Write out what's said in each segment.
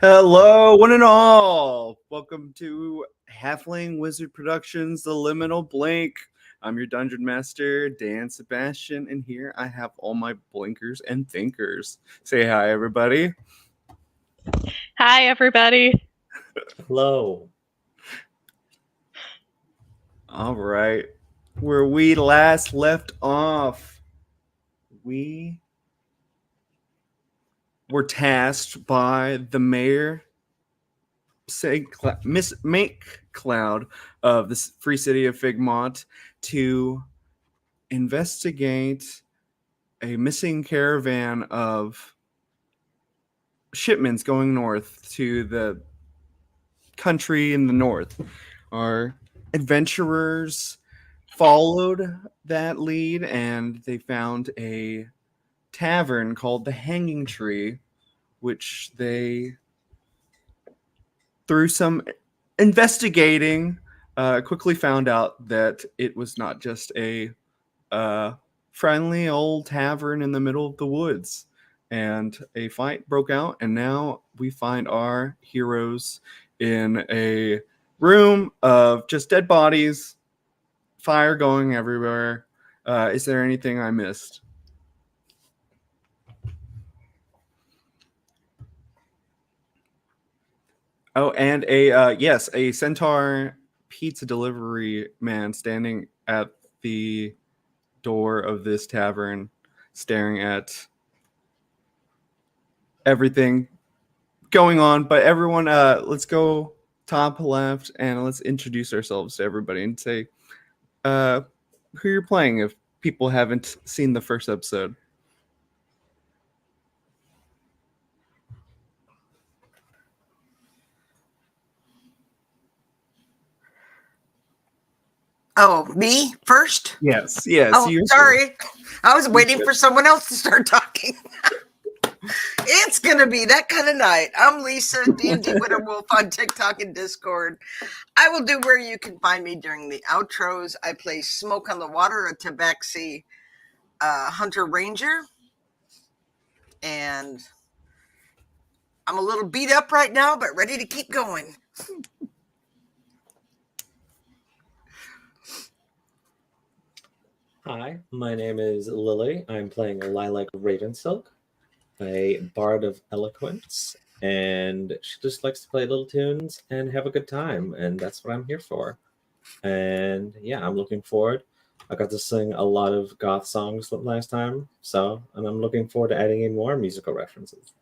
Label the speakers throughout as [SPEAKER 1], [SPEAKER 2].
[SPEAKER 1] Hello, one and all. Welcome to Halfling Wizard Productions, The Liminal Blink. I'm your Dungeon Master, Dan Sebastian, and here I have all my blinkers and thinkers. Say hi, everybody.
[SPEAKER 2] Hi, everybody.
[SPEAKER 3] Hello.
[SPEAKER 1] All right. Where we last left off, we were tasked by the mayor, Miss Make Cloud of the Free City of Figmont, to investigate a missing caravan of shipments going north to the country in the north. Our adventurers followed that lead and they found a tavern called the Hanging Tree, which they, through some investigating, quickly found out that it was not just a friendly old tavern in the middle of the woods. And a fight broke out, and now we find our heroes in a room of just dead bodies, fire going everywhere. Is there anything I missed? Oh, and a centaur pizza delivery man standing at the door of this tavern, staring at everything going on. But everyone, let's go top left and let's introduce ourselves to everybody and say who you're playing if people haven't seen the first episode.
[SPEAKER 4] Oh, me first?
[SPEAKER 1] Yes.
[SPEAKER 4] Oh, sorry. I was waiting for someone else to start talking. It's going to be that kind of night. I'm Lisa, D&D Winterwolf on TikTok and Discord. I will do where you can find me during the outros. I play Smoke on the Water, a Tabaxi Hunter Ranger. And I'm a little beat up right now, but ready to keep going.
[SPEAKER 3] Hi, my name is Lily. I'm playing Lilac Ravensilk, a bard of eloquence, and she just likes to play little tunes and have a good time, and that's what I'm here for. And yeah, I'm looking forward. I got to sing a lot of goth songs last time, and I'm looking forward to adding in more musical references.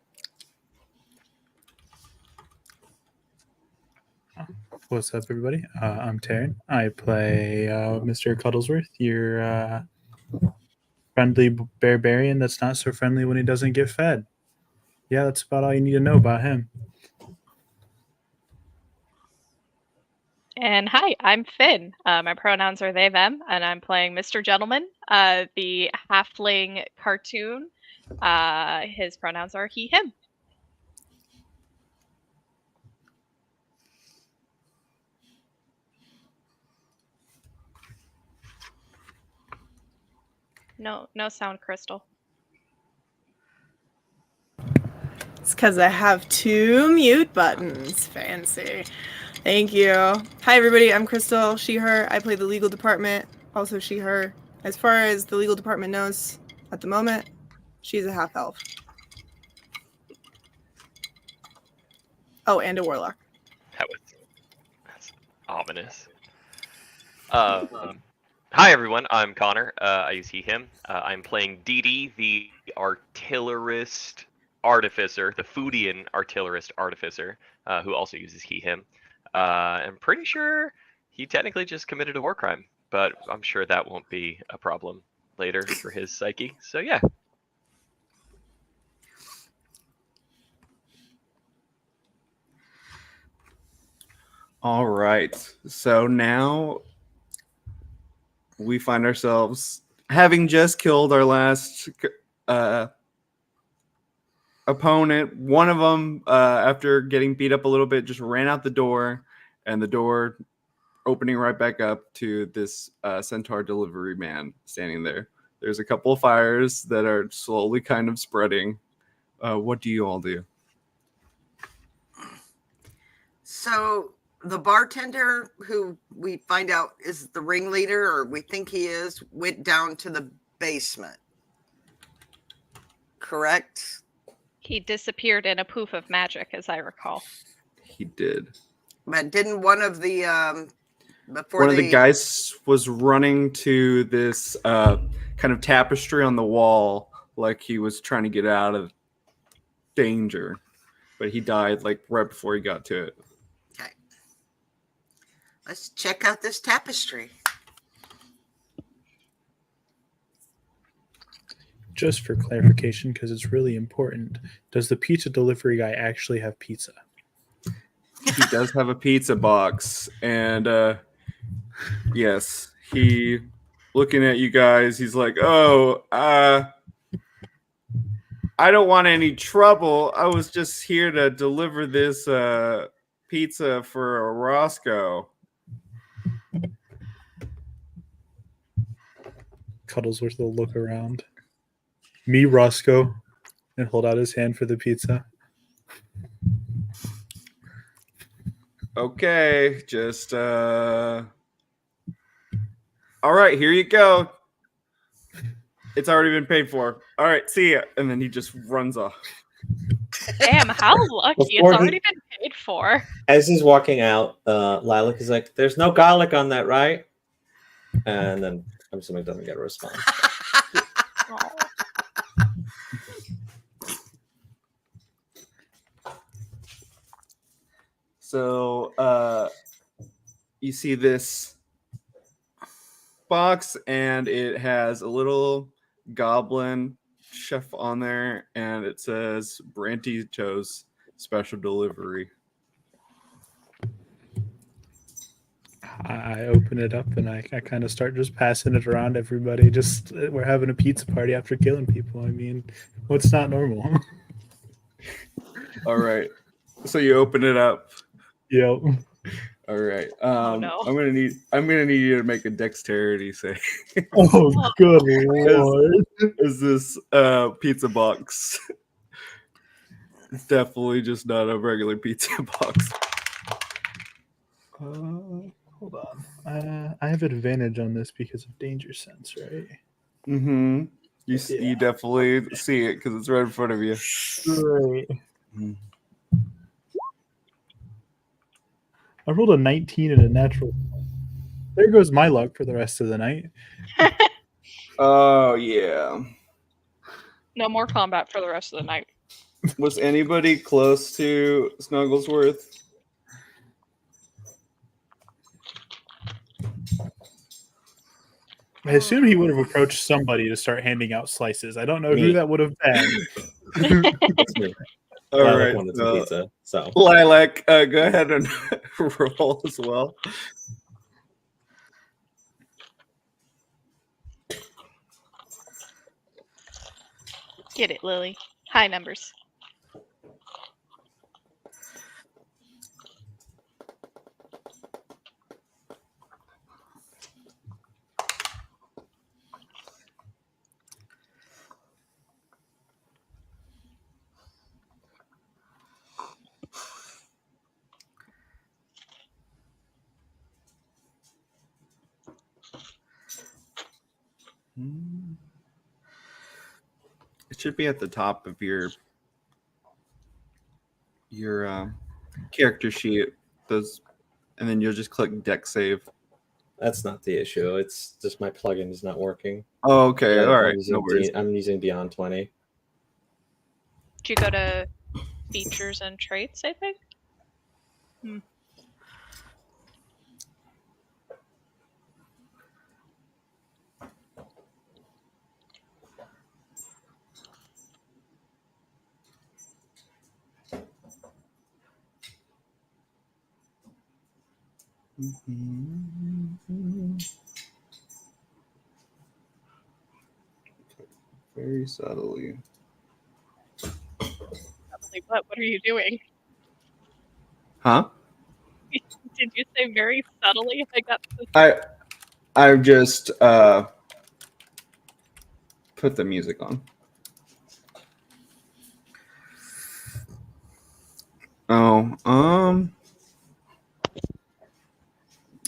[SPEAKER 5] What's up, everybody? I'm Taryn. I play Mr. Cuddlesworth, your friendly barbarian that's not so friendly when he doesn't get fed. Yeah, that's about all you need to know about him.
[SPEAKER 2] And hi, I'm Finn. My pronouns are they, them, and I'm playing Mr. Gentleman, the halfling cartoon. His pronouns are he, him. No sound, Crystal.
[SPEAKER 6] It's because I have 2 mute buttons. Fancy. Thank you. Hi, everybody. I'm Crystal, she, her. I play the legal department, also she, her. As far as the legal department knows, at the moment, she's a half-elf. Oh, and a warlock.
[SPEAKER 7] That's ominous. Hi, everyone. I'm Connor. I use he, him. I'm playing Dee, the artillerist artificer, the Foodian artillerist artificer, who also uses he, him. I'm pretty sure he technically just committed a war crime, but I'm sure that won't be a problem later for his psyche. So, yeah.
[SPEAKER 1] All right. So now we find ourselves having just killed our last opponent. One of them, after getting beat up a little bit, just ran out the door, and the door opening right back up to this centaur delivery man standing there. There's a couple of fires that are slowly kind of spreading. What do you all do?
[SPEAKER 4] So the bartender, who we find out is the ringleader, or we think he is, went down to the basement. Correct?
[SPEAKER 2] He disappeared in a poof of magic, as I recall.
[SPEAKER 1] He did.
[SPEAKER 4] But didn't one of the before
[SPEAKER 1] One of
[SPEAKER 4] they
[SPEAKER 1] the guys was running to this kind of tapestry on the wall, like he was trying to get out of danger, but he died like right before he got to it.
[SPEAKER 4] Okay. Let's check out this tapestry.
[SPEAKER 5] Just for clarification, because it's really important, does the pizza delivery guy actually have pizza?
[SPEAKER 1] He does have a pizza box, and yes, he looking at you guys, he's like, "Oh, I don't want any trouble. I was just here to deliver this pizza for Roscoe."
[SPEAKER 5] Cuddlesworth will look around. Me, Roscoe, and hold out his hand for the pizza.
[SPEAKER 1] Okay, just all right, here you go. It's already been paid for. All right, see ya. And then he just runs off.
[SPEAKER 2] Damn, how lucky.
[SPEAKER 3] Before
[SPEAKER 2] It's
[SPEAKER 3] he-
[SPEAKER 2] already been paid for.
[SPEAKER 3] As he's walking out, Lilac is like, "There's no garlic on that, right?" And then I'm assuming it doesn't get a response.
[SPEAKER 2] Oh.
[SPEAKER 1] So you see this box, and it has a little goblin chef on there, and it says Branty Joe's special delivery.
[SPEAKER 5] I open it up and I kind of start just passing it around everybody. Just we're having a pizza party after killing people. I mean, what's not normal?
[SPEAKER 1] All right. So you open it up.
[SPEAKER 5] Yep.
[SPEAKER 1] All right.
[SPEAKER 2] no.
[SPEAKER 1] I'm gonna need you to make a dexterity save.
[SPEAKER 5] Oh, good lord.
[SPEAKER 1] Is this pizza box? It's definitely just not a regular pizza box.
[SPEAKER 5] Hold on. I have advantage on this because of danger sense, right?
[SPEAKER 1] Mm-hmm. You
[SPEAKER 5] Yeah.
[SPEAKER 1] definitely see it because it's right in front of you.
[SPEAKER 5] Right. I rolled a 19 and a natural. There goes my luck for the rest of the night.
[SPEAKER 1] Oh yeah.
[SPEAKER 2] No more combat for the rest of the night.
[SPEAKER 1] Was anybody close to Snugglesworth?
[SPEAKER 5] I assume he would have approached somebody to start handing out slices. I don't know
[SPEAKER 3] Me.
[SPEAKER 5] who that would have been.
[SPEAKER 3] That's me.
[SPEAKER 1] All
[SPEAKER 3] Lilac
[SPEAKER 1] right.
[SPEAKER 3] wanted some pizza, so
[SPEAKER 1] Lilac, go ahead and roll as well.
[SPEAKER 2] Get it, Lily. High numbers.
[SPEAKER 1] It should be at the top of your character sheet. Those, and then you'll just click deck save.
[SPEAKER 3] that's not the issue. It's just my plugin is not working.
[SPEAKER 1] Oh, okay. All right.
[SPEAKER 3] I'm using,
[SPEAKER 1] No worries.
[SPEAKER 3] I'm using Beyond 20.
[SPEAKER 2] Did you go to features and traits, I think?
[SPEAKER 1] Very subtly.
[SPEAKER 2] Like, what are you doing?
[SPEAKER 1] Huh?
[SPEAKER 2] Did you say very subtly? I got this.
[SPEAKER 1] I just put the music on. Oh,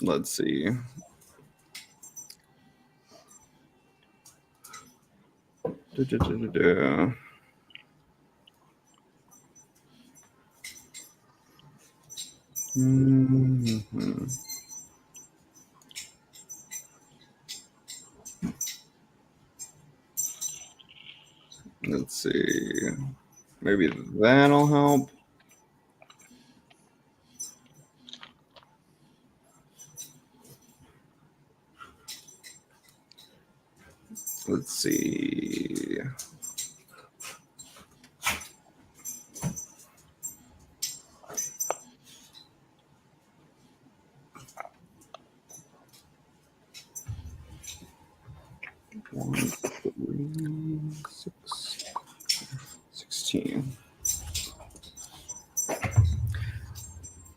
[SPEAKER 1] let's see. Da-da-da-da-da. Mhm. Let's see. Maybe that'll help. Let's see. One, 3, 6, 16.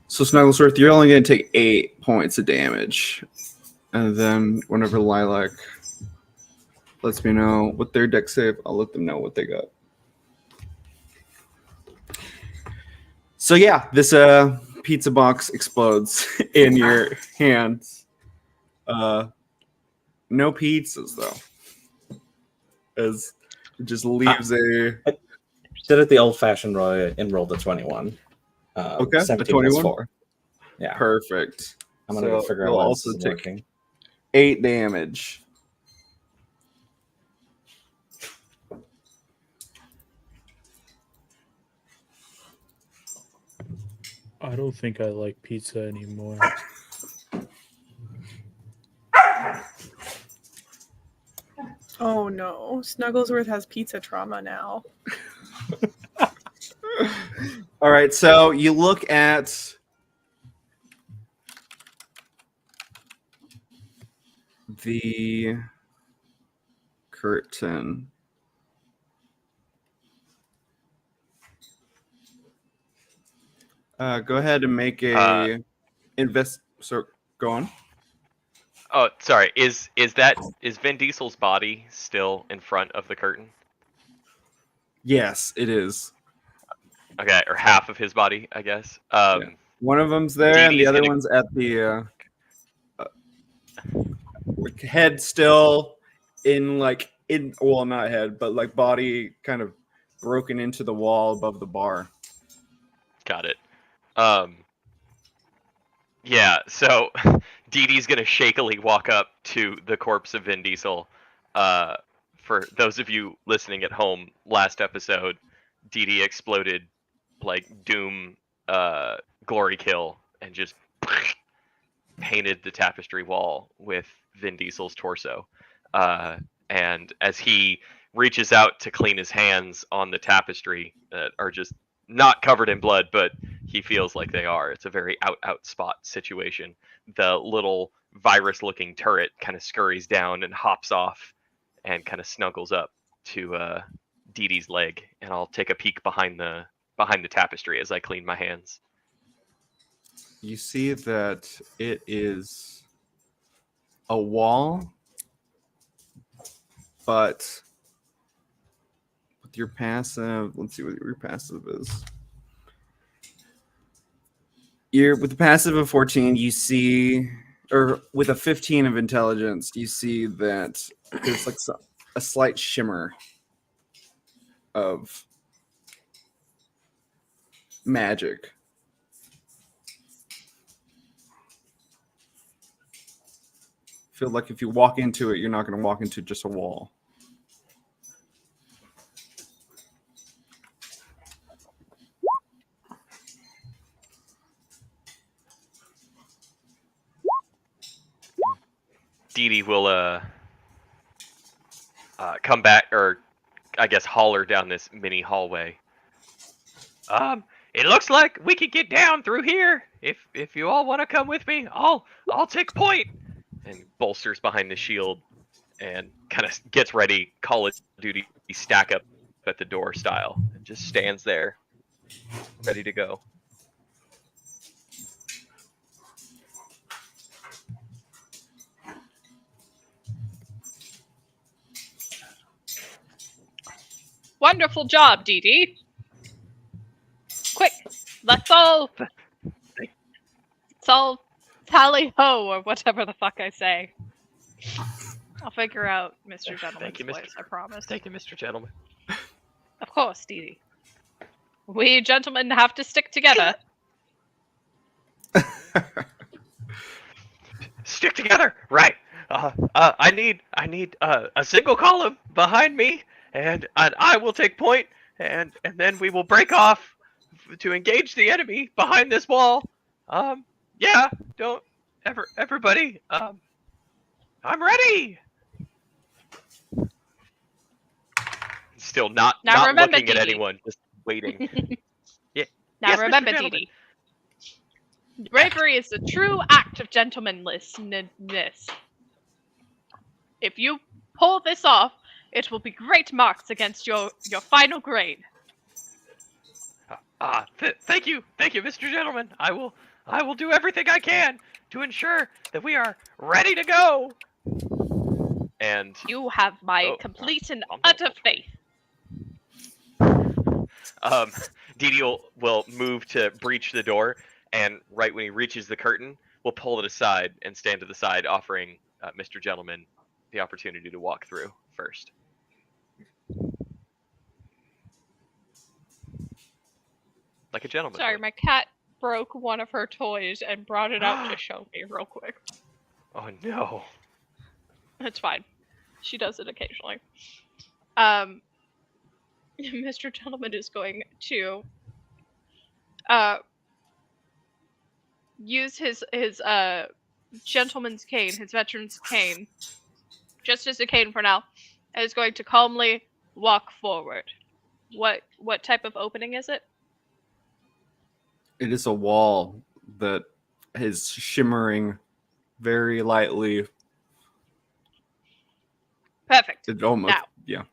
[SPEAKER 1] So Snugglesworth, you're only going to take 8 points of damage. And then whenever Lilac lets me know what their deck save, I'll let them know what they got. So yeah, this pizza box explodes in your hands. No pizzas though, as it just leaves a.
[SPEAKER 3] Did it the old-fashioned way and rolled a 21.
[SPEAKER 1] Okay, a
[SPEAKER 3] 17
[SPEAKER 1] 21.
[SPEAKER 3] plus 4. Yeah,
[SPEAKER 1] Perfect.
[SPEAKER 3] I'm gonna go figure out
[SPEAKER 1] you'll
[SPEAKER 3] why
[SPEAKER 1] also
[SPEAKER 3] this is
[SPEAKER 1] take
[SPEAKER 3] working.
[SPEAKER 1] 8 damage.
[SPEAKER 5] I don't think I like pizza anymore.
[SPEAKER 6] Oh no, Snugglesworth has pizza trauma now.
[SPEAKER 1] All right, so you look at the curtain. Go ahead and make a invest. So go on.
[SPEAKER 7] Oh, sorry. Is Vin Diesel's body still in front of the curtain?
[SPEAKER 1] Yes, it is.
[SPEAKER 7] Okay, or half of his body, I guess.
[SPEAKER 1] One of them's there, and the
[SPEAKER 7] Dee Dee's
[SPEAKER 1] other
[SPEAKER 7] gonna-
[SPEAKER 1] one's at the head still in well, not head, but like body kind of broken into the wall above the bar.
[SPEAKER 7] Got it. Yeah, so Dee Dee's gonna shakily walk up to the corpse of Vin Diesel. For those of you listening at home, last episode, Dee Dee exploded like Doom glory kill and just painted the tapestry wall with Vin Diesel's torso. And as he reaches out to clean his hands on the tapestry that are just not covered in blood, but he feels like they are. It's a very out spot situation. The little virus-looking turret kind of scurries down and hops off and kind of snuggles up to Dee Dee's leg. And I'll take a peek behind the tapestry as I clean my hands.
[SPEAKER 1] You see that it is a wall, but with your passive, let's see what your passive is. With the passive of 14, you see, or with a 15 of intelligence, you see that there's like a slight shimmer of magic. Feel like if you walk into it, you're not going to walk into just a wall.
[SPEAKER 7] Dee Dee will come back, or I guess holler down this mini hallway. It looks like we could get down through here. If you all want to come with me, I'll take point. And bolsters behind the shield and kind of gets ready, Call of Duty stack up at the door style, and just stands there, ready to go.
[SPEAKER 2] Wonderful job, Dee Dee. Quick, let's all tally ho, or whatever the fuck I say. I'll figure out Mr. Gentleman's
[SPEAKER 7] Thank you,
[SPEAKER 2] voice, I promise.
[SPEAKER 7] Thank you, Mr. Gentleman.
[SPEAKER 2] Of course, Dee Dee. We gentlemen have to stick together.
[SPEAKER 7] Stick together, right? I need a single column behind me, and I will take point, and then we will break off to engage the enemy behind this wall. Yeah, don't everybody. I'm ready. Still not
[SPEAKER 2] remember,
[SPEAKER 7] looking at
[SPEAKER 2] Dee Dee.
[SPEAKER 7] anyone, just waiting. Yeah.
[SPEAKER 2] Now
[SPEAKER 7] Yes, Mr.
[SPEAKER 2] remember, Dee
[SPEAKER 7] Gentleman.
[SPEAKER 2] Dee. Bravery is the true act of gentlemanliness. If you pull this off, it will be great marks against your final grade.
[SPEAKER 7] Thank you, Mr. Gentleman. I will do everything I can to ensure that we are ready to go. And
[SPEAKER 2] You have my complete and utter faith.
[SPEAKER 7] Dee Dee will move to breach the door, and right when he reaches the curtain, we'll pull it aside and stand to the side, offering Mr. Gentleman the opportunity to walk through first. Like a gentleman.
[SPEAKER 2] Sorry,
[SPEAKER 7] would.
[SPEAKER 2] my cat broke one of her toys and brought it out to show me real quick.
[SPEAKER 7] Oh no.
[SPEAKER 2] It's fine. She does it occasionally. Mr. Gentleman is going to use his gentleman's cane, his veteran's cane, just as a cane for now, and is going to calmly walk forward. What type of opening is it?
[SPEAKER 1] It is a wall that is shimmering very lightly.
[SPEAKER 2] Perfect.
[SPEAKER 1] It almost,
[SPEAKER 2] Now.
[SPEAKER 1] yeah.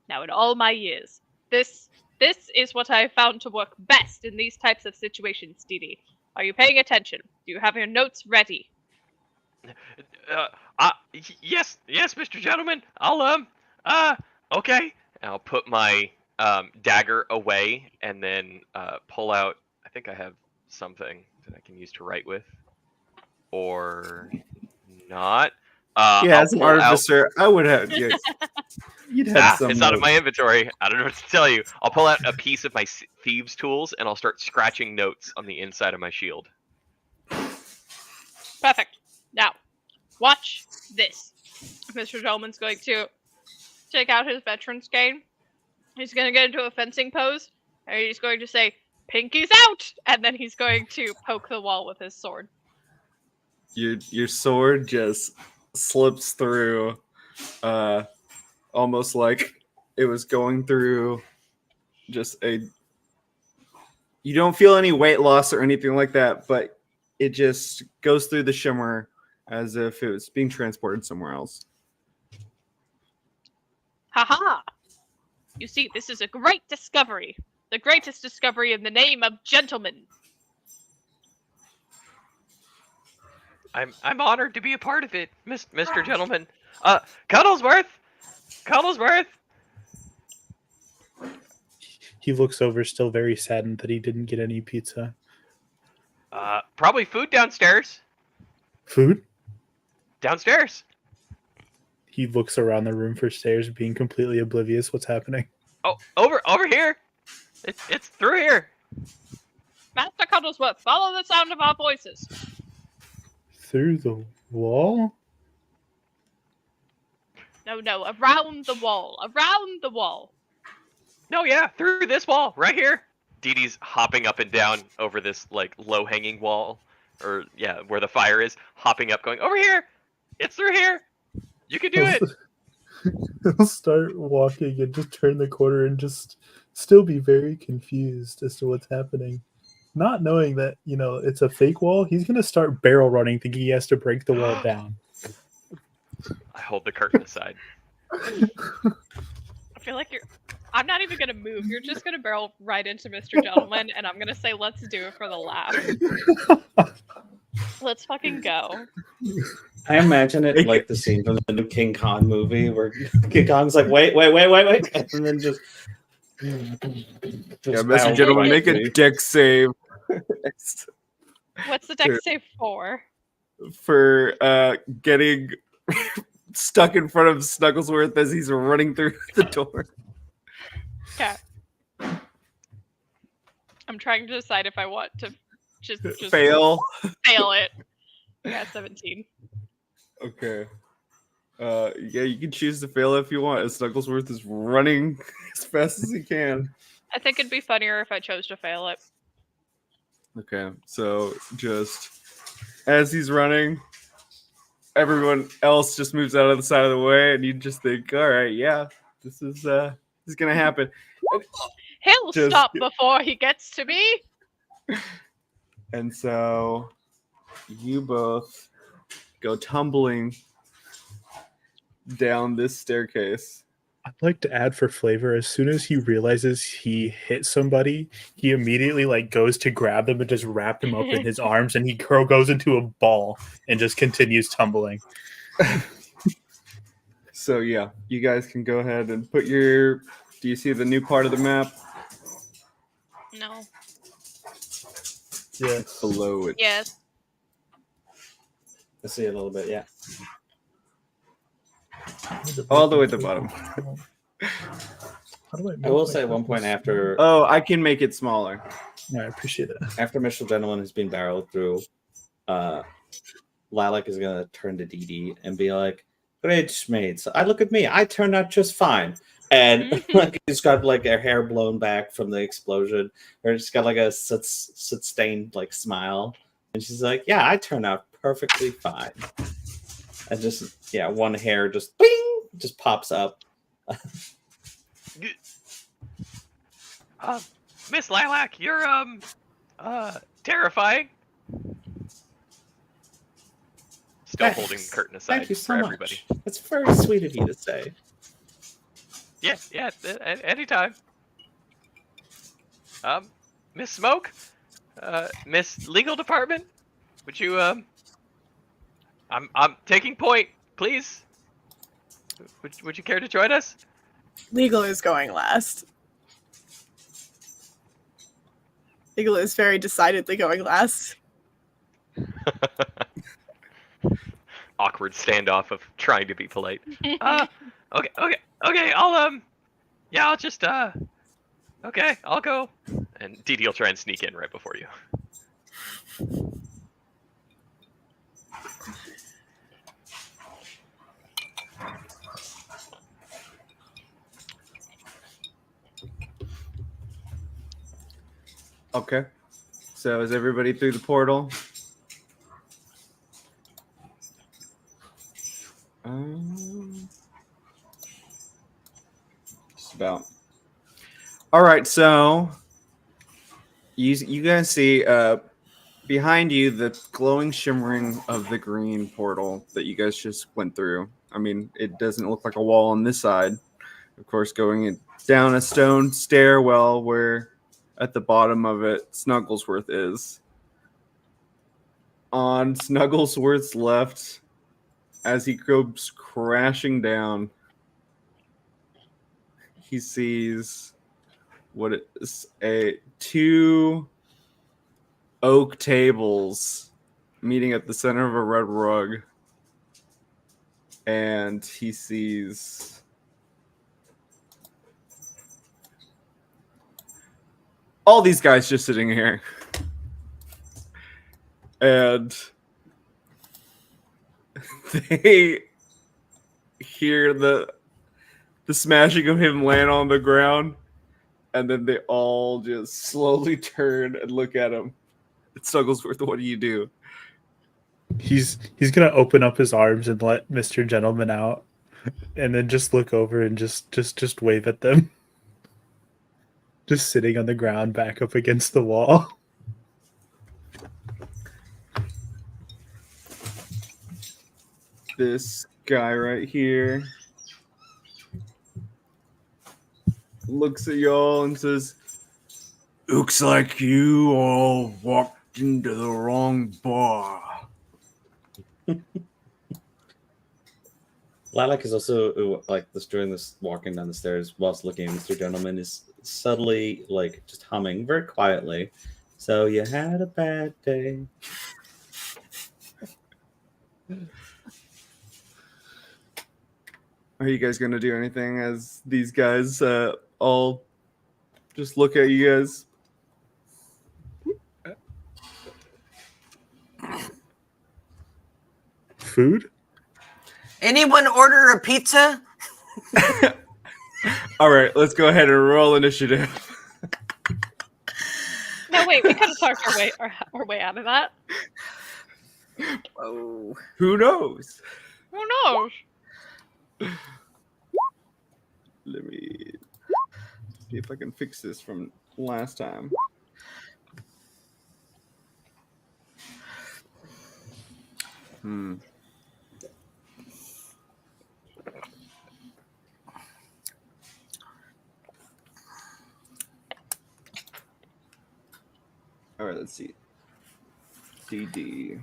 [SPEAKER 2] Now, in all my years, this is what I have found to work best in these types of situations, Dee Dee. Are you paying attention? Do you have your notes ready?
[SPEAKER 7] Yes, Mr. Gentleman. I'll okay. I'll put my dagger away and then pull out. I think I have something that I can use to write with, or not.
[SPEAKER 1] Yeah, as an artificer, I would have. Yeah, you'd have some.
[SPEAKER 7] It's out of my inventory. I don't know what to tell you. I'll pull out a piece of my thieves' tools and I'll start scratching notes on the inside of my shield.
[SPEAKER 2] Perfect. Now, watch this. Mr. Gentleman's going to take out his veteran's cane. He's going to get into a fencing pose, and he's going to say, "Pinky's out!" And then he's going to poke the wall with his sword.
[SPEAKER 1] Your sword just slips through, almost like it was going through just a. You don't feel any weight loss or anything like that, but it just goes through the shimmer as if it was being transported somewhere else.
[SPEAKER 2] Haha! You see, this is a great discovery. The greatest discovery in the name of gentlemen.
[SPEAKER 7] I'm honored to be a part of it, Mr. Gentleman. Cuddlesworth!
[SPEAKER 5] He looks over, still very saddened that he didn't get any pizza.
[SPEAKER 7] Probably food downstairs.
[SPEAKER 5] Food?
[SPEAKER 7] Downstairs.
[SPEAKER 5] He looks around the room for stairs, being completely oblivious what's happening.
[SPEAKER 7] Oh, over here. It's through here.
[SPEAKER 2] Master Cuddlesworth, follow the sound of our voices.
[SPEAKER 5] Through the wall?
[SPEAKER 2] No, around the wall. Around the wall.
[SPEAKER 7] No, yeah, through this wall, right here. Dee Dee's hopping up and down over this, like, low-hanging wall. Or, yeah, where the fire is. Hopping up, going, over here! It's through here! You can do it!
[SPEAKER 5] He'll start walking and just turn the corner and just still be very confused as to what's happening. Not knowing that, it's a fake wall, he's going to start barrel running, thinking he has to break the wall down.
[SPEAKER 7] I hold the curtain aside.
[SPEAKER 2] I feel like I'm not even going to move. You're just going to barrel right into Mr. Gentleman, and I'm going to say, let's do it for the laugh. Let's fucking go.
[SPEAKER 3] I imagine it like the scene from the new King Kong movie where King Kong's like, wait, and then just
[SPEAKER 1] Yeah, Mr. Gentleman, make a deck save.
[SPEAKER 2] What's the deck save for?
[SPEAKER 1] for getting stuck in front of Snugglesworth as he's running through the door.
[SPEAKER 2] Okay. I'm trying to decide if I want to just
[SPEAKER 1] Fail.
[SPEAKER 2] fail it. I got 17.
[SPEAKER 1] Okay. Yeah, you can choose to fail if you want. As Snugglesworth is running as fast as he can.
[SPEAKER 2] I think it'd be funnier if I chose to fail it.
[SPEAKER 1] Okay, so just as he's running, everyone else just moves out of the side of the way, and you just think, all right, yeah, this is gonna happen.
[SPEAKER 2] He'll
[SPEAKER 1] Just-
[SPEAKER 2] stop before he gets to me.
[SPEAKER 1] And so you both go tumbling down this staircase.
[SPEAKER 5] I'd like to add for flavor, as soon as he realizes he hit somebody, he immediately like goes to grab them and just wrap them up in his arms, and he goes into a ball and just continues tumbling.
[SPEAKER 1] So yeah, you guys can go ahead and put your. Do you see the new part of the map?
[SPEAKER 2] No.
[SPEAKER 5] Yeah.
[SPEAKER 1] Below it.
[SPEAKER 2] Yes.
[SPEAKER 3] I see a little bit, yeah.
[SPEAKER 1] All the way at the bottom.
[SPEAKER 5] How do
[SPEAKER 3] I will say at one point after
[SPEAKER 1] Oh, I can make it smaller.
[SPEAKER 5] I appreciate it.
[SPEAKER 3] after Mr. Gentleman has been barreled through, Lilac is gonna turn to Dee Dee and be like, "Great, mates. I look at me. I turned out just fine." And like she's got like her hair blown back from the explosion, or she's got like a sustained like smile, and she's like, "Yeah, I turned out perfectly fine." And just one hair just bing, just pops up.
[SPEAKER 7] Miss Lilac, you're terrifying. Still holding the curtain aside
[SPEAKER 3] Thank you so
[SPEAKER 7] for
[SPEAKER 3] much.
[SPEAKER 7] everybody.
[SPEAKER 3] That's very sweet of you to say.
[SPEAKER 7] Yeah, anytime. Miss Smoke, Miss Legal Department, would you I'm taking point, please. Would you care to join us?
[SPEAKER 6] Legal is going last. Legal is very decidedly going last.
[SPEAKER 7] Awkward standoff of trying to be polite. Okay. I'll just okay, I'll go. And Dee Dee will try and sneak in right before you.
[SPEAKER 1] Okay. So is everybody through the portal? Just about. All right. So you guys see behind you the glowing shimmering of the green portal that you guys just went through. I mean, it doesn't look like a wall on this side. Of course, going down a stone stairwell where at the bottom of it Snugglesworth is. On Snugglesworth's left, as he goes crashing down, he sees what is two oak tables meeting at the center of a red rug, and he sees all these guys just sitting here, and they hear the smashing of him land on the ground, and then they all just slowly turn and look at him. It's Snugglesworth. What do you do?
[SPEAKER 5] He's gonna open up his arms and let Mr. Gentleman out, and then just look over and just wave at them. Just sitting on the ground, back up against the wall.
[SPEAKER 1] This guy right here looks at y'all and says, "Looks like you all walked into the wrong bar."
[SPEAKER 3] Lilac is also like this during this walking down the stairs whilst looking at Mr. Gentleman is subtly like just humming very quietly So you had a bad day.
[SPEAKER 1] Are you guys gonna do anything as these guys all just look at you guys?
[SPEAKER 5] Food?
[SPEAKER 4] Anyone order a pizza?
[SPEAKER 1] All right, let's go ahead and roll initiative.
[SPEAKER 2] No, wait, we could have talked our way out of that.
[SPEAKER 4] Oh.
[SPEAKER 1] Who knows?
[SPEAKER 2] Who knows?
[SPEAKER 1] Let me see if I can fix this from last time. All right, let's see. DD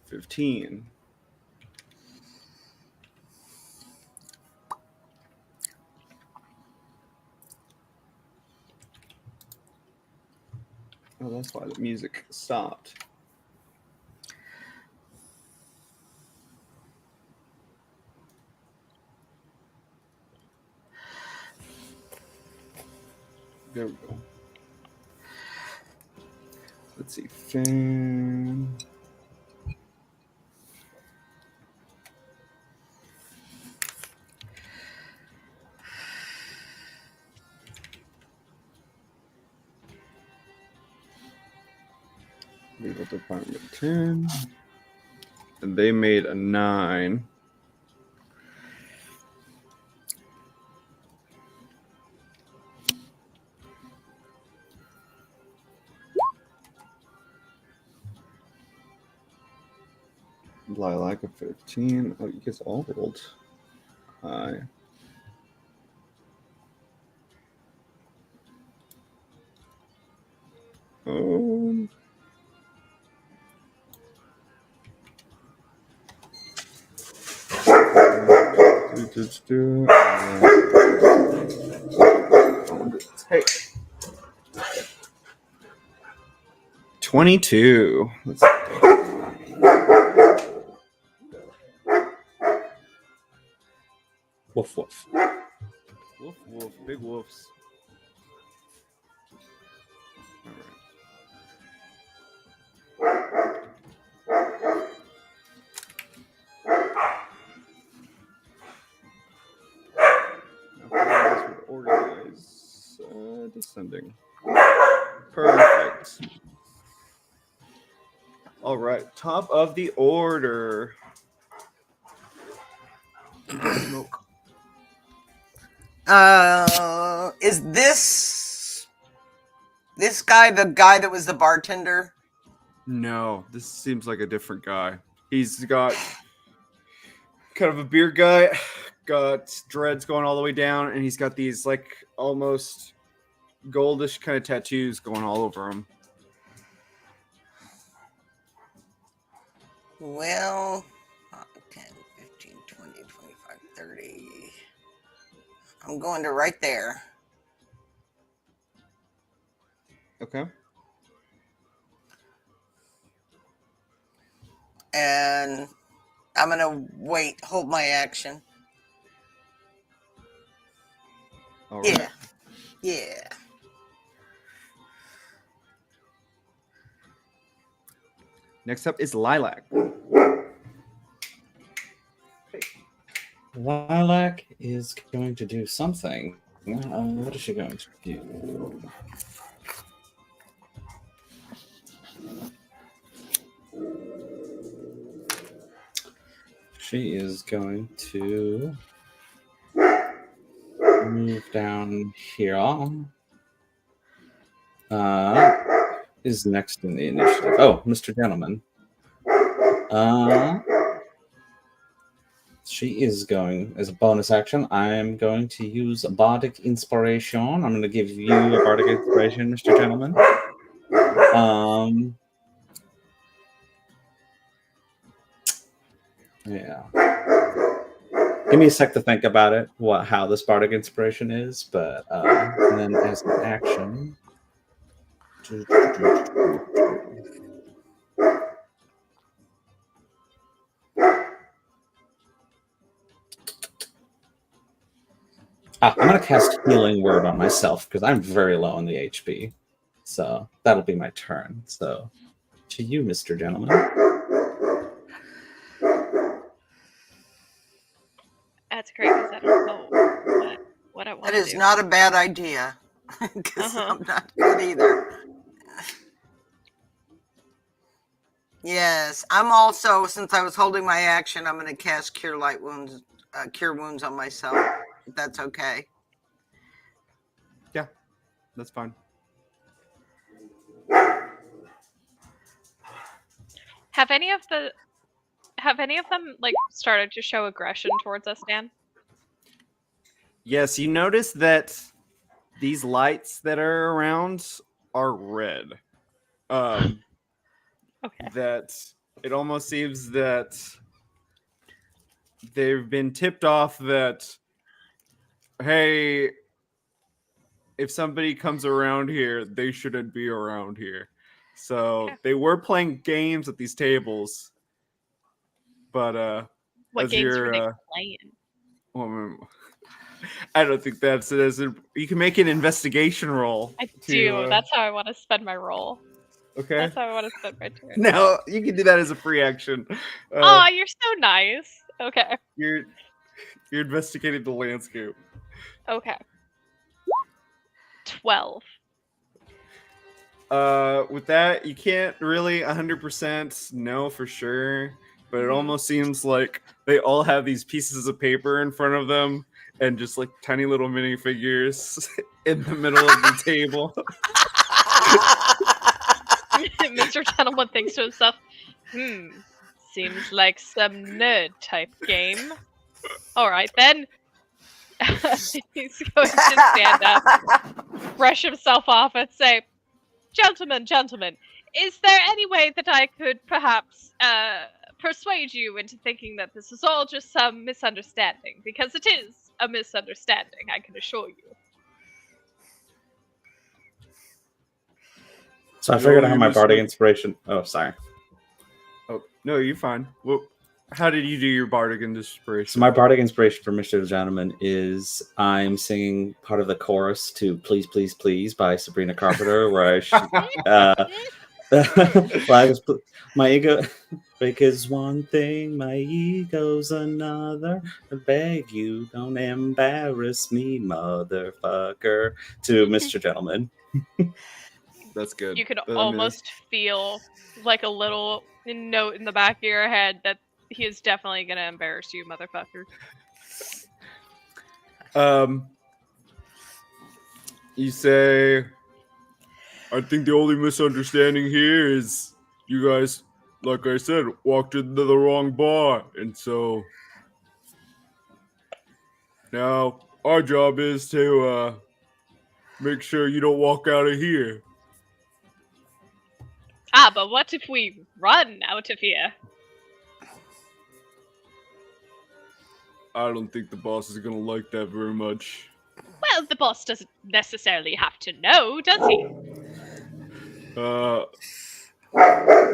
[SPEAKER 1] 15. Oh, that's why the music stopped. There we go. Let's see. Fan. Legal Department 10. And they made a 9. Lilac a 15. Oh, you guys all rolled high. Oh. Hey. 22. Let's see.
[SPEAKER 3] Woof woof.
[SPEAKER 1] Woof, woof, big woofs. All right. Now, would organize descending. Perfect. All right, top of the order. Smoke.
[SPEAKER 4] Is this guy the guy that was the bartender?
[SPEAKER 1] No, this seems like a different guy. He's got kind of a beard guy, got dreads going all the way down, and he's got these like almost goldish kind of tattoos going all over him.
[SPEAKER 4] Well, 10, 15, 20, 25, 30. I'm going to right there.
[SPEAKER 1] Okay.
[SPEAKER 4] And I'm going to wait, hold my action.
[SPEAKER 1] All right.
[SPEAKER 4] Yeah. Yeah.
[SPEAKER 1] Next up is Lilac.
[SPEAKER 3] Lilac is going to do something. What is she going to do? She is going to move down here. Is next in the initiative. Oh, Mr. Gentleman. She is going, as a bonus action, I'm going to use Bardic Inspiration. I'm going to give you a Bardic Inspiration, Mr. Gentleman. Yeah. Give me a sec to think about it, how this bardic inspiration is, but and then as an action. I'm going to cast Healing Word on myself because I'm very low on the HP. So that'll be my turn. So to you, Mr. Gentleman.
[SPEAKER 2] That's great because I don't know what I want
[SPEAKER 4] That
[SPEAKER 2] to
[SPEAKER 4] is
[SPEAKER 2] do.
[SPEAKER 4] not a bad idea. Because
[SPEAKER 2] Uh-huh.
[SPEAKER 4] I'm not good either. Yes, I'm also, since I was holding my action, I'm going to cast Cure Wounds on myself. If that's okay.
[SPEAKER 1] Yeah, that's fine.
[SPEAKER 2] Have any of them like started to show aggression towards us, Dan?
[SPEAKER 1] Yes, you notice that these lights that are around are red.
[SPEAKER 2] Okay.
[SPEAKER 1] That it almost seems that they've been tipped off that, hey, if somebody comes around here, they shouldn't be around here. So
[SPEAKER 2] Okay.
[SPEAKER 1] they were playing games at these tables, but
[SPEAKER 2] What
[SPEAKER 1] as
[SPEAKER 2] games were they
[SPEAKER 1] you're,
[SPEAKER 2] playing?
[SPEAKER 1] I don't think that's it. You can make an investigation roll.
[SPEAKER 2] I do. That's how I want to spend my roll.
[SPEAKER 1] Okay.
[SPEAKER 2] That's how I want to spend my turn.
[SPEAKER 1] No, you can do that as a free action.
[SPEAKER 2] Oh, you're so nice. Okay.
[SPEAKER 1] You're investigating the landscape.
[SPEAKER 2] Okay. 12.
[SPEAKER 1] With that, you can't really 100% know for sure, but it almost seems like they all have these pieces of paper in front of them and just like tiny little minifigures in the middle of the table.
[SPEAKER 2] Mr. Gentleman thinks to himself, seems like some nerd type game. Alright then. He's going to stand up, brush himself off, and say, Gentlemen, is there any way that I could perhaps persuade you into thinking that this is all just some misunderstanding? Because it is a misunderstanding, I can assure you.
[SPEAKER 3] So I figured out my bardic inspiration. Oh, sorry.
[SPEAKER 1] Oh, no, you're fine. Well, how did you do your bardic inspiration?
[SPEAKER 3] So my bardic inspiration for Mr. Gentleman is I'm singing part of the chorus to Please, Please, Please by Sabrina Carpenter, where my ego, because one thing, my ego's another. I beg you, don't embarrass me, motherfucker, to Mr. Gentleman.
[SPEAKER 1] That's good.
[SPEAKER 2] You could almost feel like a little note in the back of your head that he is definitely going to embarrass you, motherfucker.
[SPEAKER 1] You say, I think the only misunderstanding here is you guys, like I said, walked into the wrong bar. And so now our job is to make sure you don't walk out of here.
[SPEAKER 2] Ah, but what if we run out of here?
[SPEAKER 1] I don't think the boss is going to like that very much.
[SPEAKER 2] Well, the boss doesn't necessarily have to know, does he?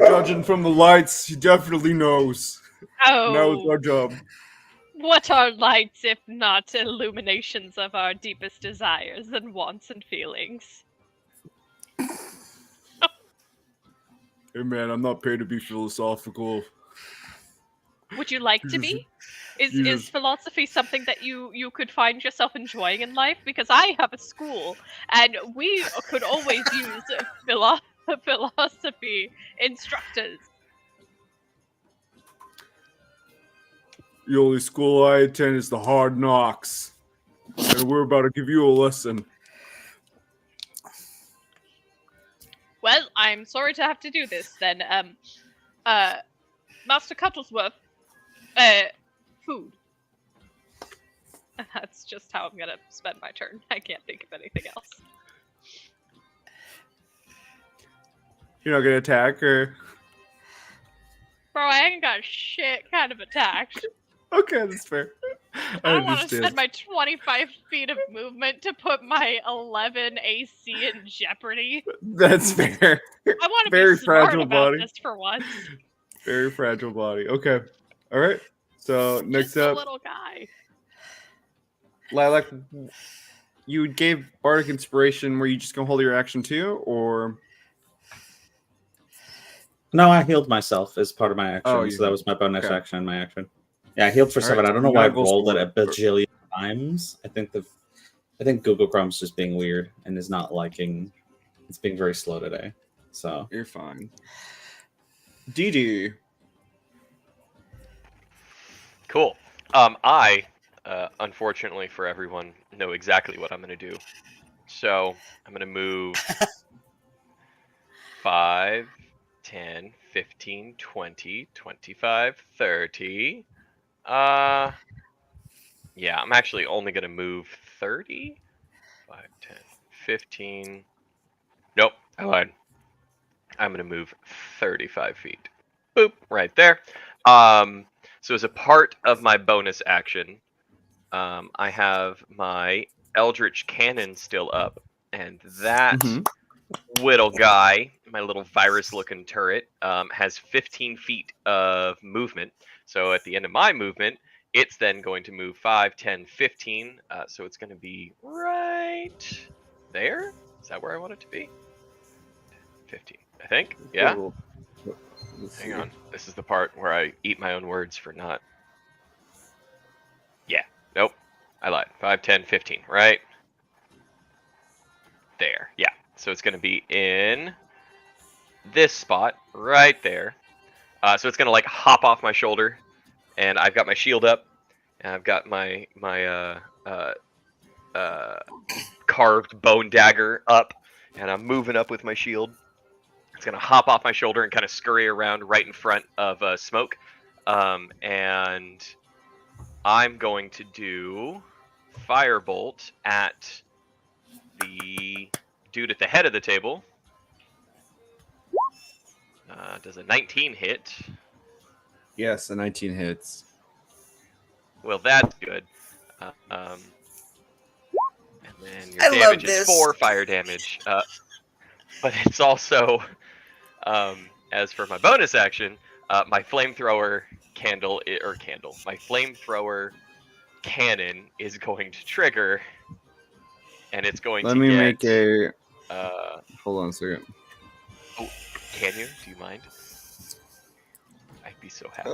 [SPEAKER 1] Judging from the lights, he definitely knows.
[SPEAKER 2] Oh.
[SPEAKER 1] Now it's our job.
[SPEAKER 2] What are lights if not illuminations of our deepest desires and wants and feelings?
[SPEAKER 1] Hey man, I'm not paid to be philosophical.
[SPEAKER 2] Would you like to be? Is philosophy something that you could find yourself enjoying in life? Because I have a school, and we could always use philosophy instructors.
[SPEAKER 1] The only school I attend is the Hard Knocks, and we're about to give you a lesson.
[SPEAKER 2] Well, I'm sorry to have to do this then. Master Cuttlesworth, food. And that's just how I'm gonna spend my turn. I can't think of anything else.
[SPEAKER 1] You're not gonna attack, or?
[SPEAKER 2] Bro, I ain't got shit kind of attacked.
[SPEAKER 1] Okay, that's fair.
[SPEAKER 2] I don't want to spend my 25 feet of movement to put my 11 AC in jeopardy.
[SPEAKER 1] That's fair.
[SPEAKER 2] I want to
[SPEAKER 1] Very
[SPEAKER 2] be smart
[SPEAKER 1] fragile
[SPEAKER 2] about
[SPEAKER 1] body.
[SPEAKER 2] this for once.
[SPEAKER 1] Very fragile body. Okay. All right. So next
[SPEAKER 2] Just a
[SPEAKER 1] up,
[SPEAKER 2] little guy.
[SPEAKER 1] Lilac, you gave Bardic Inspiration. Were you just gonna hold your action too, or?
[SPEAKER 3] No, I healed myself as part of my action,
[SPEAKER 1] Oh, you
[SPEAKER 3] so that was my bonus
[SPEAKER 1] okay.
[SPEAKER 3] action and my action. Yeah, I healed for
[SPEAKER 1] All
[SPEAKER 3] 7.
[SPEAKER 1] right,
[SPEAKER 3] I don't know
[SPEAKER 1] you
[SPEAKER 3] why I
[SPEAKER 1] gotta go
[SPEAKER 3] rolled it a
[SPEAKER 1] forward.
[SPEAKER 3] bajillion times. I think Google Chrome's just being weird and is not liking. It's being very slow today. So
[SPEAKER 1] You're fine. Dee.
[SPEAKER 7] Cool. I, unfortunately for everyone, know exactly what I'm going to do. So I'm going to move 5, 10, 15, 20, 25, 30. Yeah, I'm actually only going to move 30. 5, 10, 15. Nope, I lied. I'm going to move 35 feet. Boop, right there. So as a part of my bonus action, I have my Eldritch Cannon still up, and that little guy, my little virus-looking turret, has 15 feet of movement. So at the end of my movement, it's then going to move 5, 10, 15. So it's going to be right there. Is that where I want it to be? 15, I think. Yeah. Hang on. This is the part where I eat my own words for not. Yeah. Nope. I lied. 5, 10, 15. Right there. Yeah. So it's going to be in this spot right there. So it's going to like hop off my shoulder, and I've got my shield up, and I've got my carved bone dagger up, and I'm moving up with my shield. It's going to hop off my shoulder and kind of scurry around right in front of Smoke. And I'm going to do Firebolt at the dude at the head of the table. Does a 19 hit?
[SPEAKER 1] Yes, a 19 hits.
[SPEAKER 7] Well, that's good. And then your
[SPEAKER 4] I love
[SPEAKER 7] damage is
[SPEAKER 4] this.
[SPEAKER 7] 4 fire damage. But it's also, as for my bonus action, my flamethrower my flamethrower cannon is going to trigger, and it's going
[SPEAKER 1] Let
[SPEAKER 7] to
[SPEAKER 1] me
[SPEAKER 7] get.
[SPEAKER 1] make a.
[SPEAKER 7] Uh,
[SPEAKER 1] Hold on a second.
[SPEAKER 7] oh, can you? Do you mind? I'd be so happy.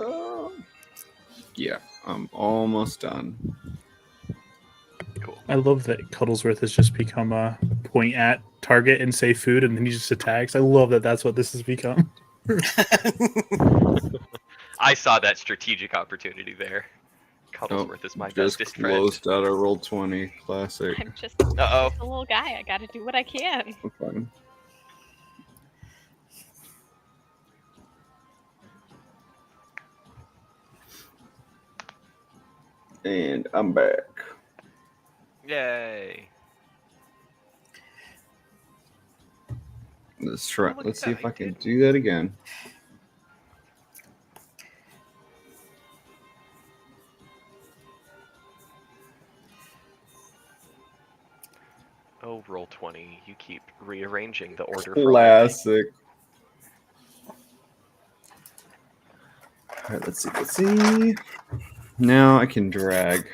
[SPEAKER 1] Yeah, I'm almost done.
[SPEAKER 7] Cool.
[SPEAKER 5] I love that Cuddlesworth has just become a point at target and say food, and then he just attacks. I love that that's what this has become.
[SPEAKER 7] I saw that strategic opportunity there. Cuddlesworth is my
[SPEAKER 1] just
[SPEAKER 7] bestest friend.
[SPEAKER 1] closed out a roll 20 classic.
[SPEAKER 2] I'm just a little guy. I gotta do what I can.
[SPEAKER 1] I'm fine. And I'm back.
[SPEAKER 7] Yay.
[SPEAKER 1] Let's try.
[SPEAKER 2] Look
[SPEAKER 1] Let's see if I
[SPEAKER 2] guy,
[SPEAKER 1] can
[SPEAKER 2] dude.
[SPEAKER 1] do that again.
[SPEAKER 7] Oh, roll 20. You keep rearranging the order for me.
[SPEAKER 1] Classic. All right, let's see. Let's see. Now I can drag.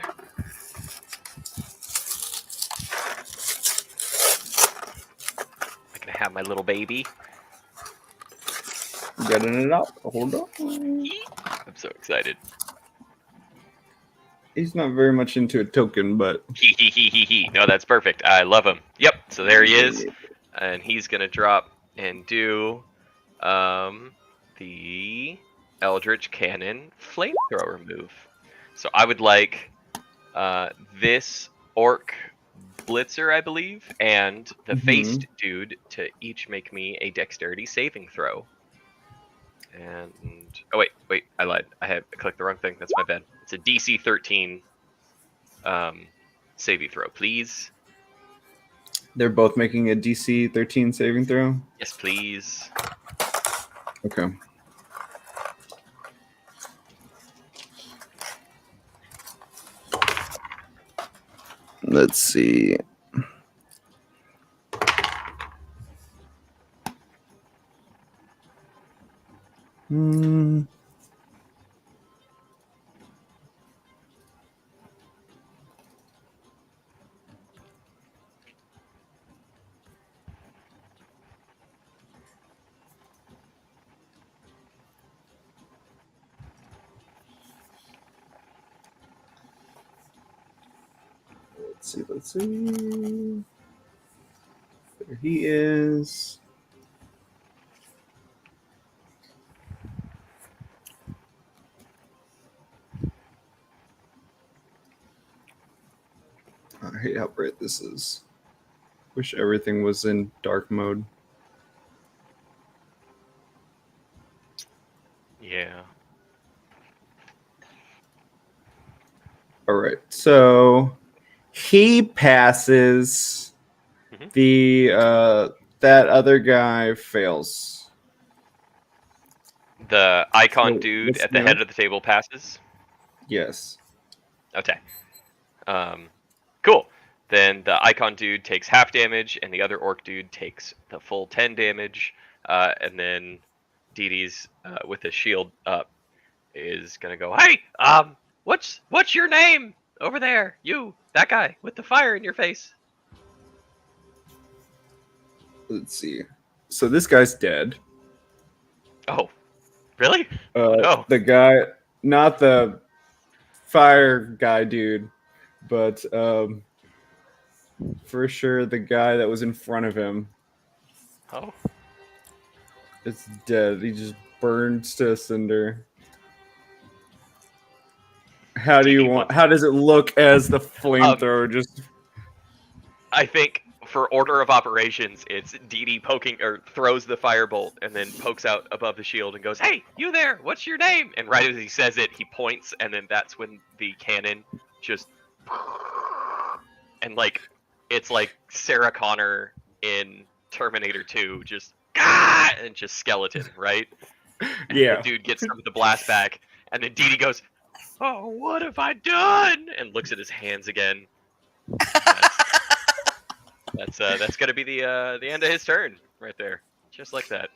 [SPEAKER 7] I can have my little baby.
[SPEAKER 1] Getting it up. Hold on.
[SPEAKER 7] I'm so excited.
[SPEAKER 1] He's not very much into a token, but
[SPEAKER 7] He. No, that's perfect. I love him. Yep. So there he is, and he's gonna drop and do the Eldritch Cannon flamethrower move. So I would like this orc blitzer, I believe, and the faced dude to each make me a dexterity saving throw. And oh wait, I lied. I clicked the wrong thing. That's my bad. It's a DC 13 saving throw, please.
[SPEAKER 1] they're both making a DC 13 saving throw.
[SPEAKER 7] Yes, please.
[SPEAKER 1] Okay. Let's see. Hmm. Let's see. There he is. I hate how bright this is. Wish everything was in dark mode.
[SPEAKER 7] Yeah.
[SPEAKER 1] All right, so he passes.
[SPEAKER 7] Mhm.
[SPEAKER 1] The that other guy fails.
[SPEAKER 7] The icon
[SPEAKER 1] So,
[SPEAKER 7] dude
[SPEAKER 1] let's
[SPEAKER 7] at the
[SPEAKER 1] know.
[SPEAKER 7] head of the table passes.
[SPEAKER 1] Yes.
[SPEAKER 7] Okay. Cool. Then the icon dude takes half damage, and the other orc dude takes the full 10 damage. And then Dee Dee's with his shield up is gonna go, "Hey, what's your name over there? You, that guy with the fire in your face."
[SPEAKER 1] Let's see. So this guy's dead.
[SPEAKER 7] Oh, really? Oh no.
[SPEAKER 1] The guy, not the fire guy dude, but for sure the guy that was in front of him
[SPEAKER 7] Oh.
[SPEAKER 1] is dead. He just burns to a cinder. How do you want? How does it look as the flamethrower just?
[SPEAKER 7] I think for order of operations, it's Dee Dee poking or throws the firebolt and then pokes out above the shield and goes, "Hey, you there? What's your name?" And right as he says it, he points, and then that's when the cannon just and like it's like Sarah Connor in Terminator 2, just and just skeleton, right? And
[SPEAKER 1] Yeah.
[SPEAKER 7] the dude gets some of the blast back, and then Dee Dee goes, "Oh, what have I done?" and looks at his hands again. That's gonna be the end of his turn right there, just like that.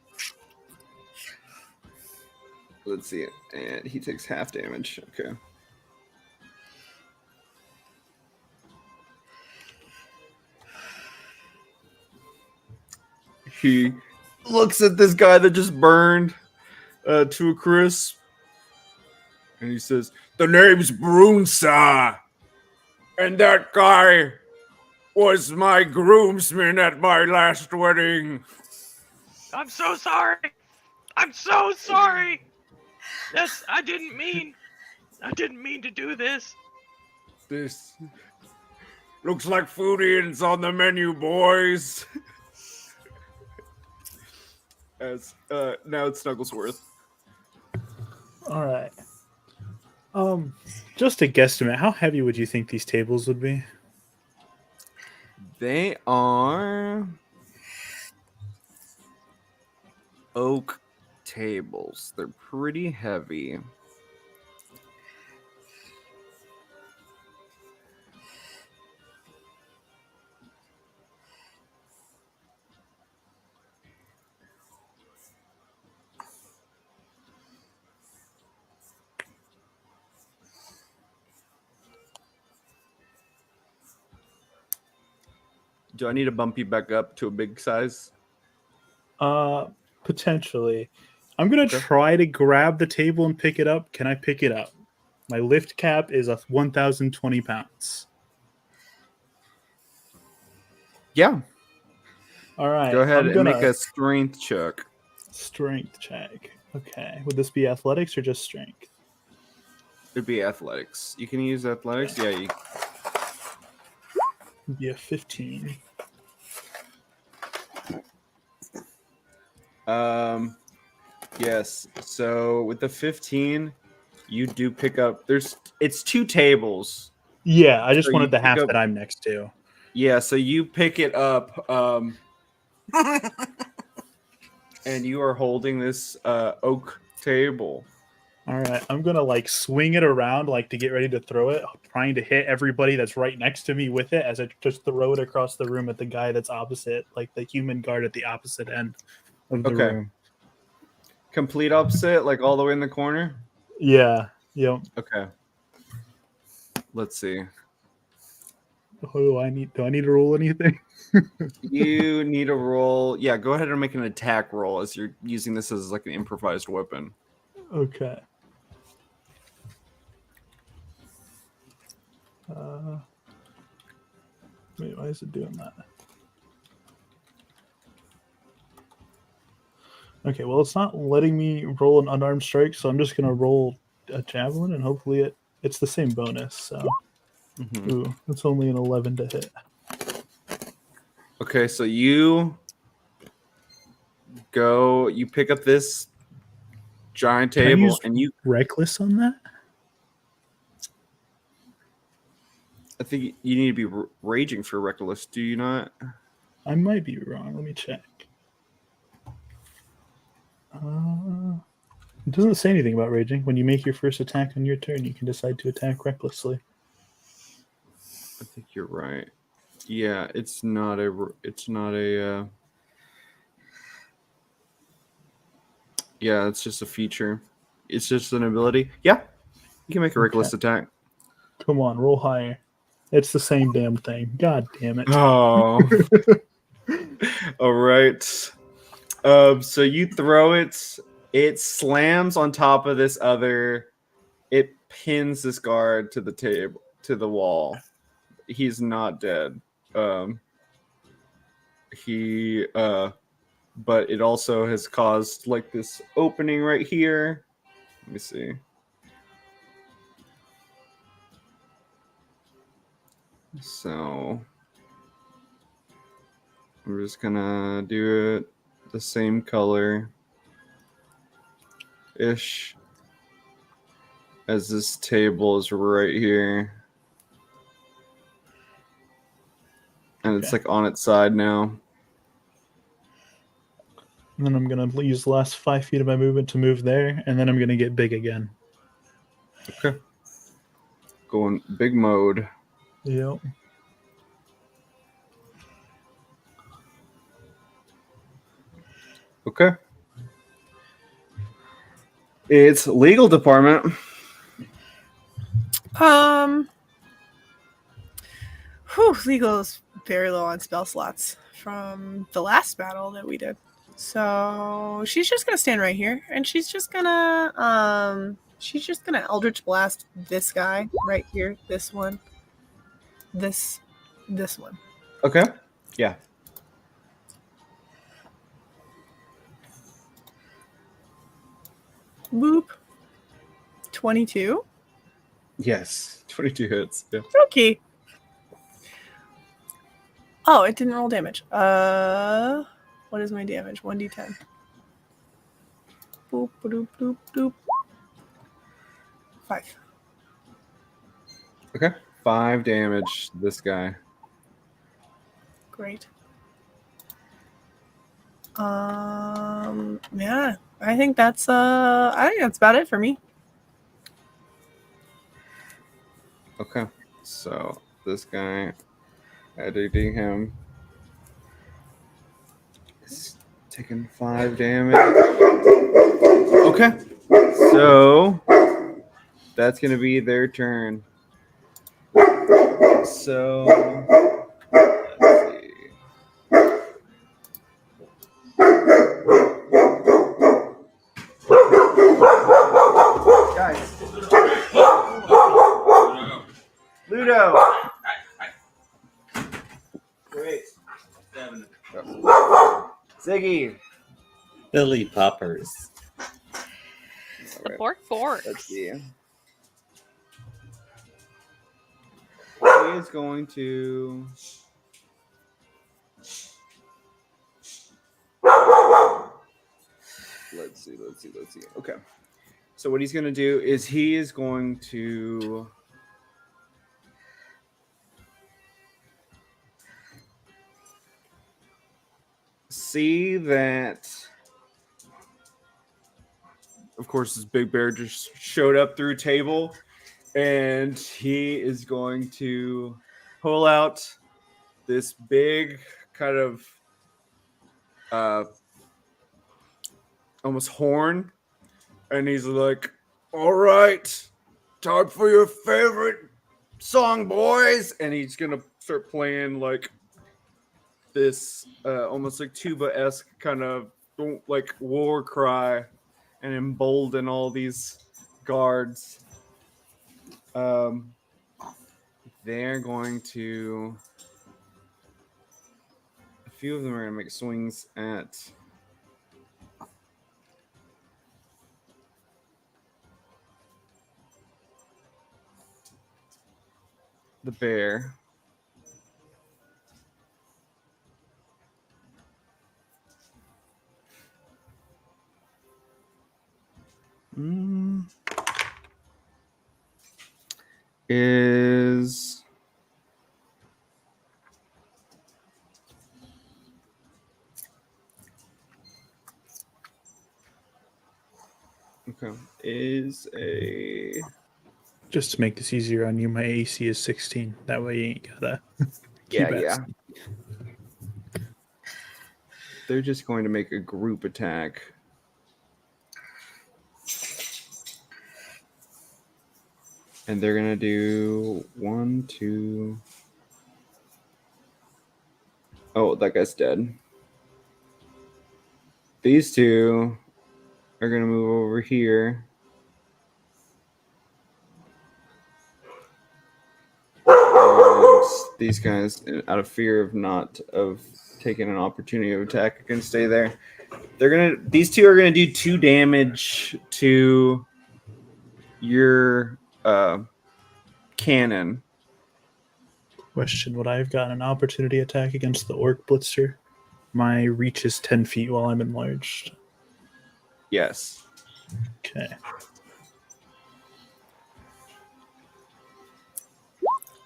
[SPEAKER 1] Let's see it, and he takes half damage. Okay. He looks at this guy that just burned to a crisp, and he says, "The name's Brunsa, and that guy was my groomsman at my last wedding."
[SPEAKER 7] I'm so sorry. I'm so sorry. I didn't mean to do this.
[SPEAKER 1] This looks like Foodians on the menu, boys. As now it's Snugglesworth.
[SPEAKER 5] All right. Just a guesstimate. How heavy would you think these tables would be?
[SPEAKER 1] They are oak tables. They're pretty heavy. Do I need to bump you back up to a big size?
[SPEAKER 5] Potentially. I'm gonna try to grab the table and pick it up. Can I pick it up? My lift cap is 1,020 pounds.
[SPEAKER 1] Yeah.
[SPEAKER 5] All right.
[SPEAKER 1] Go ahead
[SPEAKER 5] I'm
[SPEAKER 1] and
[SPEAKER 5] gonna
[SPEAKER 1] make a strength check.
[SPEAKER 5] strength check. Okay. Would this be athletics or just strength?
[SPEAKER 1] It'd be athletics. You can use athletics. Yeah.
[SPEAKER 5] It'd be a 15.
[SPEAKER 1] Yes. So with the 15, you do pick up. It's two tables.
[SPEAKER 5] Yeah, I just
[SPEAKER 1] So
[SPEAKER 5] wanted
[SPEAKER 1] you
[SPEAKER 5] the
[SPEAKER 1] pick
[SPEAKER 5] half
[SPEAKER 1] up-
[SPEAKER 5] that I'm next to.
[SPEAKER 1] Yeah. So you pick it up. And you are holding this oak table.
[SPEAKER 5] All right, I'm gonna like swing it around like to get ready to throw it, trying to hit everybody that's right next to me with it as I just throw it across the room at the guy that's opposite, like the human guard at the opposite end of the
[SPEAKER 1] Okay.
[SPEAKER 5] room.
[SPEAKER 1] Complete opposite, like all the way in the corner.
[SPEAKER 5] Yeah. Yep.
[SPEAKER 1] Okay. Let's see.
[SPEAKER 5] What do I need? Do I need to roll anything?
[SPEAKER 1] You need a roll. Yeah, go ahead and make an attack roll as you're using this as like an improvised weapon.
[SPEAKER 5] Okay. Wait, why is it doing that? Okay, well, it's not letting me roll an unarmed strike, so I'm just gonna roll a javelin, and hopefully it's the same bonus. So,
[SPEAKER 1] Mhm.
[SPEAKER 5] ooh, it's only an 11 to hit.
[SPEAKER 1] Okay, so you pick up this giant
[SPEAKER 5] Can I
[SPEAKER 1] table,
[SPEAKER 5] use
[SPEAKER 1] and you.
[SPEAKER 5] reckless on that?
[SPEAKER 1] I think you need to be raging for reckless. Do you not?
[SPEAKER 5] I might be wrong. Let me check. It doesn't say anything about raging. When you make your first attack on your turn, you can decide to attack recklessly.
[SPEAKER 1] I think you're right. Yeah, it's not a. Yeah, it's just a feature. It's just an ability. Yeah, you can make a reckless attack.
[SPEAKER 5] Come on, roll higher. It's the same damn thing. God damn it.
[SPEAKER 1] Oh. All right. So you throw it. It slams on top of this other. It pins this guard to the table, to the wall. He's not dead. But it also has caused like this opening right here. Let me see. So I'm just gonna do it the same color ish as this table is right here. And it's like on its side now.
[SPEAKER 5] And then I'm going to use the last 5 feet of my movement to move there, and then I'm going to get big again.
[SPEAKER 1] Okay. Going big mode.
[SPEAKER 5] Yep.
[SPEAKER 1] Okay. It's legal department.
[SPEAKER 6] Legal is very low on spell slots from the last battle that we did. So she's just gonna stand right here, and she's just gonna Eldritch Blast this guy right here, this one, this one.
[SPEAKER 1] Okay. Yeah.
[SPEAKER 6] Boop. 22.
[SPEAKER 1] Yes. 22 hits. Yeah.
[SPEAKER 6] Okay. Oh, it didn't roll damage. What is my damage? 1d10. Boop, boop, boop, boop. 5.
[SPEAKER 1] Okay. 5 damage to this guy.
[SPEAKER 6] Great. Yeah, I think that's about it for me.
[SPEAKER 1] Okay. So this guy, editing him, is taking 5 damage. Okay. So that's gonna be their turn. So let's see. Guys. Ludo. Wait. Ziggy.
[SPEAKER 3] Billy Poppers.
[SPEAKER 2] The Bork Bork.
[SPEAKER 1] Let's see. He is going to. Let's see. Okay. So what he's going to do is he is going to see that of course, this big bear just showed up through a table, and he is going to pull out this big kind of almost horn, and he's like, "All right, time for your favorite song, boys," and he's gonna start playing like this almost like tuba-esque kind of like war cry and embolden all these guards. They're going to, a few of them are going to make swings at the bear. Is okay. Is a
[SPEAKER 5] Just to make this easier on you, my AC is 16. That way you ain't gotta keep asking.
[SPEAKER 1] They're just going to make a group attack. And they're going to do 1, 2. Oh, that guy's dead. These two are going to move over here. And these guys, out of fear of taking an opportunity of attack, are going to stay there. These two are going to do 2 damage to your cannon.
[SPEAKER 5] Question: would I have gotten an opportunity attack against the orc blitzer? My reach is 10 feet while I'm enlarged.
[SPEAKER 1] Yes.
[SPEAKER 5] Okay.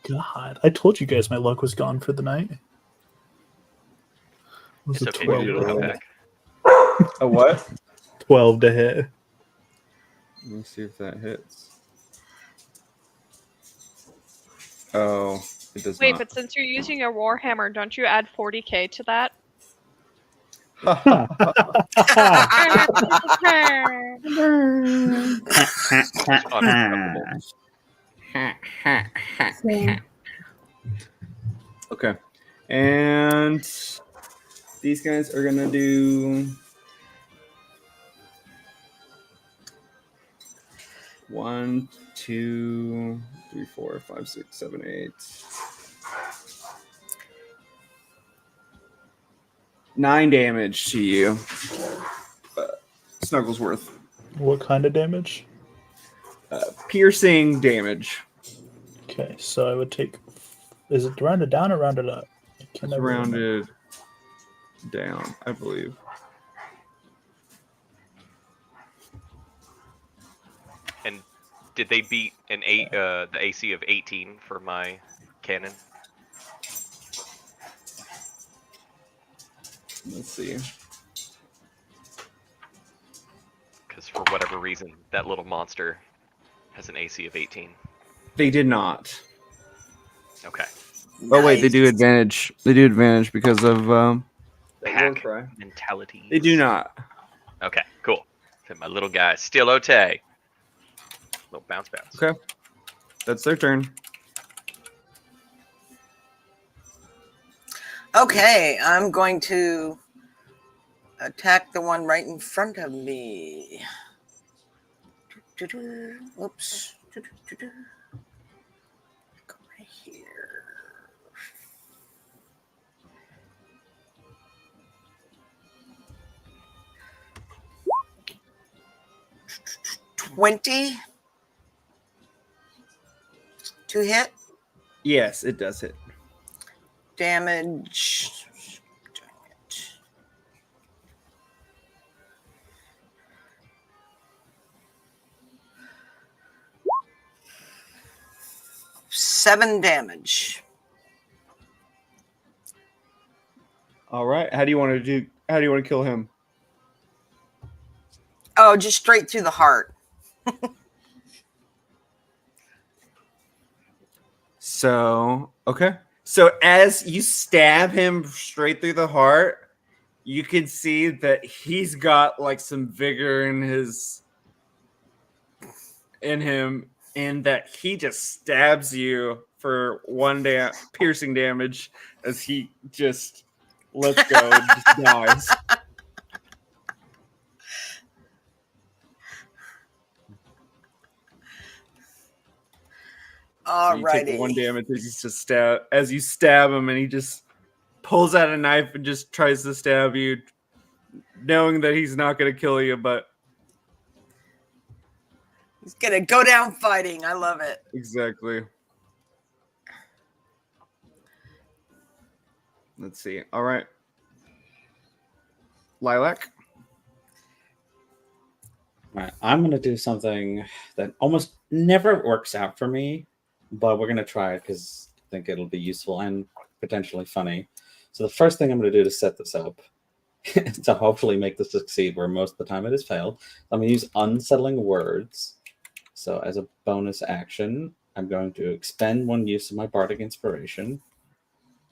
[SPEAKER 5] God, I told you guys my luck was gone for the night. It was
[SPEAKER 7] It's
[SPEAKER 5] a
[SPEAKER 7] okay.
[SPEAKER 5] 12
[SPEAKER 7] It'll come back.
[SPEAKER 1] A what?
[SPEAKER 5] 12 to hit.
[SPEAKER 1] Let me see if that hits. Oh, it does
[SPEAKER 2] Wait,
[SPEAKER 1] not.
[SPEAKER 2] but since you're using your Warhammer, don't you add 40k to that?
[SPEAKER 7] Unacceptable.
[SPEAKER 1] Okay. And these guys are going to do 1, 2, 3, 4, 5, 6, 7, 8. 9 damage to you. Snugglesworth.
[SPEAKER 5] What kind of damage?
[SPEAKER 1] Piercing damage.
[SPEAKER 5] Okay, so I would take. Is it rounded down or rounded up?
[SPEAKER 1] It's rounded down, I believe.
[SPEAKER 7] And did they beat the AC of 18 for my cannon?
[SPEAKER 1] Let's see.
[SPEAKER 7] Because for whatever reason, that little monster has an AC of 18.
[SPEAKER 1] They did not.
[SPEAKER 7] Okay.
[SPEAKER 1] Oh wait, they do advantage. They do advantage because of that war
[SPEAKER 7] Pack
[SPEAKER 1] cry.
[SPEAKER 7] mentality.
[SPEAKER 1] They do not.
[SPEAKER 7] Okay, cool. So my little guy, still Otay. Little bounce.
[SPEAKER 1] Okay. That's their turn.
[SPEAKER 4] Okay, I'm going to attack the one right in front of me. Oops. Go right here. $20 to hit.
[SPEAKER 1] Yes, it does hit.
[SPEAKER 4] Damage. $7 damage.
[SPEAKER 1] All right. How do you want to kill him?
[SPEAKER 4] Oh, just straight through the heart.
[SPEAKER 1] So, okay. So as you stab him straight through the heart, you can see that he's got like some vigor in him, and that he just stabs you for one piercing damage as he just lets go and just dies. So you take the one
[SPEAKER 4] Alrighty.
[SPEAKER 1] damage as you stab him, and he just pulls out a knife and just tries to stab you, knowing that he's not going to kill you, but
[SPEAKER 4] He's gonna go down fighting. I love it.
[SPEAKER 1] exactly. Let's see. All right. Lilac.
[SPEAKER 3] All right, I'm going to do something that almost never works out for me, but we're going to try it because I think it'll be useful and potentially funny. So the first thing I'm going to do to set this up to hopefully make this succeed, where most of the time it has failed, I'm going to use unsettling words. So as a bonus action, I'm going to expend one use of my bardic inspiration,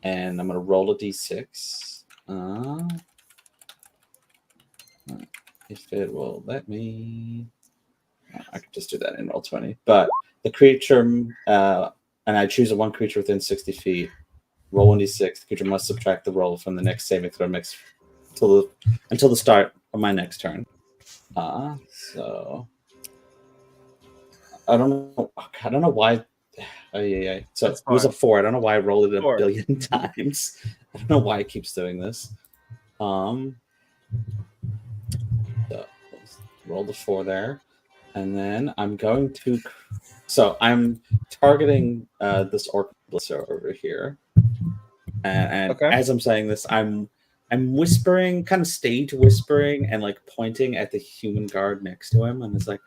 [SPEAKER 3] and I'm going to roll a d6. If it will let me, I could just do that in roll 20. But the creature, and I choose a one creature within 60 feet. Roll 1d6. The creature must subtract the roll from the next saving throw mix until the start of my next turn. So I don't know why. So it was a 4. I don't know why I rolled it
[SPEAKER 1] 4.
[SPEAKER 3] a billion times. I don't know why it keeps doing this. So roll the 4 there, and then I'm going to. So I'm targeting this orc blitzer over here, and
[SPEAKER 1] Okay.
[SPEAKER 3] as I'm saying this, I'm whispering, kind of stage whispering, and like pointing at the human guard next to him, and it's like,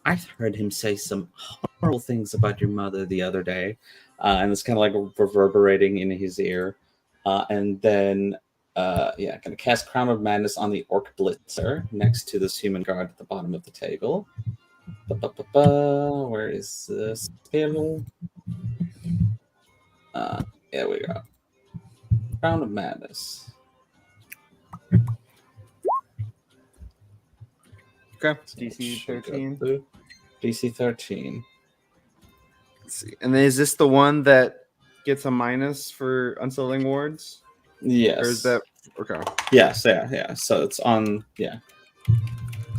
[SPEAKER 3] I heard him say some horrible things about your mother the other day, and it's kind of like reverberating in his ear, and then. Going to cast Crown of Madness on the Orc Blitzer next to this human guard at the bottom of the table. Where is this spell? There we go. Crown of Madness.
[SPEAKER 1] Okay.
[SPEAKER 3] So
[SPEAKER 1] DC 13.
[SPEAKER 3] DC 13.
[SPEAKER 1] Let's see. And then is this the one that gets a minus for unsettling words?
[SPEAKER 3] Yes.
[SPEAKER 1] Or is that okay?
[SPEAKER 3] Yes, yeah. So it's on, yeah.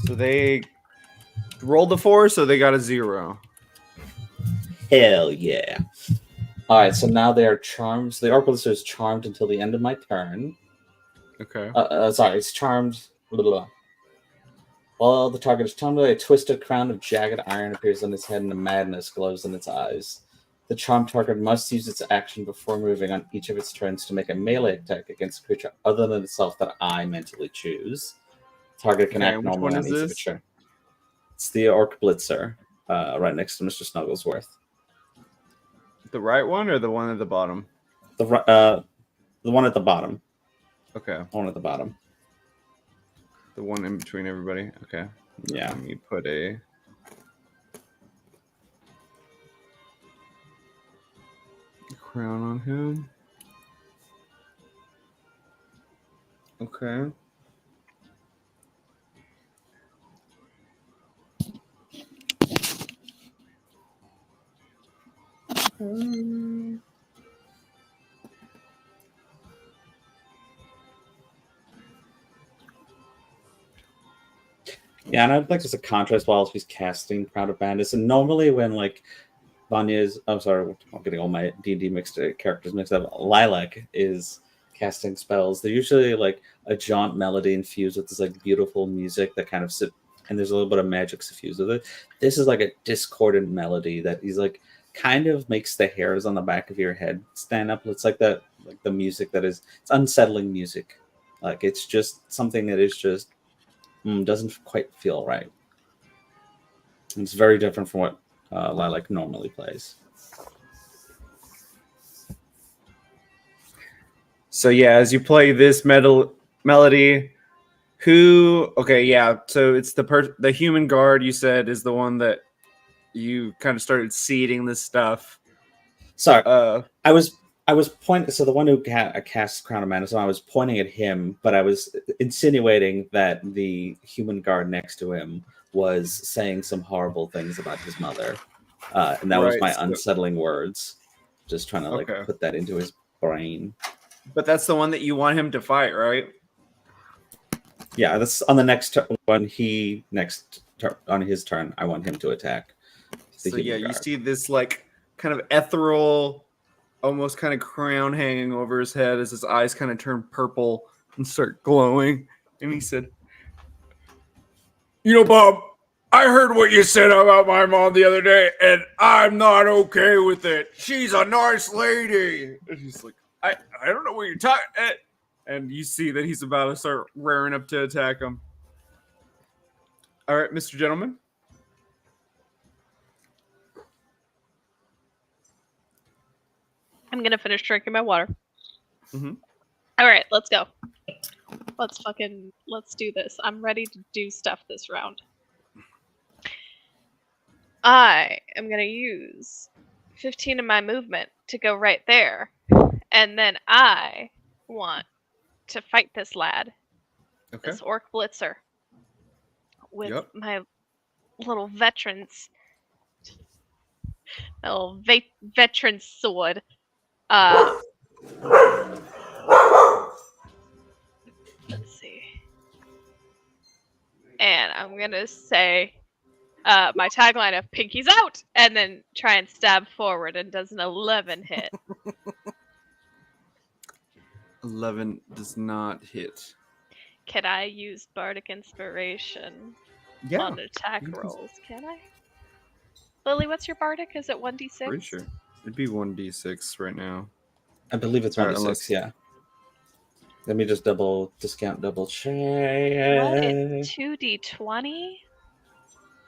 [SPEAKER 1] So they rolled a 4, so they got a 0.
[SPEAKER 3] Hell yeah. All right, so now they are charmed. So the Orc Blitzer is charmed until the end of my turn.
[SPEAKER 1] Okay.
[SPEAKER 3] Sorry, it's charmed. Blah, blah, blah. While the target is charmed, a twisted crown of jagged iron appears on its head and a madness glows in its eyes. The charmed target must use its action before moving on each of its turns to make a melee attack against a creature other than itself that I mentally choose. The target can act normally on each of its turns. It's the Orc Blitzer, right next to Mr. Snugglesworth.
[SPEAKER 1] The right one or the one at the bottom?
[SPEAKER 3] The one at the bottom.
[SPEAKER 1] Okay.
[SPEAKER 3] One at the bottom.
[SPEAKER 1] The one in between everybody. Okay.
[SPEAKER 3] Yeah.
[SPEAKER 1] Let me put a crown on him. Okay.
[SPEAKER 3] Yeah, and I'd like just a contrast while she's casting Crown of Madness. And normally when like Vanya's, I'm sorry, I'm getting all my D&D characters mixed up. Lilac is casting spells. They're usually like a jaunt melody infused with this like beautiful music that kind of and there's a little bit of magic suffused with it. This is like a discordant melody that he's like kind of makes the hairs on the back of your head stand up. It's like the music that is, it's unsettling music. Like it's just something that is just doesn't quite feel right. And it's very different from what Lilac normally plays.
[SPEAKER 1] So yeah, as you play this melody, Who? Okay, yeah. So it's the human guard you said is the one that you kind of started seeding this stuff.
[SPEAKER 3] Sorry,
[SPEAKER 1] Uh,
[SPEAKER 3] I was pointing. So the one who cast Crown of Madness, I was pointing at him, but I was insinuating that the human guard next to him was saying some horrible things about his mother, and that was
[SPEAKER 1] Right,
[SPEAKER 3] my
[SPEAKER 1] so-
[SPEAKER 3] unsettling words. Just trying to
[SPEAKER 1] Okay.
[SPEAKER 3] put that into his brain.
[SPEAKER 1] but that's the one that you want him to fight, right?
[SPEAKER 3] Yeah, that's on the next when on his turn. I want him to attack. The
[SPEAKER 1] So yeah,
[SPEAKER 3] human
[SPEAKER 1] you
[SPEAKER 3] guard.
[SPEAKER 1] see this like kind of ethereal, almost kind of crown hanging over his head as his eyes kind of turn purple and start glowing. And he said, "You know, Bob, I heard what you said about my mom the other day, and I'm not okay with it. She's a nice lady." And he's like, I don't know what you're talking. And you see that he's about to start rearing up to attack him. All right, Mr. Gentleman.
[SPEAKER 2] I'm gonna finish drinking my water.
[SPEAKER 1] Mhm.
[SPEAKER 2] All right, let's go. Let's do this. I'm ready to do stuff this round. I am gonna use 15 of my movement to go right there, and then I want to fight this lad,
[SPEAKER 1] Okay.
[SPEAKER 2] this orc blitzer, with
[SPEAKER 1] Yep.
[SPEAKER 2] my little veteran's, veteran sword. Let's see. And I'm gonna say my tagline of "Pinky's out," and then try and stab forward, and does an 11 hit.
[SPEAKER 1] 11 does not hit.
[SPEAKER 2] Can I use Bardic Inspiration
[SPEAKER 1] Yeah,
[SPEAKER 2] on attack
[SPEAKER 1] you can-
[SPEAKER 2] rolls? Can I? Lily, what's your Bardic? Is it 1d6?
[SPEAKER 1] pretty sure. It'd be 1d6 right now.
[SPEAKER 3] I believe it's
[SPEAKER 1] Or
[SPEAKER 3] 1d6.
[SPEAKER 1] unless-
[SPEAKER 3] Yeah. Let me just double check.
[SPEAKER 2] What? It's 2d20?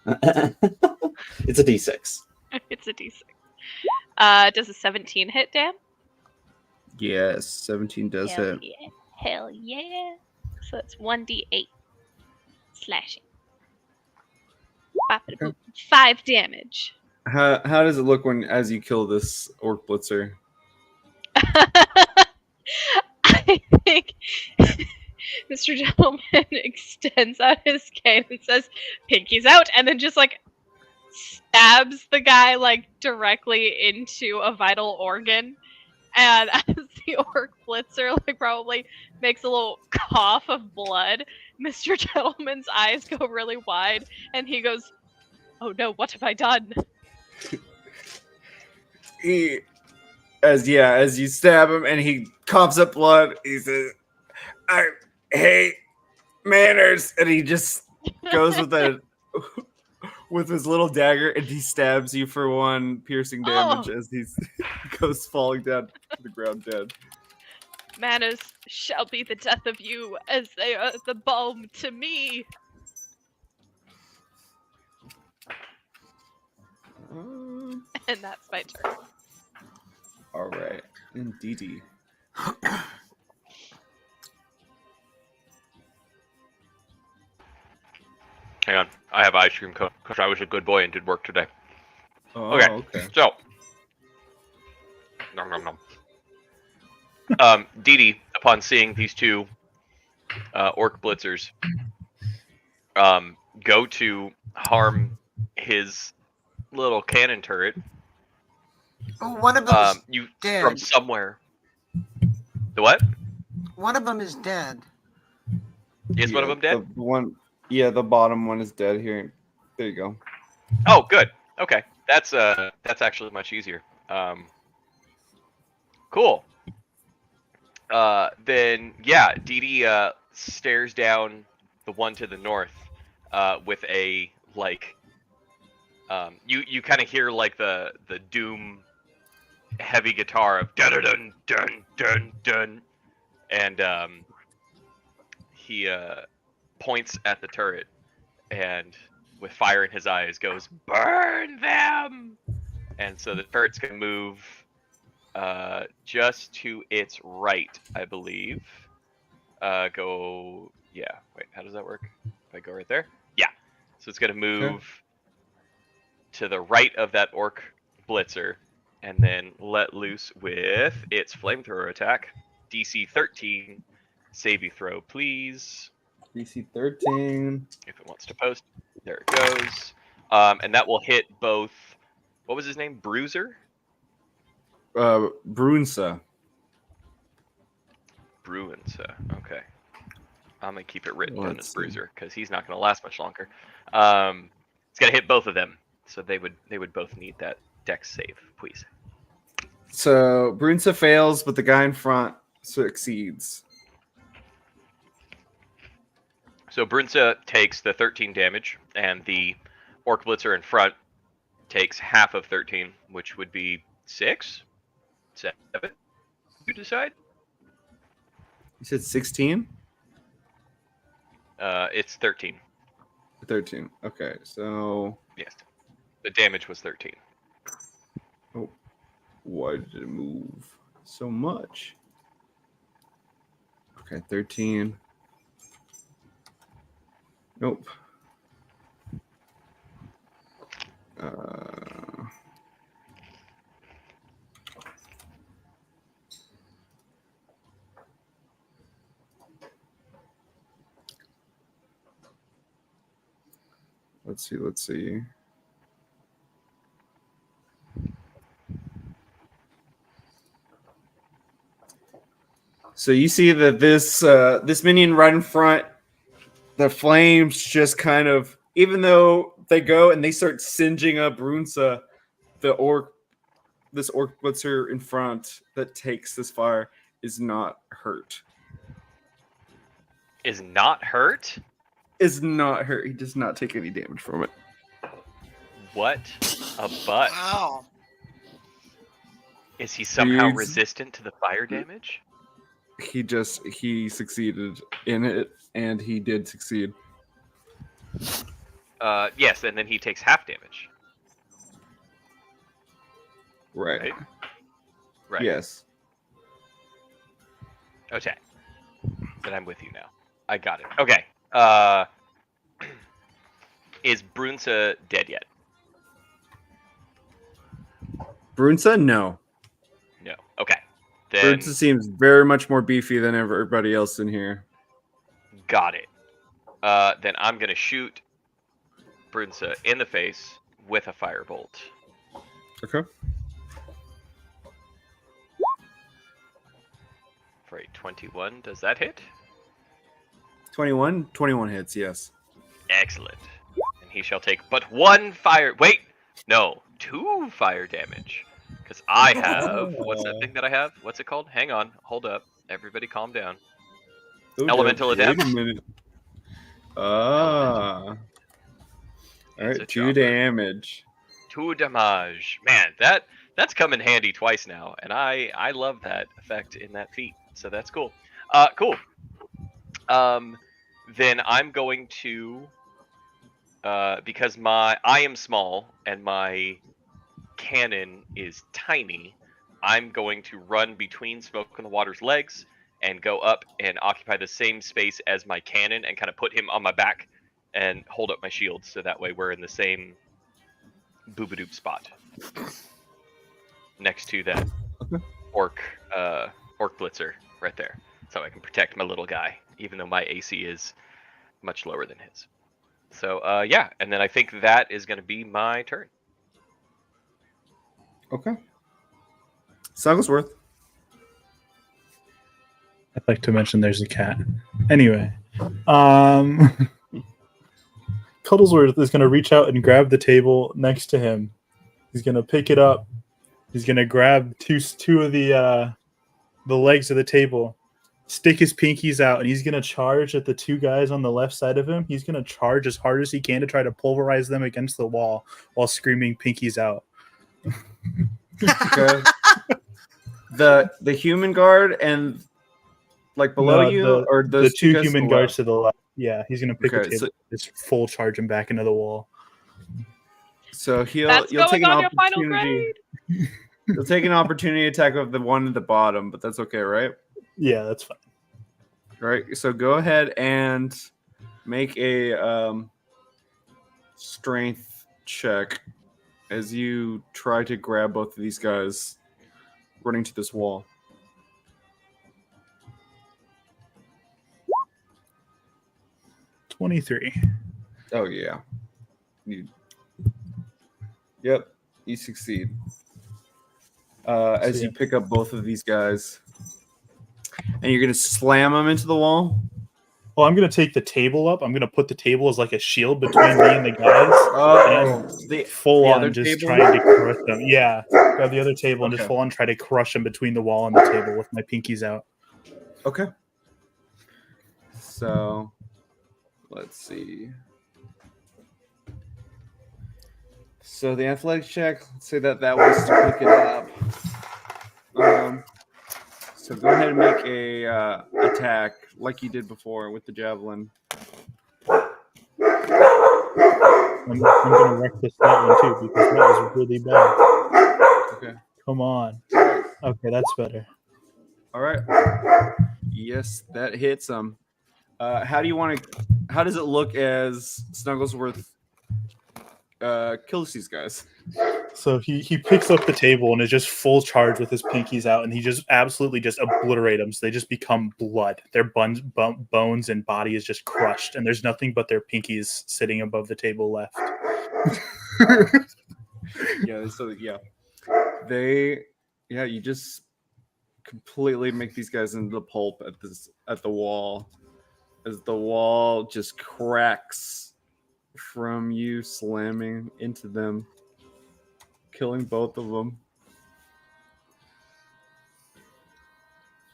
[SPEAKER 3] It's a d6.
[SPEAKER 2] It's a d6. Does a 17 hit, Dan?
[SPEAKER 1] Yes, 17 does
[SPEAKER 2] Hell
[SPEAKER 1] hit.
[SPEAKER 2] yeah. Hell yeah. So it's 1d8 slashing. 5 damage.
[SPEAKER 1] How does it look as you kill this orc blitzer?
[SPEAKER 2] I think Mr. Gentleman extends out his cane and says, "Pinky's out," and then just like stabs the guy like directly into a vital organ. And as the orc blitzer like probably makes a little cough of blood, Mr. Gentleman's eyes go really wide and he goes, "Oh no, what have I done?"
[SPEAKER 1] As you stab him and he coughs up blood, he says, "I hate manners," and he just goes with his little dagger and he stabs you for 1 piercing damage as he goes falling down to the ground dead.
[SPEAKER 2] "Manners shall be the death of you, as they are the balm to me." And that's my turn.
[SPEAKER 1] All right, indeedy.
[SPEAKER 7] Hang on. I have ice cream cone because I was a good boy and did work today.
[SPEAKER 1] Oh,
[SPEAKER 7] Okay.
[SPEAKER 1] okay.
[SPEAKER 7] So. Nom nom nom. Dee Dee, upon seeing these two orc blitzers go to harm his little cannon turret,
[SPEAKER 4] Oh, one of them is
[SPEAKER 7] you
[SPEAKER 4] dead.
[SPEAKER 7] from somewhere. The what?
[SPEAKER 4] One of them is dead.
[SPEAKER 7] Is one of them dead?
[SPEAKER 1] The one, the bottom one is dead here. There you go.
[SPEAKER 7] Oh, good. Okay, that's actually much easier. Cool. Then yeah, Dee Dee stares down the one to the north with a like. You kind of hear like the doom heavy guitar of dun dun dun dun dun, and he points at the turret and with fire in his eyes goes, "Burn them!" And so the turret's gonna move just to its right, I believe. Go Yeah. Wait, how does that work? If I go right there? Yeah. So it's going to move to the right of that orc blitzer and then let loose with its flamethrower attack. DC 13. Save you throw, please.
[SPEAKER 1] DC 13.
[SPEAKER 7] If it wants to post. There it goes. And that will hit both. What was his name? Bruiser?
[SPEAKER 1] Brunsa.
[SPEAKER 7] Bruinsa. Okay. I'm going to keep it written down
[SPEAKER 1] Let's
[SPEAKER 7] as
[SPEAKER 1] see.
[SPEAKER 7] Bruiser because he's not going to last much longer. It's going to hit both of them. So they would both need that dex save, please.
[SPEAKER 1] So Brunsa fails, but the guy in front succeeds.
[SPEAKER 7] So Brunsa takes the 13 damage, and the Orc Blitzer in front takes half of 13, which would be 6? 7? You decide?
[SPEAKER 1] You said 16?
[SPEAKER 7] It's 13.
[SPEAKER 1] 13. Okay, so
[SPEAKER 7] Yes. The damage was 13.
[SPEAKER 1] why did it move so much? Okay, 13. Nope. Let's see. So you see that this minion right in front, the flames just kind of, even though they go and they start singeing up Brunsa, this orc blitzer in front that takes this fire is not hurt.
[SPEAKER 7] Is not hurt?
[SPEAKER 1] Is not hurt. He does not take any damage from it.
[SPEAKER 7] What a butt.
[SPEAKER 4] Wow.
[SPEAKER 7] Is he somehow
[SPEAKER 1] Dudes.
[SPEAKER 7] resistant to the fire damage?
[SPEAKER 1] He succeeded in it, and he did succeed.
[SPEAKER 7] Yes, and then he takes half damage.
[SPEAKER 1] Right.
[SPEAKER 7] Right.
[SPEAKER 1] Yes.
[SPEAKER 7] Okay. Then I'm with you now. I got it. Okay. Is Brunsa dead yet?
[SPEAKER 1] Brunsa, no.
[SPEAKER 7] No. Okay. Then
[SPEAKER 1] Brunsa seems very much more beefy than everybody else in here.
[SPEAKER 7] got it. Then I'm gonna shoot Brunsa in the face with a firebolt.
[SPEAKER 1] Okay.
[SPEAKER 7] For a 21, does that hit?
[SPEAKER 1] 21 hits, yes.
[SPEAKER 7] Excellent. And he shall take but one fire. Wait, no, 2 fire damage. Because I have. What's that thing that I have? What's it called? Hang on. Hold up. Everybody calm down.
[SPEAKER 1] Oh,
[SPEAKER 7] Elemental
[SPEAKER 1] wait
[SPEAKER 7] adept?
[SPEAKER 1] a minute. All
[SPEAKER 7] It's a
[SPEAKER 1] right, 2
[SPEAKER 7] chopper.
[SPEAKER 1] damage.
[SPEAKER 7] 2 damage. Man, that's come in handy twice now. And I love that effect in that feat. So that's cool. Cool. Then I'm going to. Because I am small and my cannon is tiny, I'm going to run between Smoke on the Water's legs and go up and occupy the same space as my cannon and kind of put him on my back and hold up my shield so that way we're in the same boobadoop spot next to that orc blitzer right there, so I can protect my little guy even though my AC is much lower than his. So yeah, and then I think that is going to be my turn.
[SPEAKER 1] Okay. Snugglesworth.
[SPEAKER 5] I'd like to mention there's a cat. Anyway, Cuddlesworth is going to reach out and grab the table next to him. He's going to pick it up. He's going to grab two of the legs of the table, stick his pinkies out, and he's going to charge at the 2 guys on the left side of him. He's going to charge as hard as he can to try to pulverize them against the wall while screaming pinkies out.
[SPEAKER 1] Okay. the human guard and like below you, or
[SPEAKER 5] the
[SPEAKER 1] those
[SPEAKER 5] 2
[SPEAKER 1] guys
[SPEAKER 5] human
[SPEAKER 1] to the
[SPEAKER 5] guards
[SPEAKER 1] left?
[SPEAKER 5] to the left. Yeah, he's going to pick
[SPEAKER 1] Okay,
[SPEAKER 5] the table, just full charge him back into the wall.
[SPEAKER 1] So you'll
[SPEAKER 2] That's
[SPEAKER 1] take
[SPEAKER 2] going
[SPEAKER 1] an
[SPEAKER 2] on your final
[SPEAKER 1] opportunity.
[SPEAKER 2] grade.
[SPEAKER 1] You'll take an opportunity attack of the one at the bottom, but that's okay, right?
[SPEAKER 5] Yeah, that's fine.
[SPEAKER 1] Right. So go ahead and make a strength check as you try to grab both of these guys running to this wall.
[SPEAKER 5] 23.
[SPEAKER 1] Oh yeah. Yep, you succeed. As
[SPEAKER 5] So,
[SPEAKER 1] you pick up both of these guys, and you're gonna slam them into the wall.
[SPEAKER 5] Well, I'm gonna take the table up. I'm gonna put the table as like a shield between me and the guys.
[SPEAKER 1] Oh,
[SPEAKER 5] And full
[SPEAKER 1] other
[SPEAKER 5] on just
[SPEAKER 1] table?
[SPEAKER 5] trying to crush them. Yeah, grab the other table and just
[SPEAKER 1] Okay.
[SPEAKER 5] full on try to crush them between the wall and the table with my pinkies out.
[SPEAKER 1] Okay. So, let's see. So the athletics check. Let's say that was to pick it up. So go ahead and make a attack like you did before with the javelin.
[SPEAKER 5] I'm gonna wreck that one too because that was really bad.
[SPEAKER 1] Okay.
[SPEAKER 5] Come on. Okay, that's better.
[SPEAKER 1] All right. Yes, that hits him. How does it look as Snugglesworth kills these guys?
[SPEAKER 5] So he picks up the table and is just full charge with his pinkies out, and he just absolutely just obliterate them. So they just become blood. Their bones and body is just crushed, and there's nothing but their pinkies sitting above the table left.
[SPEAKER 1] You just completely make these guys into pulp at the wall, as the wall just cracks from you slamming into them, killing both of them.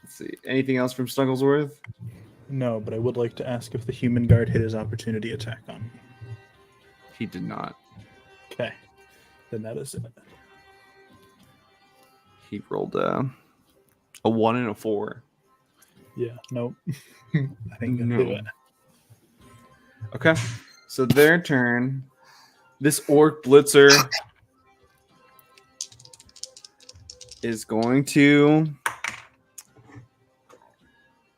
[SPEAKER 1] Let's see. Anything else from Snugglesworth?
[SPEAKER 5] No, but I would like to ask if the human guard hit his opportunity attack on me.
[SPEAKER 1] He did not.
[SPEAKER 5] Okay, then that is it.
[SPEAKER 1] He rolled a 1 and a 4.
[SPEAKER 5] Yeah, nope. I think
[SPEAKER 1] No.
[SPEAKER 5] I do it.
[SPEAKER 1] Okay, so their turn. This orc blitzer is going to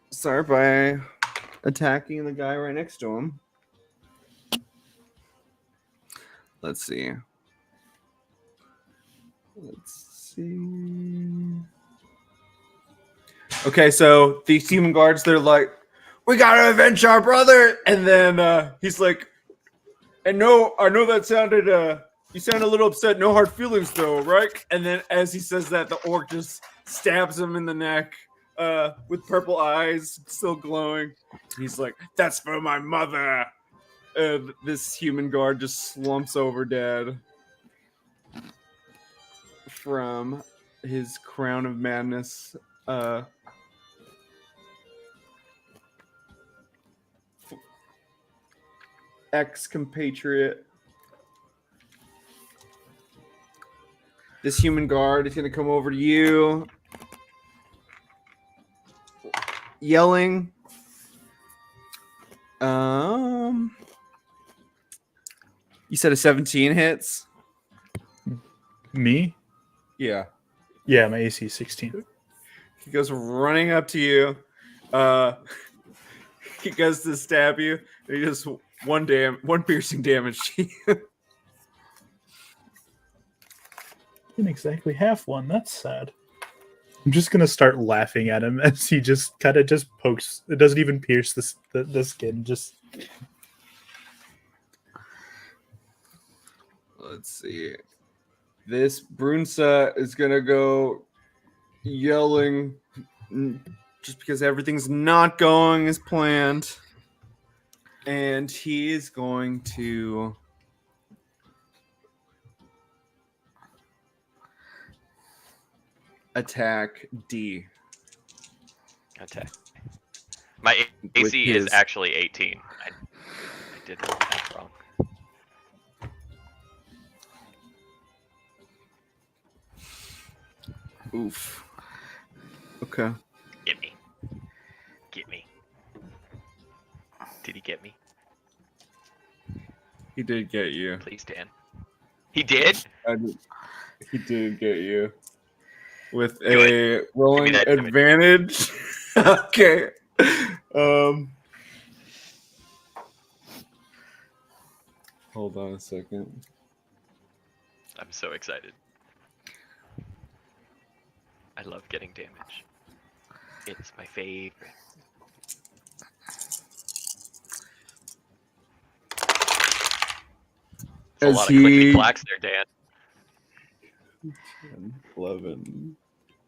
[SPEAKER 1] start by attacking the guy right next to him. Let's see. Okay, so these human guards, they're like, we gotta avenge our brother, and then he's like, I know that sounded you sound a little upset. No hard feelings though, right? And then as he says that, the orc just stabs him in the neck with purple eyes still glowing. He's like, that's for my mother. And this human guard just slumps over dead from his crown of madness. Ex-compatriot. This human guard is going to come over to you, yelling. You said a 17 hits?
[SPEAKER 5] Me?
[SPEAKER 1] Yeah.
[SPEAKER 5] Yeah, my AC is 16.
[SPEAKER 1] He goes running up to you. He goes to stab you. And he just one piercing damage to you.
[SPEAKER 5] Didn't exactly have one. That's sad. I'm just gonna start laughing at him as he just kind of just pokes. It doesn't even pierce the skin. Just
[SPEAKER 1] let's see. This Brunsa is gonna go yelling just because everything's not going as planned, and he is going to attack D.
[SPEAKER 7] Okay. My AC
[SPEAKER 1] his-
[SPEAKER 7] is actually 18. I did that wrong.
[SPEAKER 1] Oof. Okay.
[SPEAKER 7] Get me. Get me. Did he get me?
[SPEAKER 1] He did get you.
[SPEAKER 7] Please, Dan. He did?
[SPEAKER 1] He did get you. With
[SPEAKER 7] Good.
[SPEAKER 1] a rolling
[SPEAKER 7] that damage.
[SPEAKER 1] advantage. Okay. Hold on a second.
[SPEAKER 7] I'm so excited. I love getting damage. It's my favorite. It's a
[SPEAKER 1] As
[SPEAKER 7] lot of clickety
[SPEAKER 1] he-
[SPEAKER 7] clacks there, Dan.
[SPEAKER 1] 10, 11,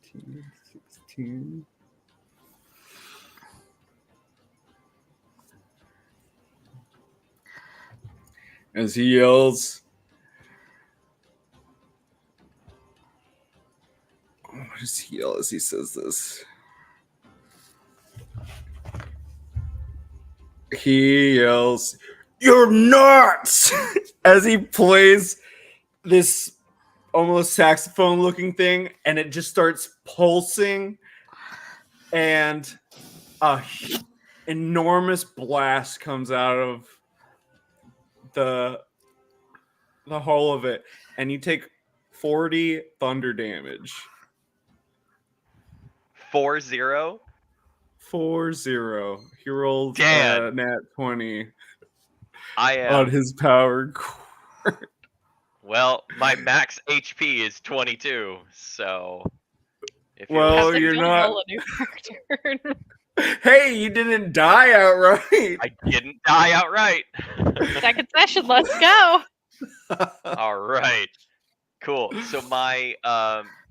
[SPEAKER 1] 15, 16. As he yells, what does he yell as he says this? He yells, "You're nuts!" as he plays this almost saxophone looking thing, and it just starts pulsing, and a enormous blast comes out of the whole of it, and you take 40 thunder damage.
[SPEAKER 7] 4-0.
[SPEAKER 1] 4-0. He rolled
[SPEAKER 7] Damn.
[SPEAKER 1] nat 20
[SPEAKER 7] I am.
[SPEAKER 1] on his power cord.
[SPEAKER 7] Well, my max HP is 22, so. If
[SPEAKER 1] Well,
[SPEAKER 2] Have
[SPEAKER 7] listening-
[SPEAKER 2] to
[SPEAKER 1] you're
[SPEAKER 2] go
[SPEAKER 1] not-
[SPEAKER 2] roll a new character.
[SPEAKER 1] Hey, you didn't die outright.
[SPEAKER 7] I didn't die outright.
[SPEAKER 2] Second session, let's go.
[SPEAKER 7] All right. Cool. So my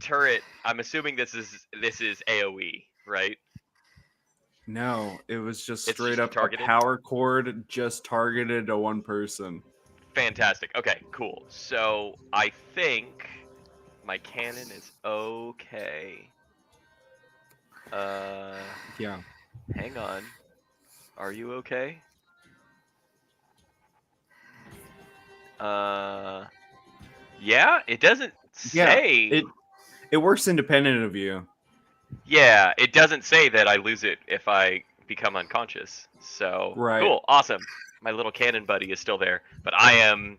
[SPEAKER 7] turret, I'm assuming this is AoE, right?
[SPEAKER 1] No, it was just
[SPEAKER 7] It's
[SPEAKER 1] straight
[SPEAKER 7] just
[SPEAKER 1] up
[SPEAKER 7] targeted?
[SPEAKER 1] a power cord just targeted to one person.
[SPEAKER 7] Fantastic. Okay, cool. So I think my cannon is okay.
[SPEAKER 1] Yeah.
[SPEAKER 7] Hang on. Are you okay? Yeah, it doesn't
[SPEAKER 1] Yeah,
[SPEAKER 7] say.
[SPEAKER 1] it works independent of you.
[SPEAKER 7] Yeah, it doesn't say that I lose it if I become unconscious. So
[SPEAKER 1] Right.
[SPEAKER 7] cool, awesome. My little cannon buddy is still there, but I am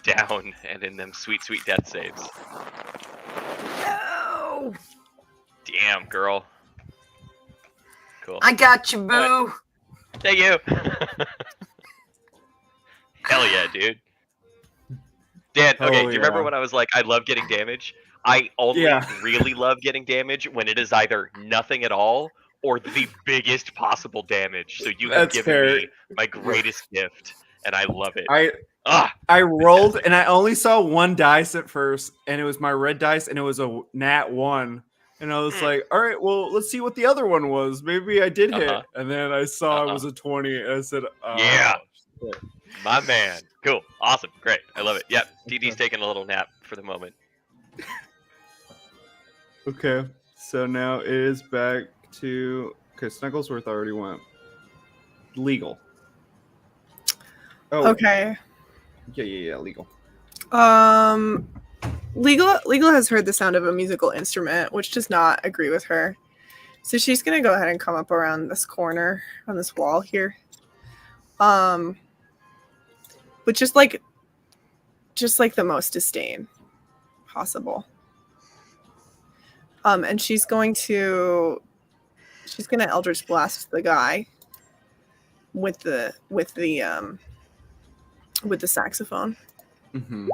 [SPEAKER 7] down and in them sweet, sweet death saves.
[SPEAKER 4] No.
[SPEAKER 7] Damn, girl. Cool.
[SPEAKER 4] I got you, boo.
[SPEAKER 7] Thank you. Hell yeah, dude. Dan, okay,
[SPEAKER 1] Hell
[SPEAKER 7] do you remember
[SPEAKER 1] yeah.
[SPEAKER 7] when I was like, I love getting damage? I only
[SPEAKER 1] Yeah.
[SPEAKER 7] really love getting damage when it is either nothing at all or the biggest possible damage. So you have
[SPEAKER 1] That's
[SPEAKER 7] given
[SPEAKER 1] fair.
[SPEAKER 7] me my greatest gift, and I love it.
[SPEAKER 1] I rolled and I only saw one dice at first, and it was my red dice, and it was a nat 1. And I was like, all right, well, let's see what the other one was. Maybe I did hit. And then I saw it was a 20, and I said, oh,
[SPEAKER 7] Yeah.
[SPEAKER 1] shit.
[SPEAKER 7] My man. Cool. Awesome. Great. I love it. Yep. DD's taking a little nap for the moment.
[SPEAKER 1] Okay, so now it is back to... Okay, Snugglesworth already went. Legal. Oh,
[SPEAKER 6] Okay.
[SPEAKER 1] Yeah, legal.
[SPEAKER 6] Legal has heard the sound of a musical instrument, which does not agree with her. So she's gonna go ahead and come up around this corner on this wall here. But just like the most disdain possible. And she's gonna Eldritch Blast the guy with the saxophone.
[SPEAKER 1] Mm-hmm.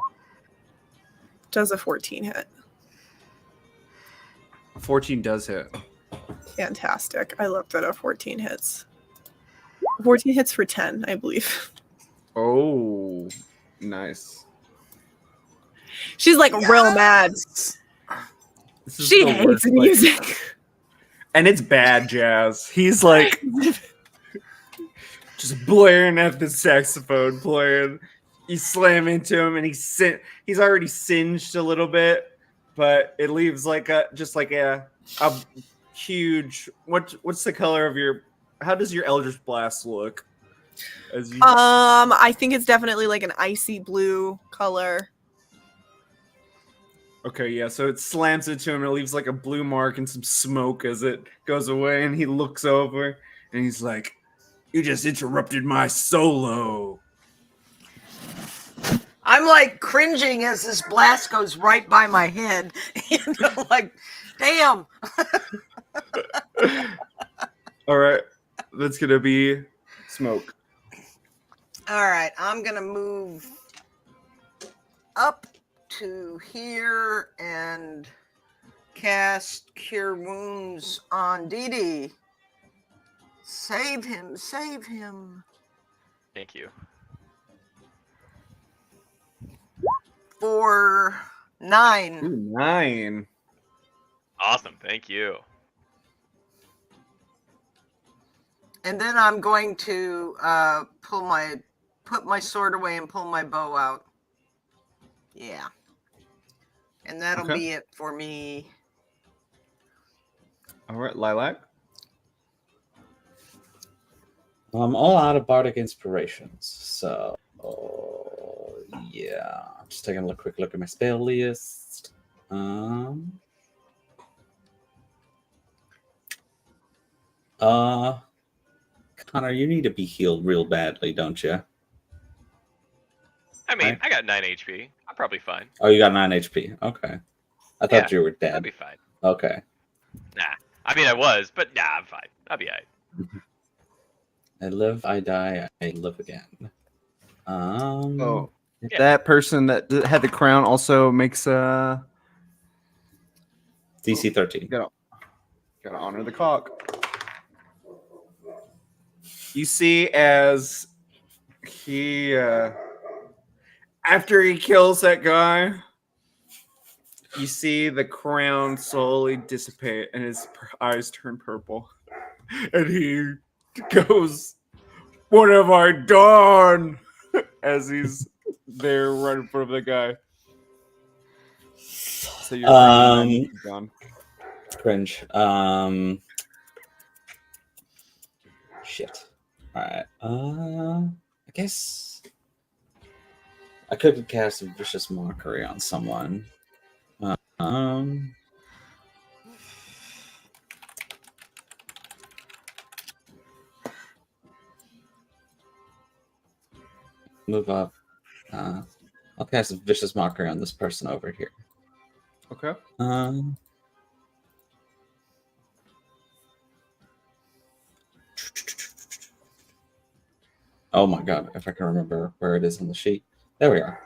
[SPEAKER 6] Does a 14 hit.
[SPEAKER 1] 14 does hit.
[SPEAKER 6] Fantastic. I love that a 14 hits. 14 hits for 10, I believe.
[SPEAKER 1] Oh, nice.
[SPEAKER 6] She's like real mad.
[SPEAKER 1] This is
[SPEAKER 6] She
[SPEAKER 1] the
[SPEAKER 6] hates
[SPEAKER 1] worst, like-
[SPEAKER 6] music.
[SPEAKER 1] and it's bad jazz. He's like just blaring at the saxophone playing. You slam into him, and he's already singed a little bit, but it leaves like a huge. What's the color of your? How does your Eldritch Blast look? As you,
[SPEAKER 6] I think it's definitely like an icy blue color.
[SPEAKER 1] okay, yeah. So it slams into him, and it leaves like a blue mark and some smoke as it goes away. And he looks over, and he's like, "You just interrupted my solo."
[SPEAKER 4] I'm like cringing as this blast goes right by my head. Like, damn.
[SPEAKER 1] All right. that's gonna be Smoke.
[SPEAKER 4] All right, I'm gonna move up to here and cast Cure Wounds on Dee Dee. Save him, save him.
[SPEAKER 7] Thank you.
[SPEAKER 4] For 9.
[SPEAKER 1] Ooh, 9.
[SPEAKER 7] Awesome. Thank you.
[SPEAKER 4] And then I'm going to put my sword away and pull my bow out. Yeah. And that'll
[SPEAKER 1] Okay.
[SPEAKER 4] be it for me.
[SPEAKER 1] All right, Lilac.
[SPEAKER 3] I'm all out of bardic inspirations, so yeah. Just taking a quick look at my spell list. Connor, you need to be healed real badly, don't you?
[SPEAKER 7] I mean,
[SPEAKER 3] Right.
[SPEAKER 7] I got 9 HP. I'm probably fine.
[SPEAKER 3] Oh, you got 9 HP. Okay. I thought you were
[SPEAKER 7] I'll
[SPEAKER 3] dead.
[SPEAKER 7] be fine.
[SPEAKER 3] Okay.
[SPEAKER 7] Nah. I mean, I was, but nah, I'm fine. I'll be alright.
[SPEAKER 3] I live, I die, I live again.
[SPEAKER 1] Oh,
[SPEAKER 7] Yeah.
[SPEAKER 1] that person that had the crown also makes
[SPEAKER 3] DC 13.
[SPEAKER 1] gotta honor the cock. You see, as he after he kills that guy, you see the crown slowly dissipate and his eyes turn purple, and he goes, "What have I done?" as he's there right in front of the guy. So you're gone.
[SPEAKER 3] Cringe. Shit. Alright. I guess I could cast a vicious mockery on someone. Move up. I'll cast a vicious mockery on this person over here.
[SPEAKER 1] Okay.
[SPEAKER 3] Oh my god, if I can remember where it is on the sheet. There we are.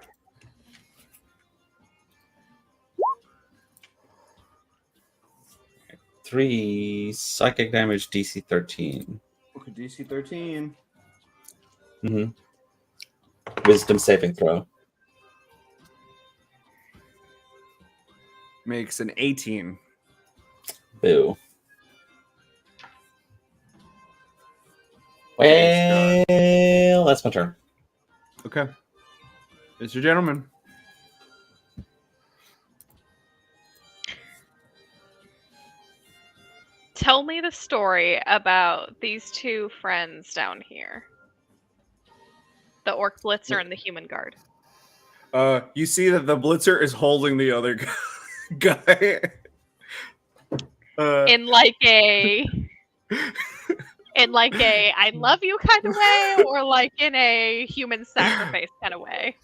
[SPEAKER 3] Three psychic damage, DC 13.
[SPEAKER 1] Okay, DC 13.
[SPEAKER 3] Wisdom saving throw.
[SPEAKER 1] Makes an 18.
[SPEAKER 3] Boo.
[SPEAKER 1] Thanks,
[SPEAKER 3] Well, that's my turn.
[SPEAKER 1] Okay. Mr. Gentleman.
[SPEAKER 2] Tell me the story about these two friends down here. The Orc Blitzer and the Human Guard.
[SPEAKER 1] You see that the Blitzer is holding the other guy.
[SPEAKER 2] In like a I love you kind of way, or like in a human sacrifice kind of way.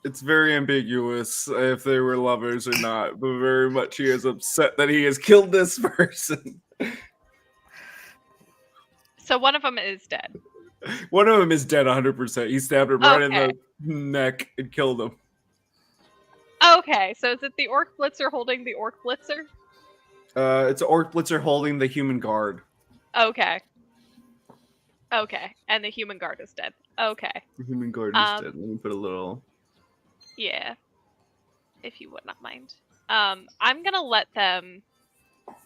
[SPEAKER 1] It's very ambiguous if they were lovers or not, but very much he is upset that he has killed this person.
[SPEAKER 2] So one of them is dead.
[SPEAKER 1] One of them is dead 100%. He stabbed him right in
[SPEAKER 2] Okay.
[SPEAKER 1] the neck and killed him.
[SPEAKER 2] Okay, so is it the Orc Blitzer holding the Orc Blitzer?
[SPEAKER 1] It's an Orc Blitzer holding the Human Guard.
[SPEAKER 2] Okay. Okay, and the Human Guard is dead. Okay.
[SPEAKER 1] The Human Guard is dead. Let me put a little...
[SPEAKER 2] Yeah. If you would not mind. I'm gonna let them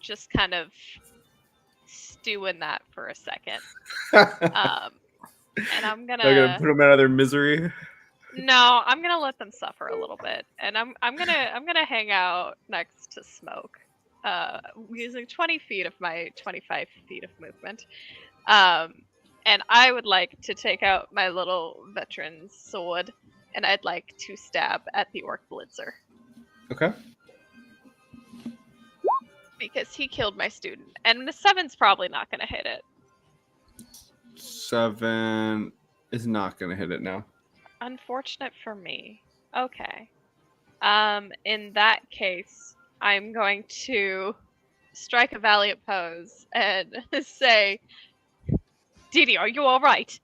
[SPEAKER 2] just kind of stew in that for a second. And I'm gonna
[SPEAKER 1] put them out of their misery.
[SPEAKER 2] No, I'm gonna let them suffer a little bit. And I'm gonna hang out next to Smoke. Using 20 feet of my 25 feet of movement. And I would like to take out my little veteran's sword, and I'd like to stab at the Orc Blitzer.
[SPEAKER 1] Okay.
[SPEAKER 2] Because he killed my student. And the 7's probably not going to hit it.
[SPEAKER 1] 7 is not going to hit it now.
[SPEAKER 2] Unfortunate for me. Okay. In that case, I'm going to strike a valiant pose and say, Didi, are you alright?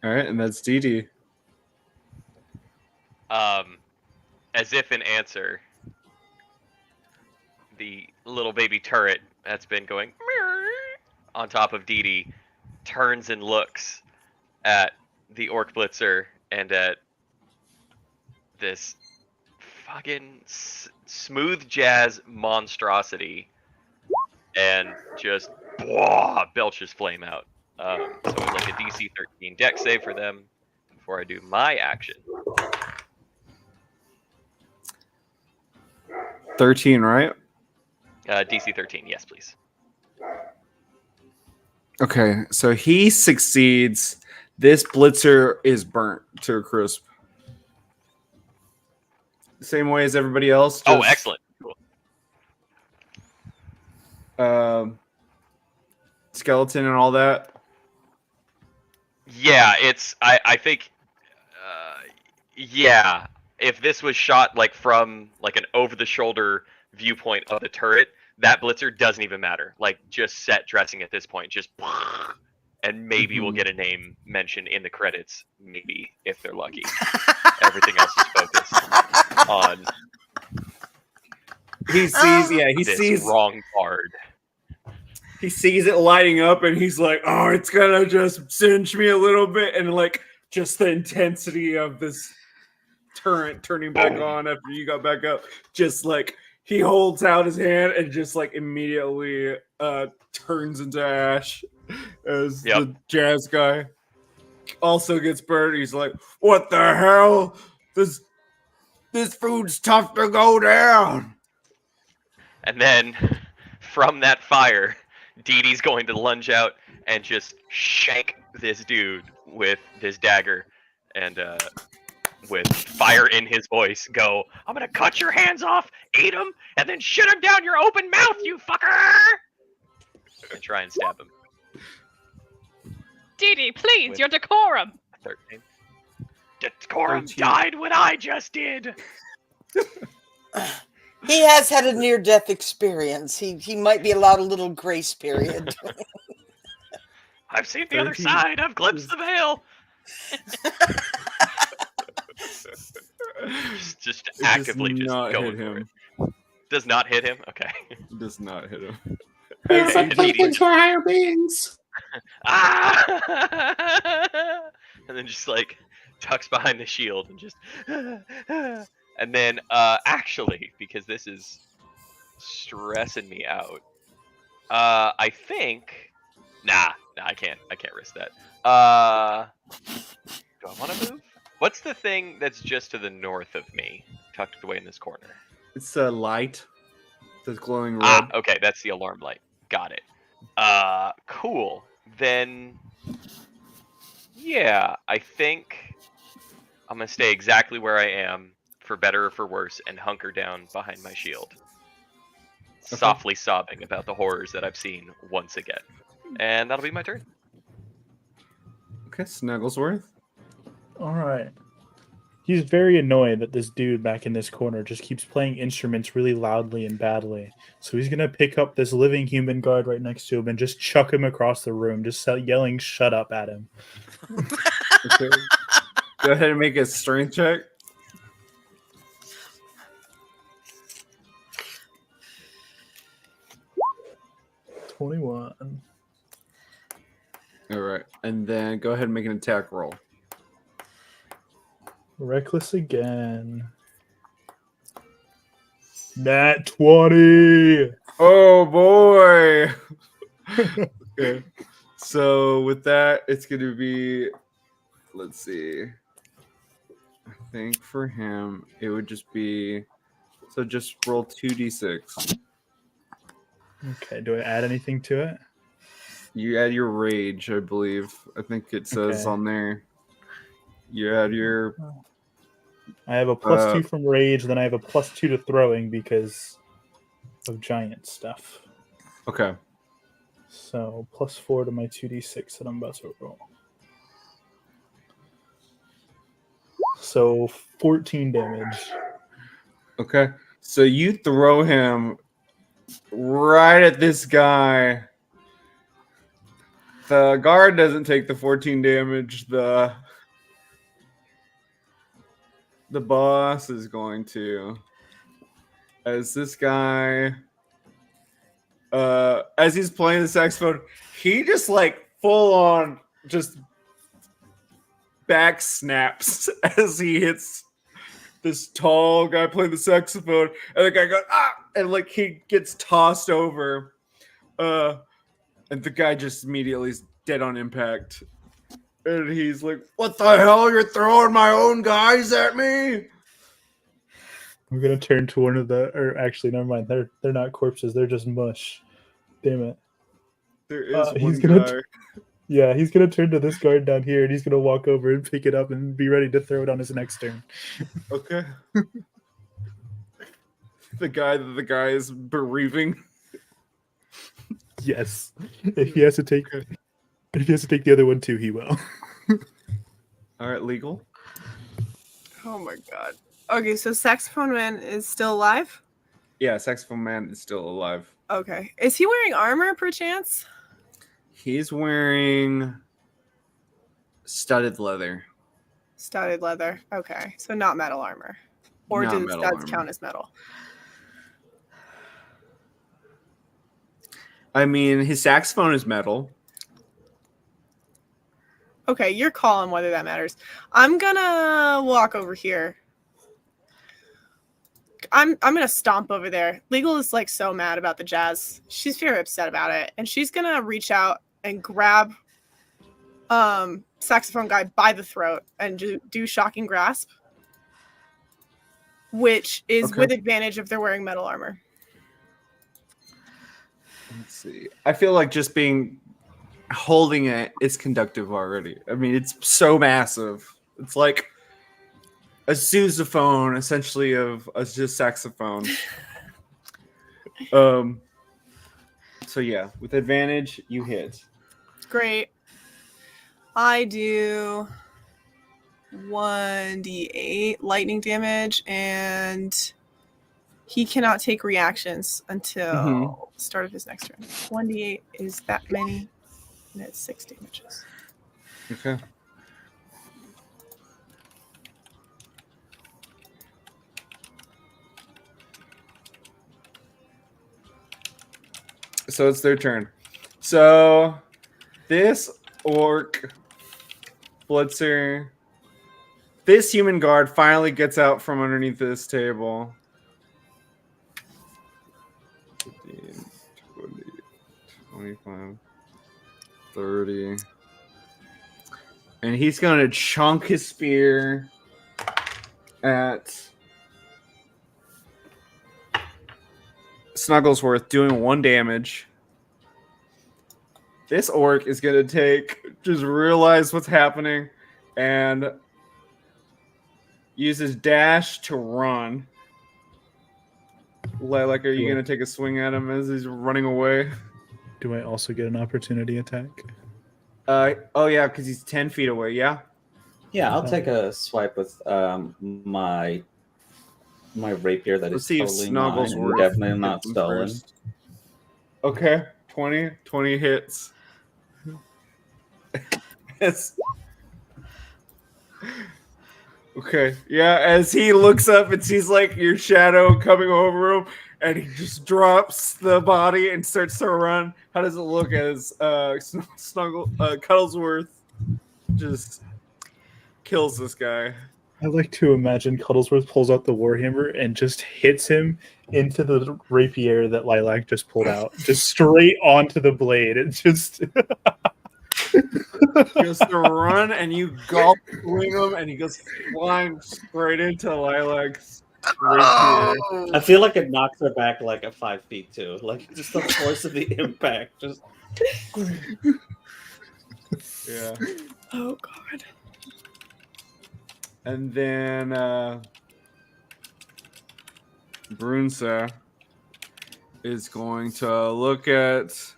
[SPEAKER 1] All right, and that's Dee Dee.
[SPEAKER 7] As if in answer, the little baby turret that's been going on top of Dee Dee turns and looks at the Orc Blitzer and at this fucking smooth jazz monstrosity and just belches flame out. So it's like a DC 13 dex save for them before I do my action.
[SPEAKER 1] 13, right?
[SPEAKER 7] DC 13, yes, please.
[SPEAKER 1] Okay, so he succeeds. This blitzer is burnt to a crisp. Same way as everybody else.
[SPEAKER 7] Oh, excellent. Cool.
[SPEAKER 1] Skeleton and all that.
[SPEAKER 7] Yeah, it's. I think. Yeah, if this was shot like from like an over-the-shoulder viewpoint of the turret, that blitzer doesn't even matter. Like just set dressing at this point, just and maybe we'll get a name mentioned in the credits, maybe if they're lucky. Everything else is focused on.
[SPEAKER 1] He sees, he
[SPEAKER 7] this
[SPEAKER 1] sees
[SPEAKER 7] wrong card.
[SPEAKER 1] He sees it lighting up, and he's like, "Oh, it's gonna just cinch me a little bit," and like just the intensity of this turret turning back on after you got back up, just like he holds out his hand and just like immediately turns into ash as the jazz guy also gets burned. He's like, "What the hell? This food's tough to go down."
[SPEAKER 7] And then from that fire, Dee Dee's going to lunge out and just shank this dude with this dagger and with fire in his voice go, "I'm gonna cut your hands off, eat them, and then shit them down your open mouth, you fucker!" And try and stab him.
[SPEAKER 2] Didi, please,
[SPEAKER 7] With-
[SPEAKER 2] your decorum.
[SPEAKER 7] 13. Decorum
[SPEAKER 1] 13.
[SPEAKER 7] died what I just did.
[SPEAKER 4] He has had a near-death experience. He might be allowed a little grace period.
[SPEAKER 7] I've seen the other
[SPEAKER 1] 13.
[SPEAKER 7] side. I've glimpsed the veil. just
[SPEAKER 1] It
[SPEAKER 7] actively
[SPEAKER 1] does
[SPEAKER 7] just
[SPEAKER 1] not
[SPEAKER 7] going
[SPEAKER 1] hit
[SPEAKER 7] for
[SPEAKER 1] him.
[SPEAKER 7] it. Does not hit him? Okay.
[SPEAKER 1] Does not hit him.
[SPEAKER 7] Yes, I'm
[SPEAKER 3] thinking for higher beings.
[SPEAKER 7] Ah! And then just like tucks behind the shield and just and then actually, because this is stressing me out, I think I can't risk that. Do I want to move? What's the thing that's just to the north of me, tucked away in this corner?
[SPEAKER 1] It's a light that's glowing red.
[SPEAKER 7] Okay, that's the alarm light. Got it. Cool. Then, yeah, I think I'm gonna stay exactly where I am, for better or for worse, and hunker down behind my shield, softly sobbing about the horrors that I've seen once again. And that'll be my turn.
[SPEAKER 1] Okay, Snugglesworth.
[SPEAKER 5] All right. He's very annoyed that this dude back in this corner just keeps playing instruments really loudly and badly. So he's going to pick up this living human guard right next to him and just chuck him across the room, just yelling, "Shut up," at him.
[SPEAKER 1] Okay. Go ahead and make a strength check.
[SPEAKER 5] "21.
[SPEAKER 1] All right, and then go ahead and make an attack roll.
[SPEAKER 5] Reckless again. Nat 20.
[SPEAKER 1] Oh boy. Okay. So with that, it's going to be, let's see. I think for him, it would just be, so just roll 2d6.
[SPEAKER 5] Okay, do I add anything to it?
[SPEAKER 1] You add your rage, I believe. I think it says
[SPEAKER 5] Okay.
[SPEAKER 1] on there. You add your,
[SPEAKER 5] I have a +2 from rage, then I have a +2 to throwing because of giant stuff.
[SPEAKER 1] okay.
[SPEAKER 5] So +4 to my 2d6 that I'm about to roll. So 14 damage.
[SPEAKER 1] Okay. So you throw him right at this guy. The guard doesn't take the 14 damage. The boss is going to. As this guy, as he's playing the saxophone, he just like full on just back snaps as he hits this tall guy playing the saxophone, and the guy goes and like he gets tossed over, and the guy just immediately is dead on impact, and he's like, "What the hell? You're throwing my own guys at me!"
[SPEAKER 5] I'm gonna turn to one of the, or actually, never mind. They're not corpses. They're just mush. Damn it.
[SPEAKER 1] There is
[SPEAKER 5] he's
[SPEAKER 1] one
[SPEAKER 5] gonna
[SPEAKER 1] guy.
[SPEAKER 5] Yeah, he's gonna turn to this guard down here, and he's gonna walk over and pick it up and be ready to throw it on his next turn.
[SPEAKER 1] Okay. The guy is bereaving.
[SPEAKER 5] Yes, if he has to take the other one too, he will.
[SPEAKER 1] All right, legal.
[SPEAKER 6] Oh my god. Okay, so Saxophone Man is still alive?
[SPEAKER 1] Yeah, saxophone man is still alive.
[SPEAKER 6] Okay. Is he wearing armor perchance?
[SPEAKER 1] He's wearing studded leather.
[SPEAKER 6] Studded leather. Okay. So not metal armor. Or
[SPEAKER 1] Not
[SPEAKER 6] do
[SPEAKER 1] metal
[SPEAKER 6] studs
[SPEAKER 1] armor.
[SPEAKER 6] count as metal?
[SPEAKER 1] I mean, his saxophone is metal.
[SPEAKER 6] Okay, you're calling whether that matters. I'm gonna walk over here. I'm gonna stomp over there. Legal is like so mad about the jazz. She's very upset about it, and she's gonna reach out and grab saxophone guy by the throat and do shocking grasp, which is
[SPEAKER 1] Okay.
[SPEAKER 6] with advantage if they're wearing metal armor.
[SPEAKER 1] Let's see. I feel like just holding it is conductive already. I mean, it's so massive. It's like a sousaphone, essentially, of a just saxophone. So yeah, with advantage, you hit.
[SPEAKER 6] Great. I do 1d8 lightning damage, and he cannot take reactions until the start of his next turn. 1d8 is that many, and it's 6 damages.
[SPEAKER 1] Okay. So it's their turn. So this orc blitzer, this human guard finally gets out from underneath this table. 15, 20, 25, 30. And he's going to chunk his spear at Snugglesworth, doing 1 damage. This orc is going to just realize what's happening and use his dash to run. Lilac, are you going to take a swing at him as he's running away?
[SPEAKER 5] Do I also get an opportunity attack?
[SPEAKER 1] Oh yeah, because he's 10 feet away, yeah?
[SPEAKER 3] Yeah, I'll take a swipe with my rapier that
[SPEAKER 1] Let's
[SPEAKER 3] is
[SPEAKER 1] see if
[SPEAKER 3] totally mine and
[SPEAKER 1] Snugglesworth
[SPEAKER 3] definitely not
[SPEAKER 1] hits him
[SPEAKER 3] stolen.
[SPEAKER 1] first. Okay, 20 hits. Yes. Okay, yeah, as he looks up and sees like your shadow coming over him, and he just drops the body and starts to run. How does it look as Cuddlesworth just kills this guy?
[SPEAKER 5] I like to imagine Cuddlesworth pulls out the warhammer and just hits him into the rapier that Lilac just pulled out, just straight onto the blade. It just
[SPEAKER 1] He goes to run, and you gulp swing him, and he goes flying straight into Lilac's rapier.
[SPEAKER 4] Oh,
[SPEAKER 3] I feel like it knocks her back like a 5 feet too. Like just the force of the impact. Just
[SPEAKER 1] Yeah.
[SPEAKER 6] Oh god.
[SPEAKER 1] And then Brunsa is going to look at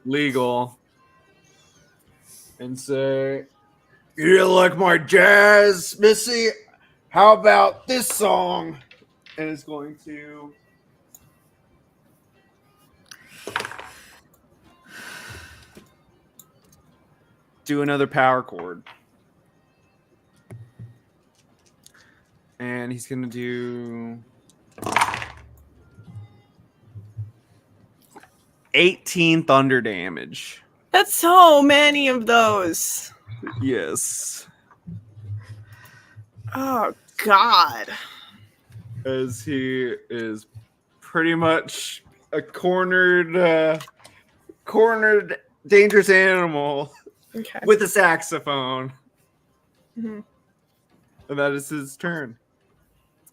[SPEAKER 1] Legal and say, "You didn't like my jazz, Missy? How about this song?" and is going to do another power chord. And he's going to do 18 thunder damage.
[SPEAKER 6] That's so many of those.
[SPEAKER 1] Yes.
[SPEAKER 6] Oh God.
[SPEAKER 1] As he is pretty much a cornered dangerous animal
[SPEAKER 6] Okay.
[SPEAKER 1] with a saxophone.
[SPEAKER 6] hmm
[SPEAKER 1] And that is his turn.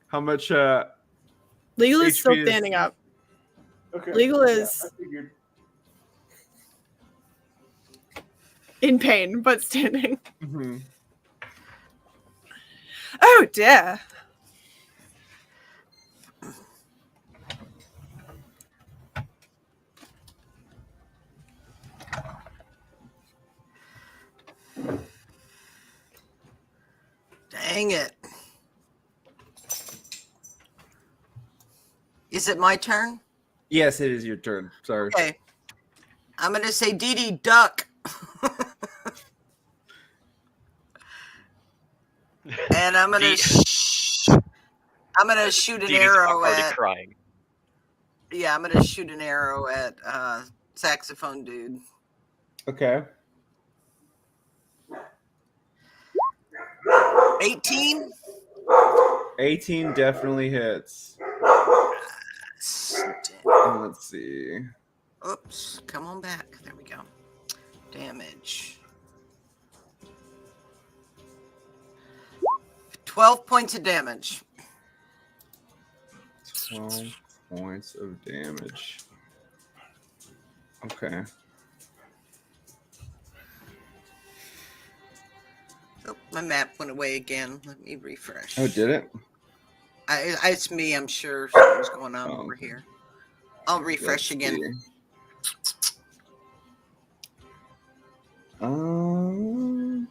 [SPEAKER 1] How much
[SPEAKER 6] Legal is still
[SPEAKER 1] HP is-
[SPEAKER 6] standing up.
[SPEAKER 1] okay.
[SPEAKER 6] Legal is
[SPEAKER 1] I figured.
[SPEAKER 6] in pain, but standing.
[SPEAKER 1] Mm-hmm.
[SPEAKER 6] Oh dear.
[SPEAKER 4] Dang it. Is it my turn?
[SPEAKER 1] Yes, it is your turn. Sorry.
[SPEAKER 4] Okay. I'm going to say Dee Dee duck. And I'm going to shoot an
[SPEAKER 7] Dee Dee's
[SPEAKER 4] arrow
[SPEAKER 7] already
[SPEAKER 4] at
[SPEAKER 7] crying.
[SPEAKER 4] Yeah, I'm going to shoot an arrow at saxophone dude.
[SPEAKER 1] Okay.
[SPEAKER 4] 18.
[SPEAKER 1] 18 definitely hits. Let's see.
[SPEAKER 4] Oops, come on back. There we go. Damage. 12 points of damage.
[SPEAKER 1] 12 points of damage. Okay.
[SPEAKER 4] Oh, my map went away again. Let me refresh.
[SPEAKER 1] Oh, did it?
[SPEAKER 4] It's me, I'm sure something's going on over
[SPEAKER 1] okay.
[SPEAKER 4] here. I'll refresh
[SPEAKER 1] Let's
[SPEAKER 4] again.
[SPEAKER 1] see. Um,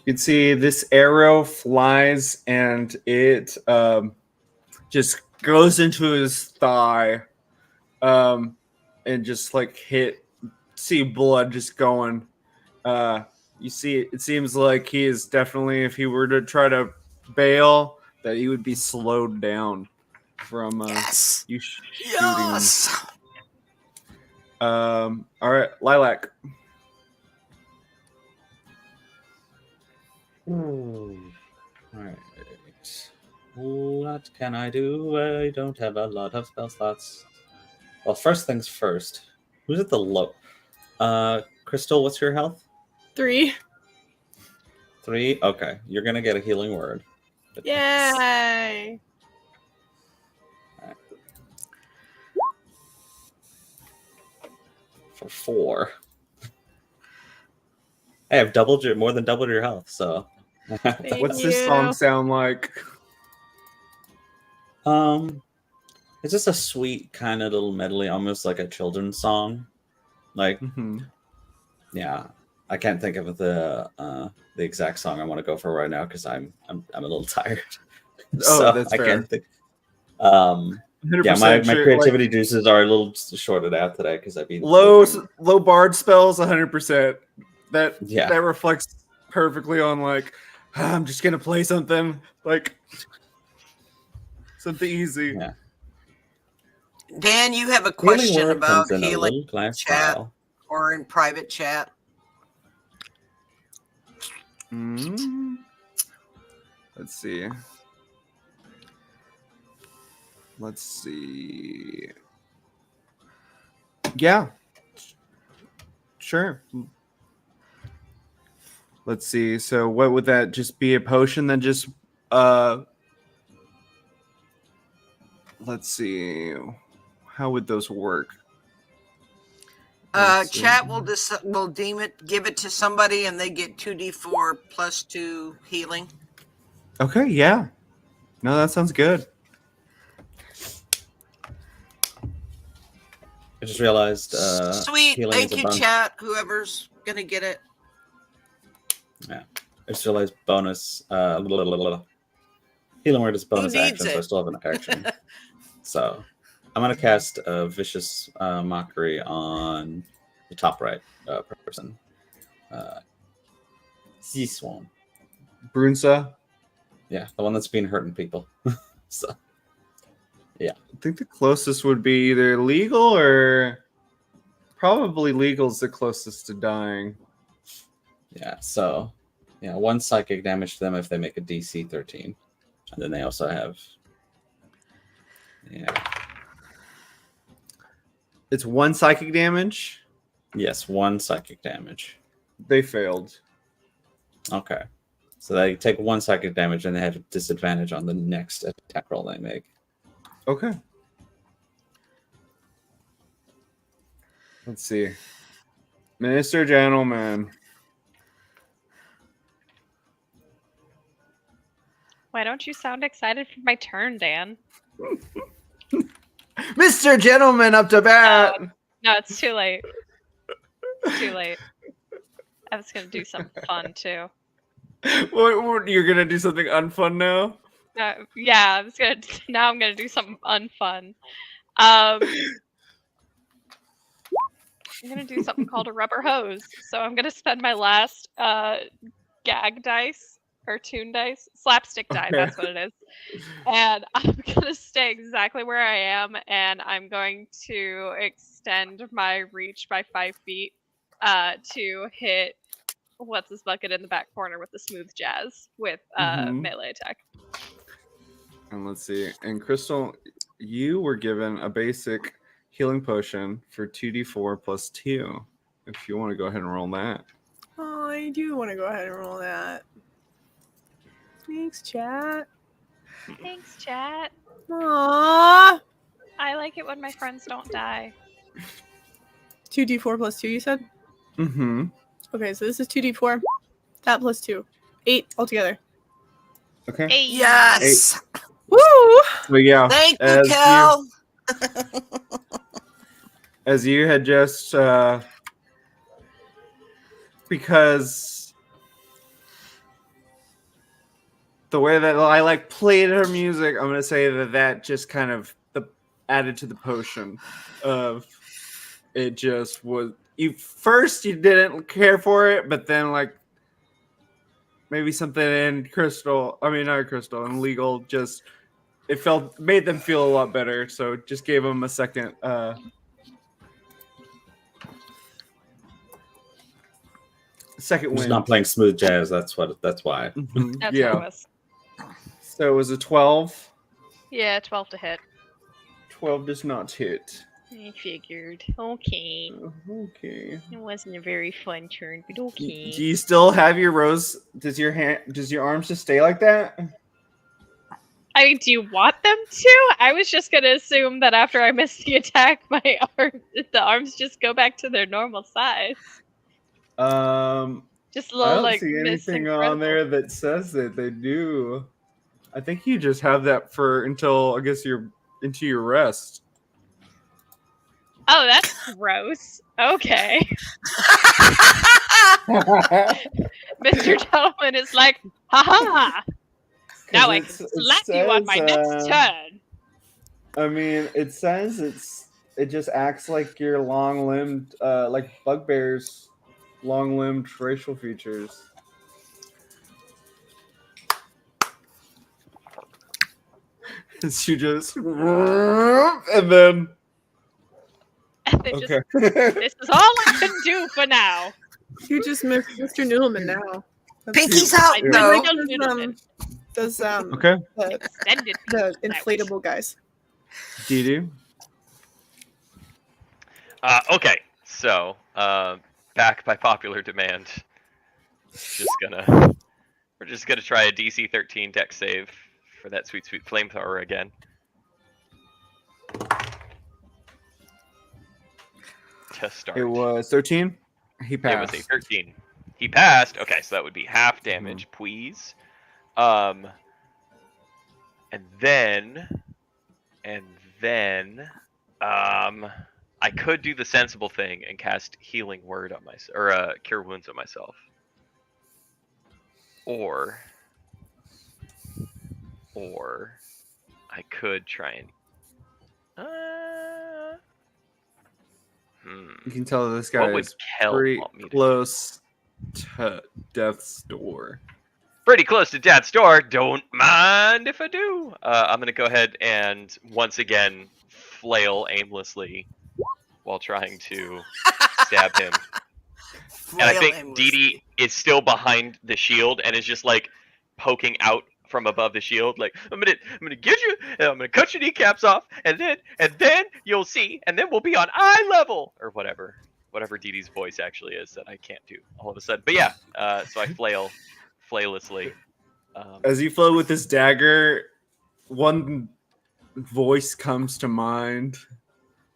[SPEAKER 1] you can see this arrow flies and it just goes into his thigh, and just like see blood just going. You see, it seems like he is definitely, if he were to try to bail, that he would be slowed down from
[SPEAKER 4] Yes.
[SPEAKER 1] you shooting him.
[SPEAKER 4] Yes.
[SPEAKER 1] All right, Lilac.
[SPEAKER 3] Alright. What can I do? I don't have a lot of spell slots. Well, first things first. Who's at the low? Crystal, what's your health?
[SPEAKER 6] 3.
[SPEAKER 3] 3? Okay. You're gonna get a healing word.
[SPEAKER 6] Yay.
[SPEAKER 3] For 4. I have more than doubled your health, so
[SPEAKER 6] Thank
[SPEAKER 1] What's this
[SPEAKER 6] you.
[SPEAKER 1] song sound like?
[SPEAKER 3] it's just a sweet kind of little medley, almost like a children's song. Like, yeah, I can't think of the exact song I want to go for right now because I'm a little tired.
[SPEAKER 1] Oh, that's
[SPEAKER 3] I
[SPEAKER 1] fair.
[SPEAKER 3] can't think. Yeah, my
[SPEAKER 1] 100% sure,
[SPEAKER 3] creativity juices are a little shorted out today because I've been
[SPEAKER 1] low bard spells 100%. That reflects perfectly on like, I'm just gonna play something like something easy.
[SPEAKER 3] Yeah.
[SPEAKER 4] Dan, you have a
[SPEAKER 3] Healing
[SPEAKER 4] question
[SPEAKER 3] word
[SPEAKER 4] about
[SPEAKER 3] comes in a
[SPEAKER 4] healing
[SPEAKER 3] little glass
[SPEAKER 4] chat
[SPEAKER 3] vial.
[SPEAKER 4] or in private chat?
[SPEAKER 1] Let's see. Yeah. Sure. Let's see. So what would that just be, a potion then just let's see. How would those work?
[SPEAKER 4] Chat will deem it, give it to somebody, and they get 2d4 plus 2 healing.
[SPEAKER 1] Okay, yeah. No, that sounds good.
[SPEAKER 3] I just realized
[SPEAKER 4] Sweet,
[SPEAKER 3] healing
[SPEAKER 4] thank
[SPEAKER 3] is a
[SPEAKER 4] you,
[SPEAKER 3] bunch.
[SPEAKER 4] chat. Whoever's gonna get it.
[SPEAKER 8] Yeah. I just realized bonus. Healing word is bonus
[SPEAKER 4] needs
[SPEAKER 8] action, so I
[SPEAKER 4] it?
[SPEAKER 8] still have an action. So I'm gonna cast a vicious mockery on the top right person. This one.
[SPEAKER 1] Brunsa.
[SPEAKER 8] Yeah, the one that's been hurting people. So
[SPEAKER 1] I think the closest would be either legal or probably legal's the closest to dying.
[SPEAKER 8] yeah, so yeah, 1 psychic damage to them if they make a DC 13. And then they also have
[SPEAKER 1] It's 1 psychic damage.
[SPEAKER 8] yes, 1 psychic damage.
[SPEAKER 1] They failed.
[SPEAKER 8] Okay. So they take 1 psychic damage and they have a disadvantage on the next attack roll they make.
[SPEAKER 1] Okay. Let's see. Minister Gentleman.
[SPEAKER 2] Why don't you sound excited for my turn, Dan?
[SPEAKER 1] Mr. Gentleman up to bat.
[SPEAKER 2] No, it's too late. It's too late. I was gonna do something fun too.
[SPEAKER 1] What, you're gonna do something unfun now?
[SPEAKER 2] Yeah, I was gonna. Now I'm gonna do something unfun. I'm gonna do something called a rubber hose. So I'm gonna spend my last gag dice or toon dice, slapstick die.
[SPEAKER 1] Okay.
[SPEAKER 2] That's what it is. And I'm gonna stay exactly where I am, and I'm going to extend my reach by 5 feet to hit what's this bucket in the back corner with the smooth jazz with melee attack.
[SPEAKER 1] And let's see. And Crystal, you were given a basic healing potion for 2d4 plus 2. If you want to go ahead and roll that.
[SPEAKER 6] Oh, I do want to go ahead and roll that. Thanks, chat.
[SPEAKER 2] Thanks, chat.
[SPEAKER 6] Aww.
[SPEAKER 2] I like it when my friends don't die.
[SPEAKER 6] 2d4 plus 2, you said?
[SPEAKER 1] Mm-hmm.
[SPEAKER 6] Okay, so this is 2d4. That plus 2. 8 altogether.
[SPEAKER 1] Okay.
[SPEAKER 2] Hey.
[SPEAKER 4] Yes.
[SPEAKER 6] Woo!
[SPEAKER 1] But yeah,
[SPEAKER 4] Thank you,
[SPEAKER 1] as
[SPEAKER 4] Kel.
[SPEAKER 1] as you had just because the way that I played her music, I'm gonna say that just kind of added to the potion of it. Just was you didn't care for it, but then maybe something in and legal just made them feel a lot better, so it just gave them a second
[SPEAKER 8] I'm
[SPEAKER 1] win.
[SPEAKER 8] just not playing smooth jazz. That's why.
[SPEAKER 2] That's what it was.
[SPEAKER 1] So it was a 12.
[SPEAKER 2] Yeah, 12 to hit.
[SPEAKER 1] 12 does not hit.
[SPEAKER 2] I figured. Okay.
[SPEAKER 1] Okay.
[SPEAKER 2] It wasn't a very fun turn, but okay.
[SPEAKER 1] Do you still have your rose? Does your arms just stay like that?
[SPEAKER 2] I mean, do you want them to? I was just gonna assume that after I miss the attack, the arms just go back to their normal size. Just a little
[SPEAKER 1] I don't see anything on there that says that they do. I think you just have that for until I guess you're into your rest.
[SPEAKER 2] Oh, that's gross. Okay. Mr. Gentleman is like, haha! Now I can slap you on my next turn.
[SPEAKER 1] I mean, it says it just acts like your long-limbed, like bugbears' long-limbed facial features. She just and then
[SPEAKER 2] okay. This is all I can do for now.
[SPEAKER 6] You just missed Mr. Noodleman now.
[SPEAKER 4] Pinky's out though.
[SPEAKER 6] Does
[SPEAKER 1] okay.
[SPEAKER 6] The inflatable guys.
[SPEAKER 1] Dee-doo.
[SPEAKER 7] Okay, so back by popular demand, we're just gonna try a DC 13 dex save for that sweet flamethrower again. To start.
[SPEAKER 1] It was 13. He passed.
[SPEAKER 7] It was a 13. He passed. Okay, so that would be half damage, please. And then I could do the sensible thing and cast healing word on myself, or cure wounds on myself. Or I could try and.
[SPEAKER 1] You can tell this
[SPEAKER 7] What
[SPEAKER 1] guy
[SPEAKER 7] would
[SPEAKER 1] is
[SPEAKER 7] Kel
[SPEAKER 1] pretty
[SPEAKER 7] want me to do?
[SPEAKER 1] close to death's door.
[SPEAKER 7] Pretty close to Dad's door. Don't mind if I do. I'm gonna go ahead and once again flail aimlessly while trying to stab him. And I think Dee Dee is still behind the shield and is just like poking out from above the shield, like I'm gonna get you, and I'm gonna cut your kneecaps off, and then you'll see, and then we'll be on eye level or whatever Dee Dee's voice actually is that I can't do all of a sudden. But yeah, so I flailessly.
[SPEAKER 1] As you flow with this dagger, one voice comes to mind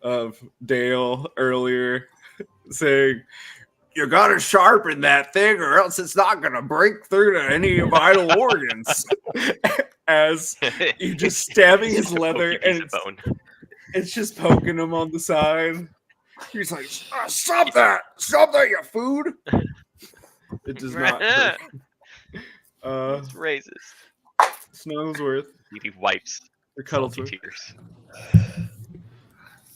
[SPEAKER 1] of Dale earlier saying, "You gotta sharpen that thing or else it's not gonna break through to any vital organs." As you just stabbing his leather and it's just poking him on the side. He's like, "Stop that! Stop that, you food!" It does not hurt.
[SPEAKER 7] It's raises.
[SPEAKER 1] Snugglesworth.
[SPEAKER 7] He wipes
[SPEAKER 1] The
[SPEAKER 7] salty
[SPEAKER 1] Cuddlesworth.
[SPEAKER 7] tears.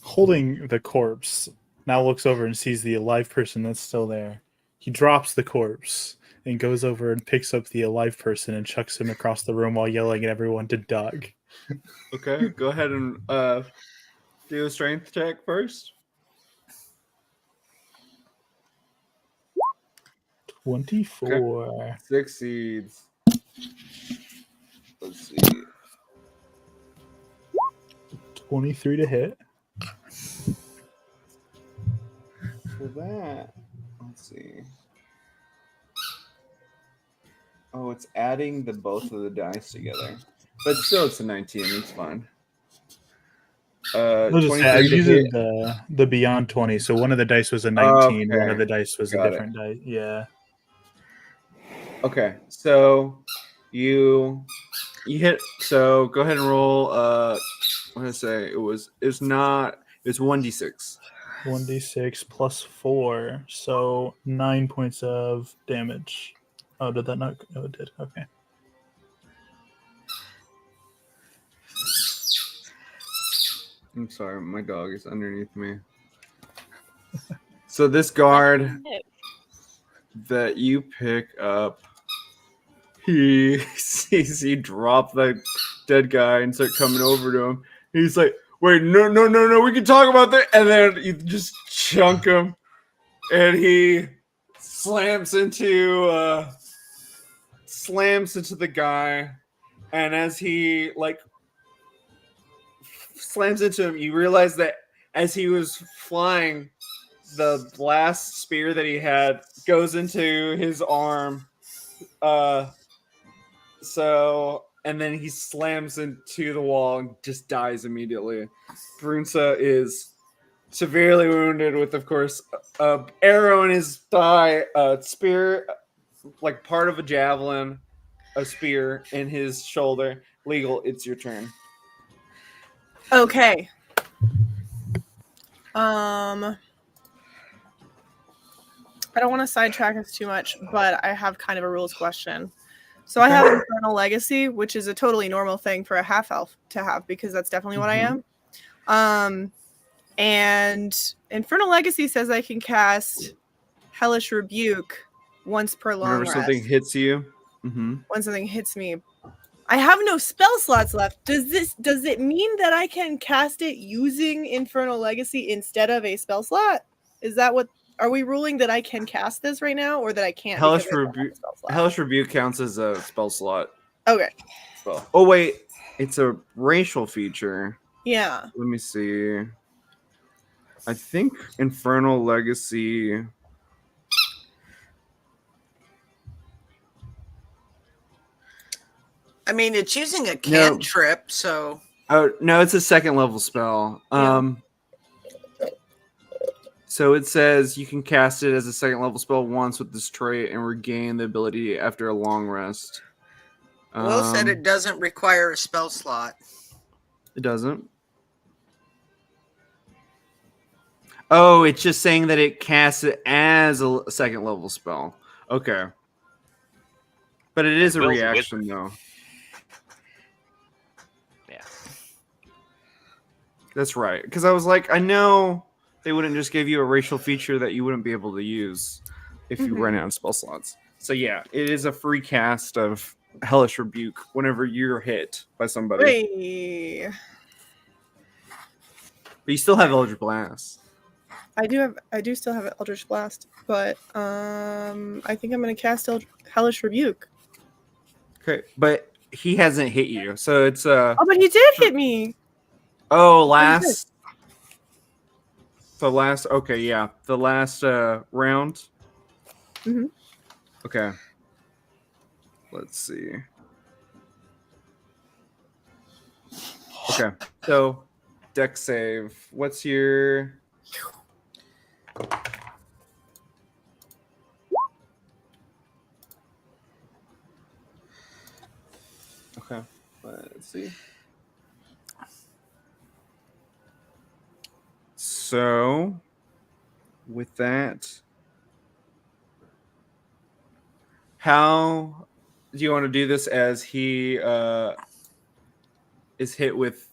[SPEAKER 5] Holding the corpse, now looks over and sees the alive person that's still there. He drops the corpse and goes over and picks up the alive person and chucks him across the room while yelling at everyone to duck.
[SPEAKER 1] Okay, go ahead and do a strength check first.
[SPEAKER 5] 24.
[SPEAKER 1] Succeeds. Let's see.
[SPEAKER 5] 23 to hit.
[SPEAKER 1] For that, let's see. Oh, it's adding the both of the dice together. But still, it's a 19. It's fine.
[SPEAKER 5] I'll just say, I
[SPEAKER 1] 23 to
[SPEAKER 5] used
[SPEAKER 1] hit.
[SPEAKER 5] the beyond 20, so one of the dice was a 19, one
[SPEAKER 1] Okay.
[SPEAKER 5] of the dice was
[SPEAKER 1] Got
[SPEAKER 5] a different die. Yeah.
[SPEAKER 1] Okay, so you hit. So go ahead and roll. What did I say? It's 1d6.
[SPEAKER 5] 1d6 plus 4, so 9 points of damage. Oh, did that not? Oh, it did. Okay.
[SPEAKER 1] I'm sorry, my dog is underneath me. So this guard that you pick up, he sees you drop the dead guy and start coming over to him. He's like, "Wait, no, we can talk about that." And then you just chunk him, and he slams into the guy. And as he slams into him, you realize that as he was flying, the last spear that he had goes into his arm. And then he slams into the wall and just dies immediately. Brunsa is severely wounded with, of course, a arrow in his thigh, a spear, like part of a javelin, a spear in his shoulder. Legal, it's your turn.
[SPEAKER 6] Okay. I don't want to sidetrack us too much, but I have kind of a rules question. So I have Infernal Legacy, which is a totally normal thing for a half elf to have because that's definitely what I am. And Infernal Legacy says I can cast Hellish Rebuke once per long
[SPEAKER 1] Whenever
[SPEAKER 6] rest.
[SPEAKER 1] something hits you. Mm-hmm.
[SPEAKER 6] When something hits me. I have no spell slots left. Does it mean that I can cast it using Infernal Legacy instead of a spell slot? Is that what are we ruling that I can cast this right now or that I can't?
[SPEAKER 1] Hellish Rebuke counts as a spell slot.
[SPEAKER 6] Okay.
[SPEAKER 1] Spell. Oh wait, it's a racial feature.
[SPEAKER 6] Yeah.
[SPEAKER 1] Let me see. I think Infernal Legacy.
[SPEAKER 4] I mean, it's using a cantrip, so.
[SPEAKER 1] Oh no, it's a second level spell.
[SPEAKER 6] Yeah.
[SPEAKER 1] So it says you can cast it as a second level spell once with this trait and regain the ability after a long rest.
[SPEAKER 4] Will said it doesn't require a spell slot.
[SPEAKER 1] It doesn't. Oh, it's just saying that it casts it as a second level spell. Okay. But it is a
[SPEAKER 7] Will's a
[SPEAKER 1] reaction, though.
[SPEAKER 7] Yeah.
[SPEAKER 1] That's right. Because I was like, I know they wouldn't just give you a racial feature that you wouldn't be able to use if you run out of spell slots. So yeah, it is a free cast of Hellish Rebuke whenever you're hit by somebody.
[SPEAKER 6] Hey.
[SPEAKER 1] But you still have Eldritch Blast.
[SPEAKER 6] I do still have Eldritch Blast, but I think I'm gonna cast Hellish Rebuke.
[SPEAKER 1] Okay, but he hasn't hit you, so it's
[SPEAKER 6] Oh, but he did hit me.
[SPEAKER 1] oh
[SPEAKER 6] What
[SPEAKER 1] the last okay, yeah, the last round.
[SPEAKER 6] Mhm.
[SPEAKER 1] Okay. Let's see. Okay, so deck save. What's your okay? Let's see. So, with that, how do you want to do this as he is hit with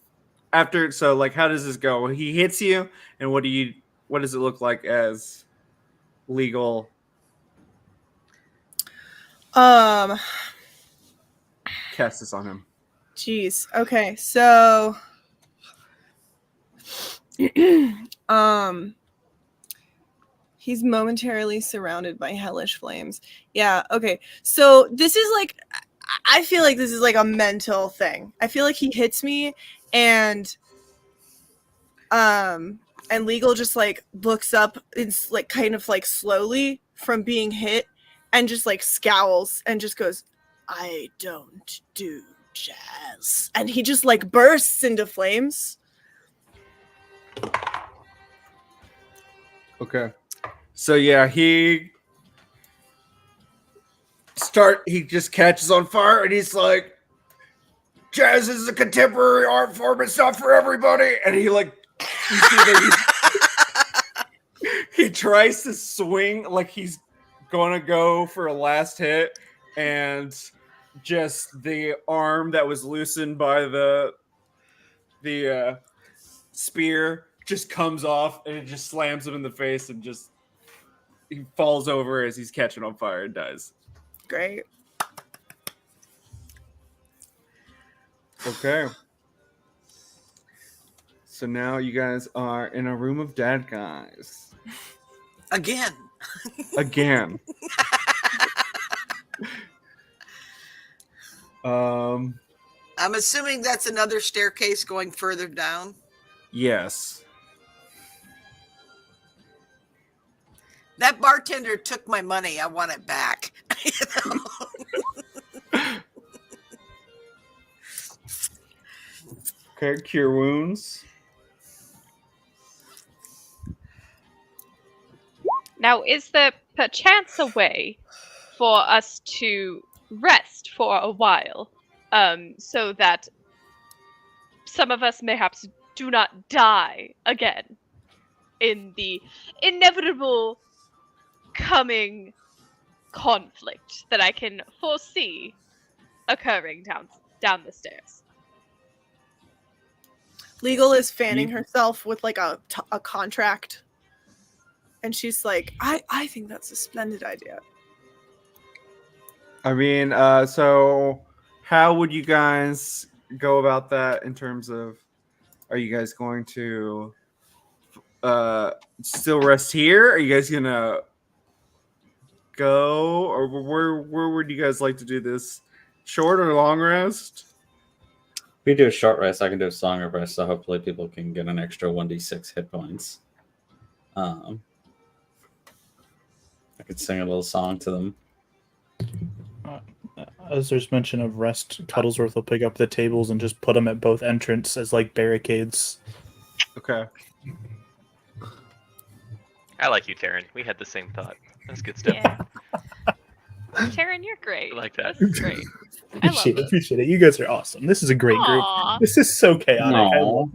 [SPEAKER 1] after? So, like, how does this go? He hits you, and what does it look like as legal cast this on him?
[SPEAKER 6] Jeez. Okay, so he's momentarily surrounded by hellish flames. Yeah, okay. So this is like I feel like this is like a mental thing. I feel like he hits me and Legal just like looks up, it's like kind of like slowly from being hit and just like scowls and just goes, "I don't do jazz." And he just like bursts into flames.
[SPEAKER 1] Okay. So yeah, he just catches on fire and he's like, "Jazz is a contemporary art form, it's not for everybody." And he like you see that he tries to swing like he's gonna go for a last hit, and just the arm that was loosened by the spear just comes off and it just slams him in the face, and just he falls over as he's catching on fire and dies.
[SPEAKER 6] Great.
[SPEAKER 1] Okay. So now you guys are in a room of dead guys.
[SPEAKER 4] Again.
[SPEAKER 1] Again.
[SPEAKER 4] I'm assuming that's another staircase going further down.
[SPEAKER 1] Yes.
[SPEAKER 4] That bartender took my money. I want it back. You know?
[SPEAKER 1] Okay, cure wounds.
[SPEAKER 2] Now, is there perchance a way for us to rest for a while, so that some of us mayhaps do not die again in the inevitable coming conflict that I can foresee occurring down the stairs?
[SPEAKER 6] Legal is fanning herself with like a contract. And she's like, I think that's a splendid idea.
[SPEAKER 1] I mean, so how would you guys go about that in terms of, are you guys going to still rest here? Are you guys gonna go, or where would you guys like to do this? Short or long rest?
[SPEAKER 8] If we do a short rest, I can do a song of rest, so hopefully people can get an extra 1d6 hit points. I could sing a little song to them.
[SPEAKER 5] As there's mention of rest, Cuddlesworth will pick up the tables and just put them at both entrances as like barricades.
[SPEAKER 1] Okay.
[SPEAKER 7] I like you, Taryn. We had the same thought. That's good stuff.
[SPEAKER 2] Yeah. Taryn, you're great.
[SPEAKER 7] I like that.
[SPEAKER 2] This is great. I love this.
[SPEAKER 5] Appreciate it. You guys are awesome. This is a great group.
[SPEAKER 2] Aw.
[SPEAKER 5] This is so chaotic. I
[SPEAKER 8] No.
[SPEAKER 5] love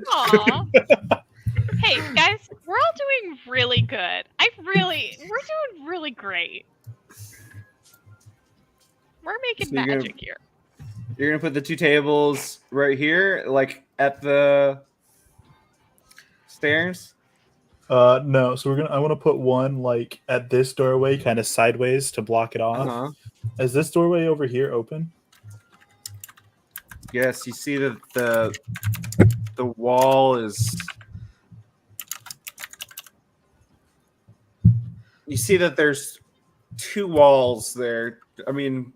[SPEAKER 5] it.
[SPEAKER 2] Aw. Hey, guys, we're all doing really good. We're doing really great. We're making
[SPEAKER 1] So you're gonna-
[SPEAKER 2] magic here.
[SPEAKER 1] You're gonna put the 2 tables right here, like at the stairs.
[SPEAKER 5] No, so I want to put one like at this doorway, kind of sideways to block it off.
[SPEAKER 1] Uh-huh.
[SPEAKER 5] Is this doorway over here open?
[SPEAKER 1] Yes, you see that the wall is. You see that there's 2 walls there. I mean,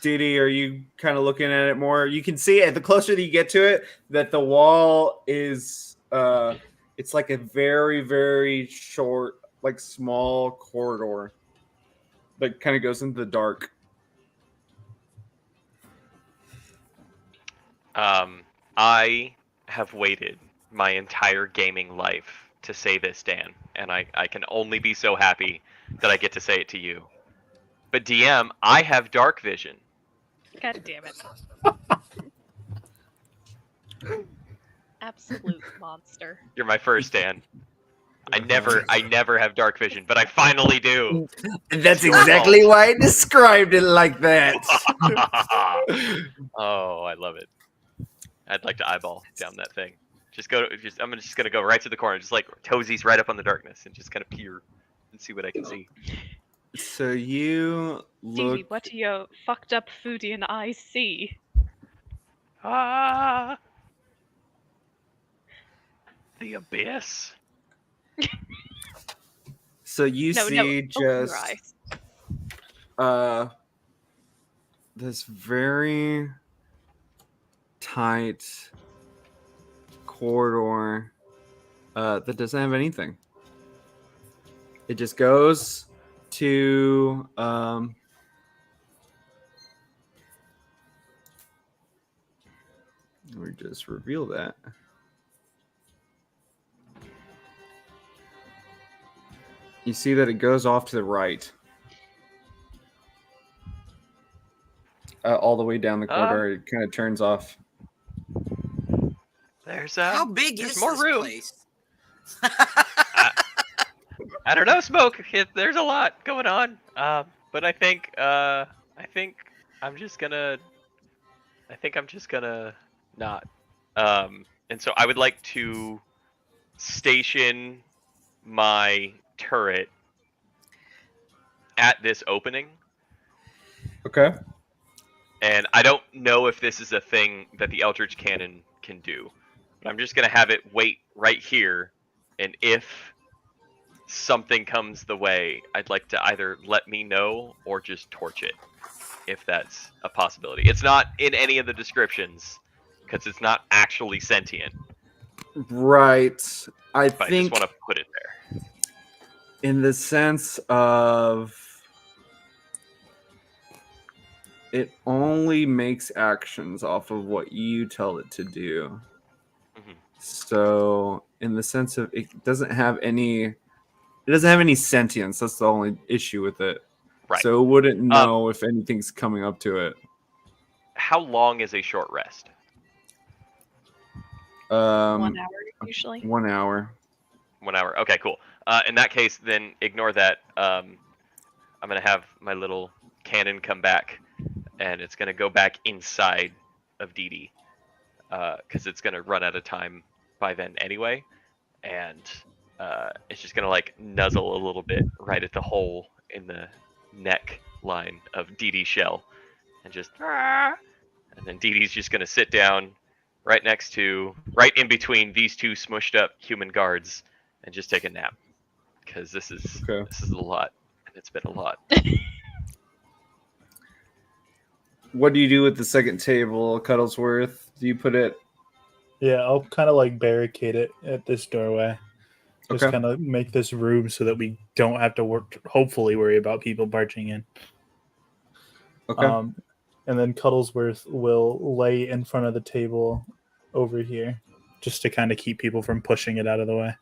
[SPEAKER 1] Didi, are you kind of looking at it more? You can see it the closer that you get to it that the wall is it's like a very, very short, like small corridor that kind of goes into the dark.
[SPEAKER 7] I have waited my entire gaming life to say this, Dan, and I can only be so happy that I get to say it to you. But DM, I have dark vision.
[SPEAKER 2] God damn it. Absolute monster.
[SPEAKER 7] You're my first, Dan. I never have dark vision, but I finally do.
[SPEAKER 1] That's
[SPEAKER 7] your
[SPEAKER 1] exactly
[SPEAKER 7] fault.
[SPEAKER 1] why I described it like that.
[SPEAKER 7] Oh, I love it. I'd like to eyeball down that thing. I'm just gonna go right to the corner, just like toesies right up on the darkness, and just kind of peer and see what I can see.
[SPEAKER 1] So you look.
[SPEAKER 2] Dee, what do your fucked up foodie and eyes see?
[SPEAKER 7] Ah, the abyss.
[SPEAKER 1] So you
[SPEAKER 2] No,
[SPEAKER 1] see
[SPEAKER 2] open your
[SPEAKER 1] just
[SPEAKER 2] eyes.
[SPEAKER 1] this very tight corridor that doesn't have anything. It just goes to we just reveal that. You see that it goes off to the right. All the way down the corridor, it kind of turns off.
[SPEAKER 7] There's
[SPEAKER 4] How big
[SPEAKER 7] there's
[SPEAKER 4] is
[SPEAKER 7] more
[SPEAKER 4] this
[SPEAKER 7] room.
[SPEAKER 4] place?
[SPEAKER 7] I don't know, Smoke. There's a lot going on. But I think I'm just gonna not. And so I would like to station my turret at this opening.
[SPEAKER 1] Okay.
[SPEAKER 7] And I don't know if this is a thing that the Eldritch Cannon can do. But I'm just gonna have it wait right here, and if something comes the way, I'd like to either let me know or just torch it, if that's a possibility. It's not in any of the descriptions, because it's not actually sentient.
[SPEAKER 1] Right. I
[SPEAKER 7] But I
[SPEAKER 1] think
[SPEAKER 7] just want to put it there.
[SPEAKER 1] in the sense of it only makes actions off of what you tell it to do.
[SPEAKER 7] Mhm.
[SPEAKER 1] So in the sense of it doesn't have any sentience. That's the only issue with it.
[SPEAKER 7] Right.
[SPEAKER 1] So it wouldn't know if anything's coming up to it.
[SPEAKER 7] How long is a short rest?
[SPEAKER 2] 1 hour, usually.
[SPEAKER 1] 1 hour.
[SPEAKER 7] 1 hour. Okay, cool. In that case, then ignore that. I'm gonna have my little cannon come back, and it's gonna go back inside of Didi, because it's gonna run out of time by then anyway, and it's just gonna like nuzzle a little bit right at the hole in the neck line of Didi's shell, and just, and then Didi's just gonna sit down right in between these 2 smushed up human guards and just take a nap, because this is a lot, and it's been a lot.
[SPEAKER 1] What do you do with the second table, Cuddlesworth? Do you put it?
[SPEAKER 5] Yeah, I'll kind of like barricade it at this doorway. Just
[SPEAKER 1] Okay.
[SPEAKER 5] kind of make this room so that we don't have to hopefully worry about people barging in.
[SPEAKER 1] Okay.
[SPEAKER 5] And then Cuddlesworth will lay in front of the table over here, just to kind of keep people from pushing it out of the way.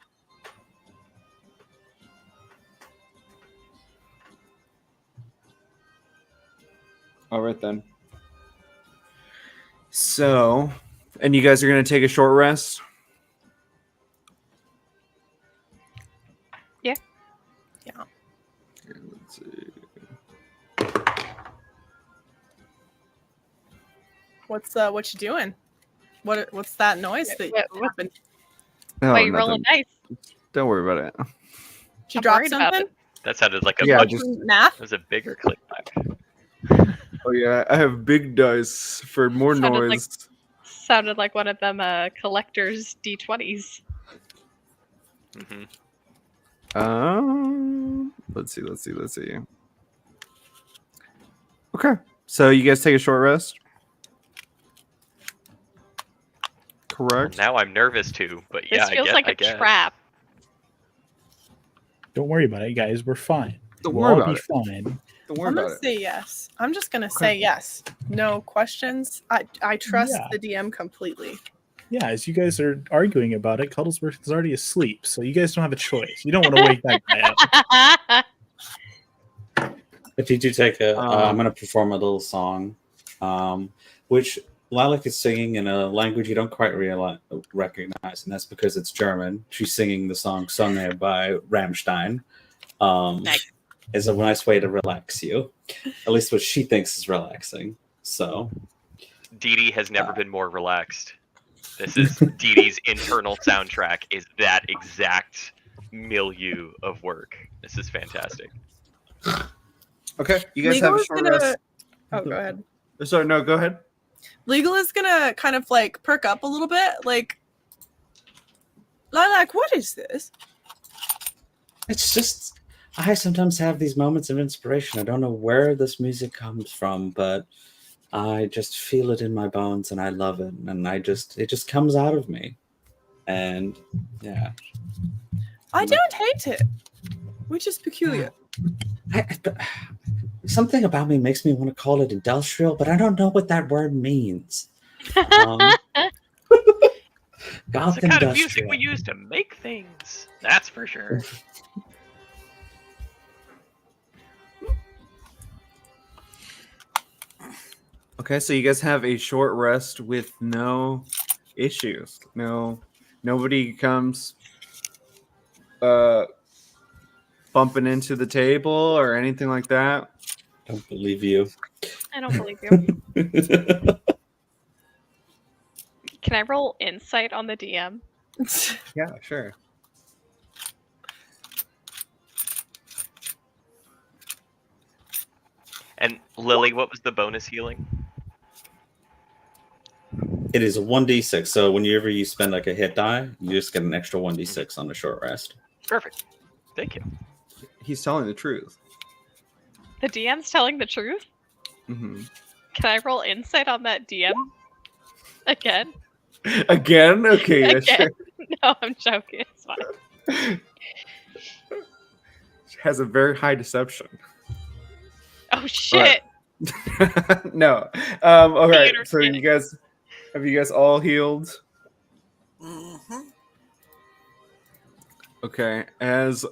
[SPEAKER 1] All right then. So, and you guys are going to take a short rest?
[SPEAKER 2] Yeah.
[SPEAKER 6] Yeah.
[SPEAKER 1] Let's see.
[SPEAKER 6] What's what you doing? What's that noise that
[SPEAKER 2] What-
[SPEAKER 6] happened?
[SPEAKER 1] Oh,
[SPEAKER 2] Why you
[SPEAKER 1] nothing.
[SPEAKER 2] rolling dice?
[SPEAKER 1] Don't worry about it.
[SPEAKER 6] Did you
[SPEAKER 2] I'm
[SPEAKER 6] drop
[SPEAKER 2] worried about
[SPEAKER 6] something?
[SPEAKER 7] That sounded like a
[SPEAKER 1] Yeah,
[SPEAKER 7] much.
[SPEAKER 1] just-
[SPEAKER 6] Math?
[SPEAKER 7] It was a bigger clickback.
[SPEAKER 1] Oh yeah, I have big dice for more
[SPEAKER 2] Sounded like-
[SPEAKER 1] noise.
[SPEAKER 2] Sounded like one of them collector's D20s.
[SPEAKER 7] Hmm.
[SPEAKER 1] Let's see. Okay, so you guys take a short rest.
[SPEAKER 7] Well,
[SPEAKER 1] Correct.
[SPEAKER 7] now I'm nervous too, but yeah,
[SPEAKER 2] This feels like
[SPEAKER 7] I
[SPEAKER 2] a
[SPEAKER 7] guess.
[SPEAKER 2] trap.
[SPEAKER 5] Don't worry about it, guys. We're fine.
[SPEAKER 1] Don't
[SPEAKER 5] We'll
[SPEAKER 1] worry
[SPEAKER 5] all
[SPEAKER 1] about
[SPEAKER 5] be
[SPEAKER 1] it.
[SPEAKER 5] fine.
[SPEAKER 1] Don't worry
[SPEAKER 6] I'm
[SPEAKER 1] about
[SPEAKER 6] gonna
[SPEAKER 1] it.
[SPEAKER 6] say yes. I'm just gonna
[SPEAKER 1] Okay.
[SPEAKER 6] say yes. No questions. I trust
[SPEAKER 5] Yeah.
[SPEAKER 6] the DM completely.
[SPEAKER 5] Yeah, as you guys are arguing about it, Cuddlesworth is already asleep, so you guys don't have a choice. You don't want to wake that guy up.
[SPEAKER 8] If you do take a, I'm
[SPEAKER 1] Um,
[SPEAKER 8] going to perform a little song, which Lilac is singing in a language you don't quite recognize, and that's because it's German. She's singing the song "Sonne" by Rammstein.
[SPEAKER 2] Nice.
[SPEAKER 8] Is a nice way to relax you, at least what she thinks is relaxing. So,
[SPEAKER 7] Dee Dee has never been more relaxed. This is Dee Dee's internal soundtrack. Is that exact milieu of work? This is fantastic.
[SPEAKER 1] Okay, you guys
[SPEAKER 6] Legal
[SPEAKER 1] have a
[SPEAKER 6] is
[SPEAKER 1] short
[SPEAKER 6] gonna.
[SPEAKER 1] rest.
[SPEAKER 6] Oh, go ahead.
[SPEAKER 1] Sorry, no, go ahead.
[SPEAKER 6] Legal is gonna kind of like perk up a little bit, like Lilac, what is this?
[SPEAKER 8] it's just, I sometimes have these moments of inspiration. I don't know where this music comes from, but I just feel it in my bones and I love it. And it just comes out of me. And yeah.
[SPEAKER 6] I don't hate it, which is peculiar.
[SPEAKER 8] But something about me makes me want to call it industrial, but I don't know what that word means.
[SPEAKER 7] It's
[SPEAKER 8] Goth
[SPEAKER 7] the kind of music
[SPEAKER 8] industrial.
[SPEAKER 7] we use to make things. That's for sure.
[SPEAKER 1] Okay, so you guys have a short rest with no issues. Nobody comes bumping into the table or anything like that.
[SPEAKER 8] Don't believe you.
[SPEAKER 2] I don't believe you. Can I roll insight on the DM?
[SPEAKER 1] Yeah, sure.
[SPEAKER 7] And Lily, what was the bonus healing?
[SPEAKER 8] It is a 1d6. So whenever you spend like a hit die, you just get an extra 1d6 on a short rest.
[SPEAKER 7] Perfect. Thank you.
[SPEAKER 1] He's telling the truth.
[SPEAKER 2] The DM's telling the truth?
[SPEAKER 1] Hmm
[SPEAKER 2] Can I roll insight on that DM? Again?
[SPEAKER 1] Again? Okay, yeah,
[SPEAKER 2] Again? No, I'm joking. It's fine.
[SPEAKER 1] sure. She has a very high deception.
[SPEAKER 2] Oh shit!
[SPEAKER 1] No. All right.
[SPEAKER 2] Theater
[SPEAKER 1] So
[SPEAKER 2] kid.
[SPEAKER 1] have you guys all healed?
[SPEAKER 4] Mm-hmm.
[SPEAKER 1] Okay. As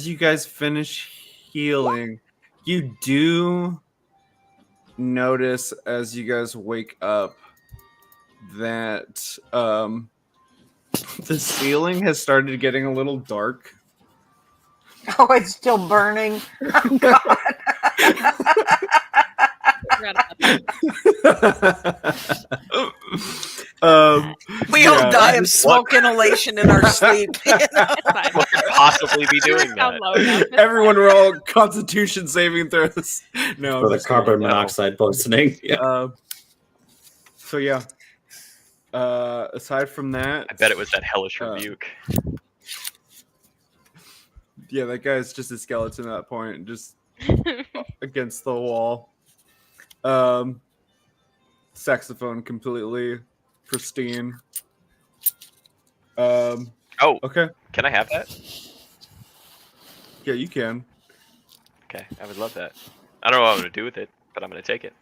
[SPEAKER 1] you guys finish healing, you do notice as you guys wake up that the ceiling has started getting a little dark.
[SPEAKER 4] Oh, it's still burning. Oh, God.
[SPEAKER 2] Forgot about that.
[SPEAKER 4] We all
[SPEAKER 1] Yeah.
[SPEAKER 4] die of smoke inhalation in our sleep. You know?
[SPEAKER 2] It's fine.
[SPEAKER 7] What could possibly be
[SPEAKER 2] Yours
[SPEAKER 7] doing
[SPEAKER 2] sound
[SPEAKER 7] that?
[SPEAKER 2] low enough. It's
[SPEAKER 1] Everyone roll Constitution saving throws. No,
[SPEAKER 8] For
[SPEAKER 1] I'm
[SPEAKER 8] the
[SPEAKER 1] just
[SPEAKER 8] carbon
[SPEAKER 1] kidding.
[SPEAKER 8] monoxide poisoning. Yeah.
[SPEAKER 1] So yeah. Aside from that,
[SPEAKER 7] I bet it was that hellish
[SPEAKER 1] Uh,
[SPEAKER 7] rebuke.
[SPEAKER 1] yeah, that guy's just a skeleton at that point, just
[SPEAKER 2] fine.
[SPEAKER 1] against the wall. Saxophone completely pristine.
[SPEAKER 7] Oh,
[SPEAKER 1] Okay.
[SPEAKER 7] can I have that?
[SPEAKER 1] Yeah, you can.
[SPEAKER 7] Okay, I would love that. I don't know what I'm going to do with it, but I'm going to take it.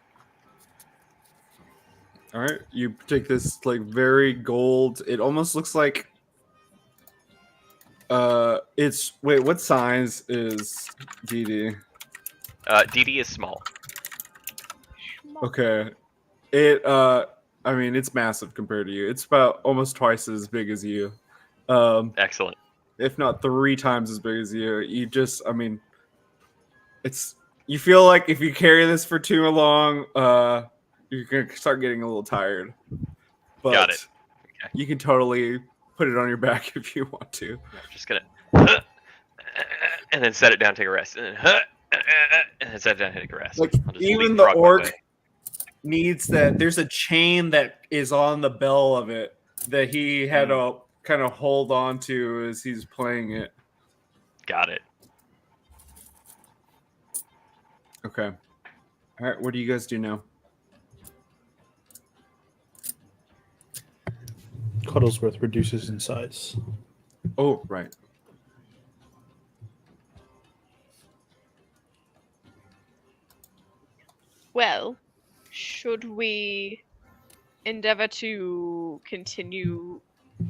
[SPEAKER 1] All right, you take this like very gold. It almost looks like it's wait, what size is DD?
[SPEAKER 7] DD is small.
[SPEAKER 1] Okay. It I mean, it's massive compared to you. It's about almost twice as big as you.
[SPEAKER 7] Excellent.
[SPEAKER 1] If not 3 times as big as you. You just I mean, it's You feel like if you carry this for too long, you're gonna start getting a little tired. But
[SPEAKER 7] Got it. Okay.
[SPEAKER 1] you can totally put it on your back if you want to.
[SPEAKER 7] I'm just gonna and then set it down, take a rest, and then set it down, take a rest.
[SPEAKER 1] Like
[SPEAKER 7] I'll just
[SPEAKER 1] even the
[SPEAKER 7] leapfrog my
[SPEAKER 1] orc
[SPEAKER 7] way.
[SPEAKER 1] needs that. There's a chain that is on the bell of it that he had to kind of hold on to as he's playing it.
[SPEAKER 7] Got it.
[SPEAKER 1] Okay. All right. What do you guys do now?
[SPEAKER 5] Cuddlesworth reduces in size.
[SPEAKER 1] Oh, right.
[SPEAKER 2] Well, should we endeavor to continue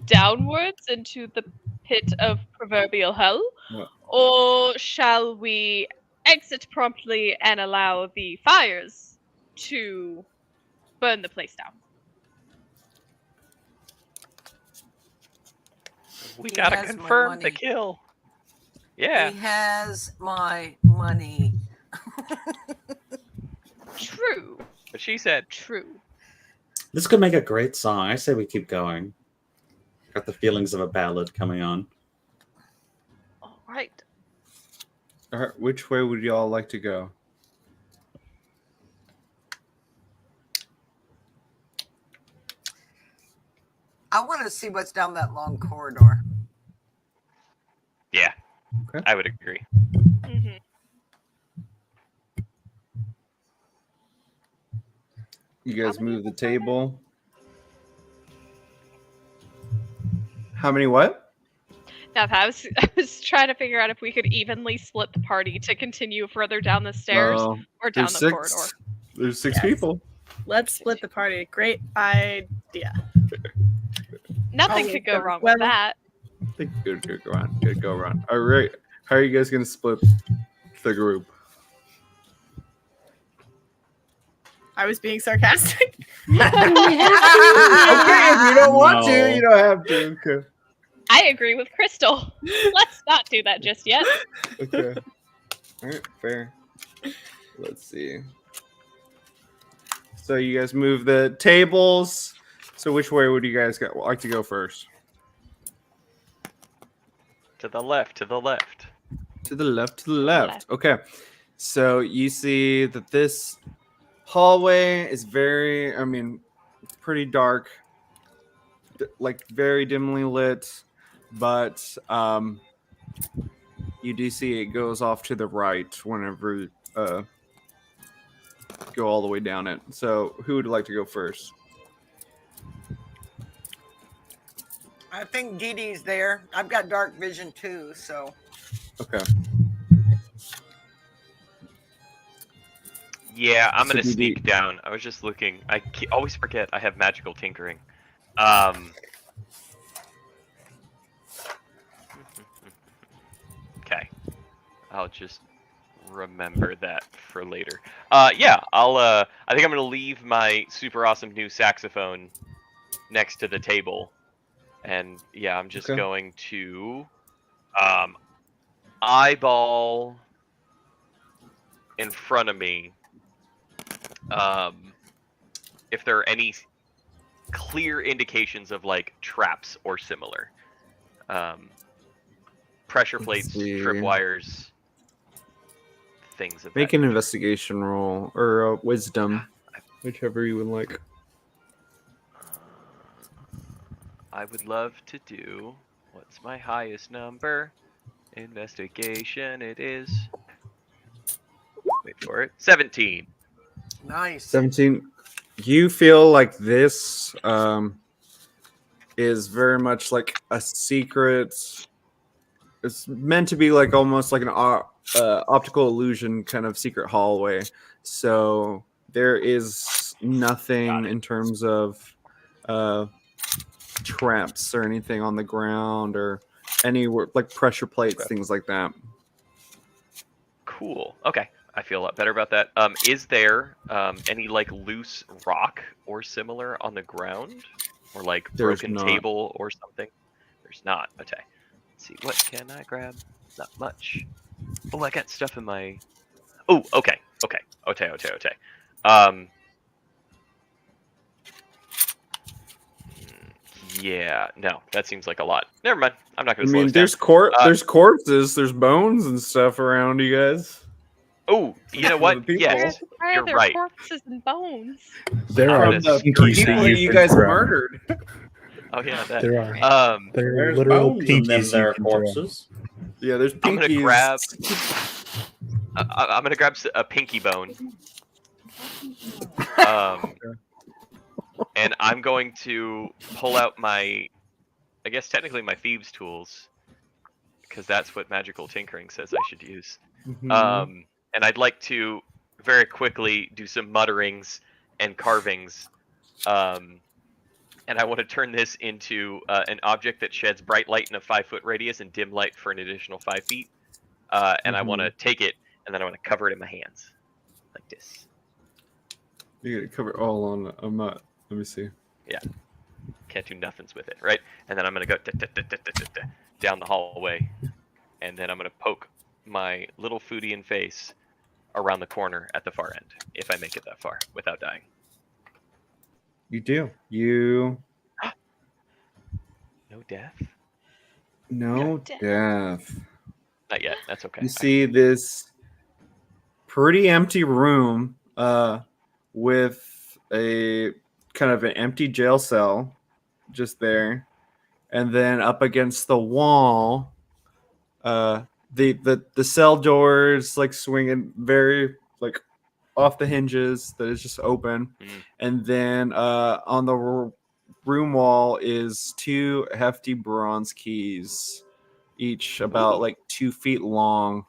[SPEAKER 2] downwards into the pit of proverbial hell?
[SPEAKER 1] What?
[SPEAKER 2] Or shall we exit promptly and allow the fires to burn the place down?
[SPEAKER 7] We
[SPEAKER 4] He
[SPEAKER 7] gotta
[SPEAKER 4] has my
[SPEAKER 7] confirm the
[SPEAKER 4] money.
[SPEAKER 7] kill. Yeah.
[SPEAKER 4] He has my money.
[SPEAKER 2] True,
[SPEAKER 7] But she said,
[SPEAKER 2] true.
[SPEAKER 8] This could make a great song. I say we keep going. Got the feelings of a ballad coming on.
[SPEAKER 2] All right.
[SPEAKER 1] All right. Which way would y'all like to go?
[SPEAKER 4] I want to see what's down that long corridor.
[SPEAKER 7] yeah.
[SPEAKER 1] Okay.
[SPEAKER 7] I would agree.
[SPEAKER 2] Mm-hmm.
[SPEAKER 1] You guys
[SPEAKER 2] How many
[SPEAKER 1] move the
[SPEAKER 2] of us are there?
[SPEAKER 1] table. How many what?
[SPEAKER 2] Now, I was trying to figure out if we could evenly split the party to continue further down the stairs
[SPEAKER 1] No,
[SPEAKER 2] or down
[SPEAKER 1] there's
[SPEAKER 2] the
[SPEAKER 1] six.
[SPEAKER 2] corridor.
[SPEAKER 1] There's six
[SPEAKER 6] Yes.
[SPEAKER 1] people.
[SPEAKER 6] Let's split the party. Great idea.
[SPEAKER 2] Nothing
[SPEAKER 6] Oh,
[SPEAKER 2] could go
[SPEAKER 6] okay.
[SPEAKER 2] wrong
[SPEAKER 6] Well-
[SPEAKER 2] with that.
[SPEAKER 1] I think good go around. Good go around. All right. How are you guys gonna split the group?
[SPEAKER 6] I was being sarcastic.
[SPEAKER 1] Okay, if you don't want to,
[SPEAKER 8] No.
[SPEAKER 1] you don't have to. Okay.
[SPEAKER 2] I agree with Crystal. Let's not do that just yet.
[SPEAKER 1] Okay. All right. Fair. Let's see. So you guys move the tables. So which way would you guys like to go first?
[SPEAKER 7] To the left, to the left.
[SPEAKER 1] To the left, to the left.
[SPEAKER 2] Left.
[SPEAKER 1] Okay. So you see that this hallway is pretty dark, like very dimly lit, but you do see it goes off to the right whenever go all the way down it. So who would like to go first?
[SPEAKER 4] I think Dee Dee's there. I've got dark vision too, so
[SPEAKER 1] Okay.
[SPEAKER 7] Yeah, I'm
[SPEAKER 1] So
[SPEAKER 7] gonna
[SPEAKER 1] do
[SPEAKER 7] sneak
[SPEAKER 1] the-
[SPEAKER 7] down. I was just looking. I always forget I have magical tinkering. Okay. I'll just remember that for later. Yeah, I think I'm gonna leave my super awesome new saxophone next to the table. And yeah, I'm just
[SPEAKER 1] Okay.
[SPEAKER 7] going to eyeball in front of me if there are any clear indications of like traps or similar. Pressure plates,
[SPEAKER 1] see.
[SPEAKER 7] tripwires, things of
[SPEAKER 1] Make
[SPEAKER 7] that
[SPEAKER 1] an
[SPEAKER 7] nature.
[SPEAKER 1] investigation roll or wisdom, whichever you would like.
[SPEAKER 7] I would love to do. What's my highest number? Investigation. It is. Wait for it. 17.
[SPEAKER 4] nice.
[SPEAKER 1] 17. You feel like this is very much like a secret. It's meant to be like almost like an optical illusion kind of secret hallway. So there is nothing in terms of traps or anything on the ground or any like pressure plates,
[SPEAKER 7] Okay.
[SPEAKER 1] things like that.
[SPEAKER 7] Cool. Okay. I feel a lot better about that. Is there any like loose rock or similar on the ground, or like
[SPEAKER 1] There's
[SPEAKER 7] broken
[SPEAKER 1] not.
[SPEAKER 7] table or something? There's not. Okay. Let's see. What can I grab? Not much. Oh, I got stuff in my Oh, okay. Ote. Yeah, no, that seems like a lot. Never mind. I'm not
[SPEAKER 1] I
[SPEAKER 7] going to slow
[SPEAKER 1] mean,
[SPEAKER 7] this down.
[SPEAKER 1] there's corpses, there's bones and stuff around you guys.
[SPEAKER 7] Oh, you know what?
[SPEAKER 1] The people.
[SPEAKER 7] Yes,
[SPEAKER 2] Why are
[SPEAKER 7] you're
[SPEAKER 2] there
[SPEAKER 7] right.
[SPEAKER 2] corpses and bones?
[SPEAKER 5] There
[SPEAKER 7] I'm
[SPEAKER 5] are
[SPEAKER 7] gonna
[SPEAKER 1] The
[SPEAKER 7] scream
[SPEAKER 5] pinkies
[SPEAKER 7] that.
[SPEAKER 1] people
[SPEAKER 5] that
[SPEAKER 1] you
[SPEAKER 5] can
[SPEAKER 1] guys
[SPEAKER 5] throw.
[SPEAKER 1] murdered.
[SPEAKER 7] Oh yeah, that.
[SPEAKER 5] There are. There are
[SPEAKER 8] There's
[SPEAKER 5] literal
[SPEAKER 8] bones in them
[SPEAKER 5] pinkies
[SPEAKER 8] there
[SPEAKER 5] you can throw.
[SPEAKER 8] corpses.
[SPEAKER 1] Yeah, there's
[SPEAKER 7] I'm gonna
[SPEAKER 1] pinkies.
[SPEAKER 7] grab. I'm gonna grab a pinky bone. And I'm going to pull out my, I guess technically my thieves' tools, because that's what magical tinkering says I should use.
[SPEAKER 1] Mhm.
[SPEAKER 7] And I'd like to very quickly do some mutterings and carvings. And I want to turn this into an object that sheds bright light in a 5-foot radius and dim light for an additional 5 feet. And I want to take it, and then I want to cover it in my hands, like this.
[SPEAKER 1] You gotta cover all on. I'm not. Let me see.
[SPEAKER 7] Yeah, can't do nothings with it, right? And then I'm gonna go down the hallway, and then I'm gonna poke my little Foodian face around the corner at the far end, if I make it that far without dying.
[SPEAKER 1] You do. You
[SPEAKER 7] No death?
[SPEAKER 1] no
[SPEAKER 2] death.
[SPEAKER 1] death.
[SPEAKER 7] Not yet. That's okay.
[SPEAKER 1] You see this pretty empty room with a kind of an empty jail cell just there, and then up against the wall, the cell doors like swinging very like off the hinges that is just open, and then on the room wall is 2 hefty bronze keys, each about like 2 feet long,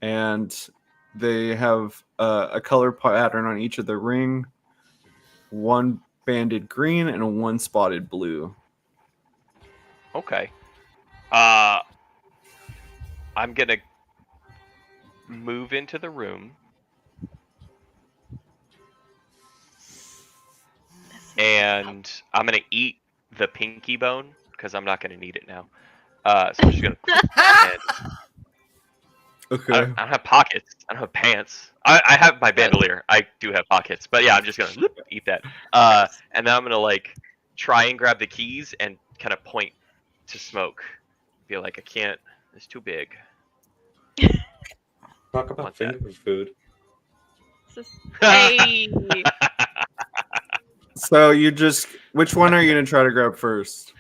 [SPEAKER 1] and they have a color pattern on each of the ring, 1 banded green and 1 spotted blue.
[SPEAKER 7] Okay. I'm gonna move into the room. And I'm gonna eat the pinky bone because I'm not gonna need it now. So I'm just gonna. And
[SPEAKER 1] Okay.
[SPEAKER 7] I don't have pockets. I don't have pants. I have my bandolier. I do have pockets, but yeah, I'm just gonna eat that. And then I'm gonna like try and grab the keys and kind of point to Smoke. Be like, I can't. It's too big.
[SPEAKER 8] Talk about
[SPEAKER 7] Want that.
[SPEAKER 8] finger food.
[SPEAKER 2] Hey.
[SPEAKER 1] So you just, which one are you gonna try to grab first?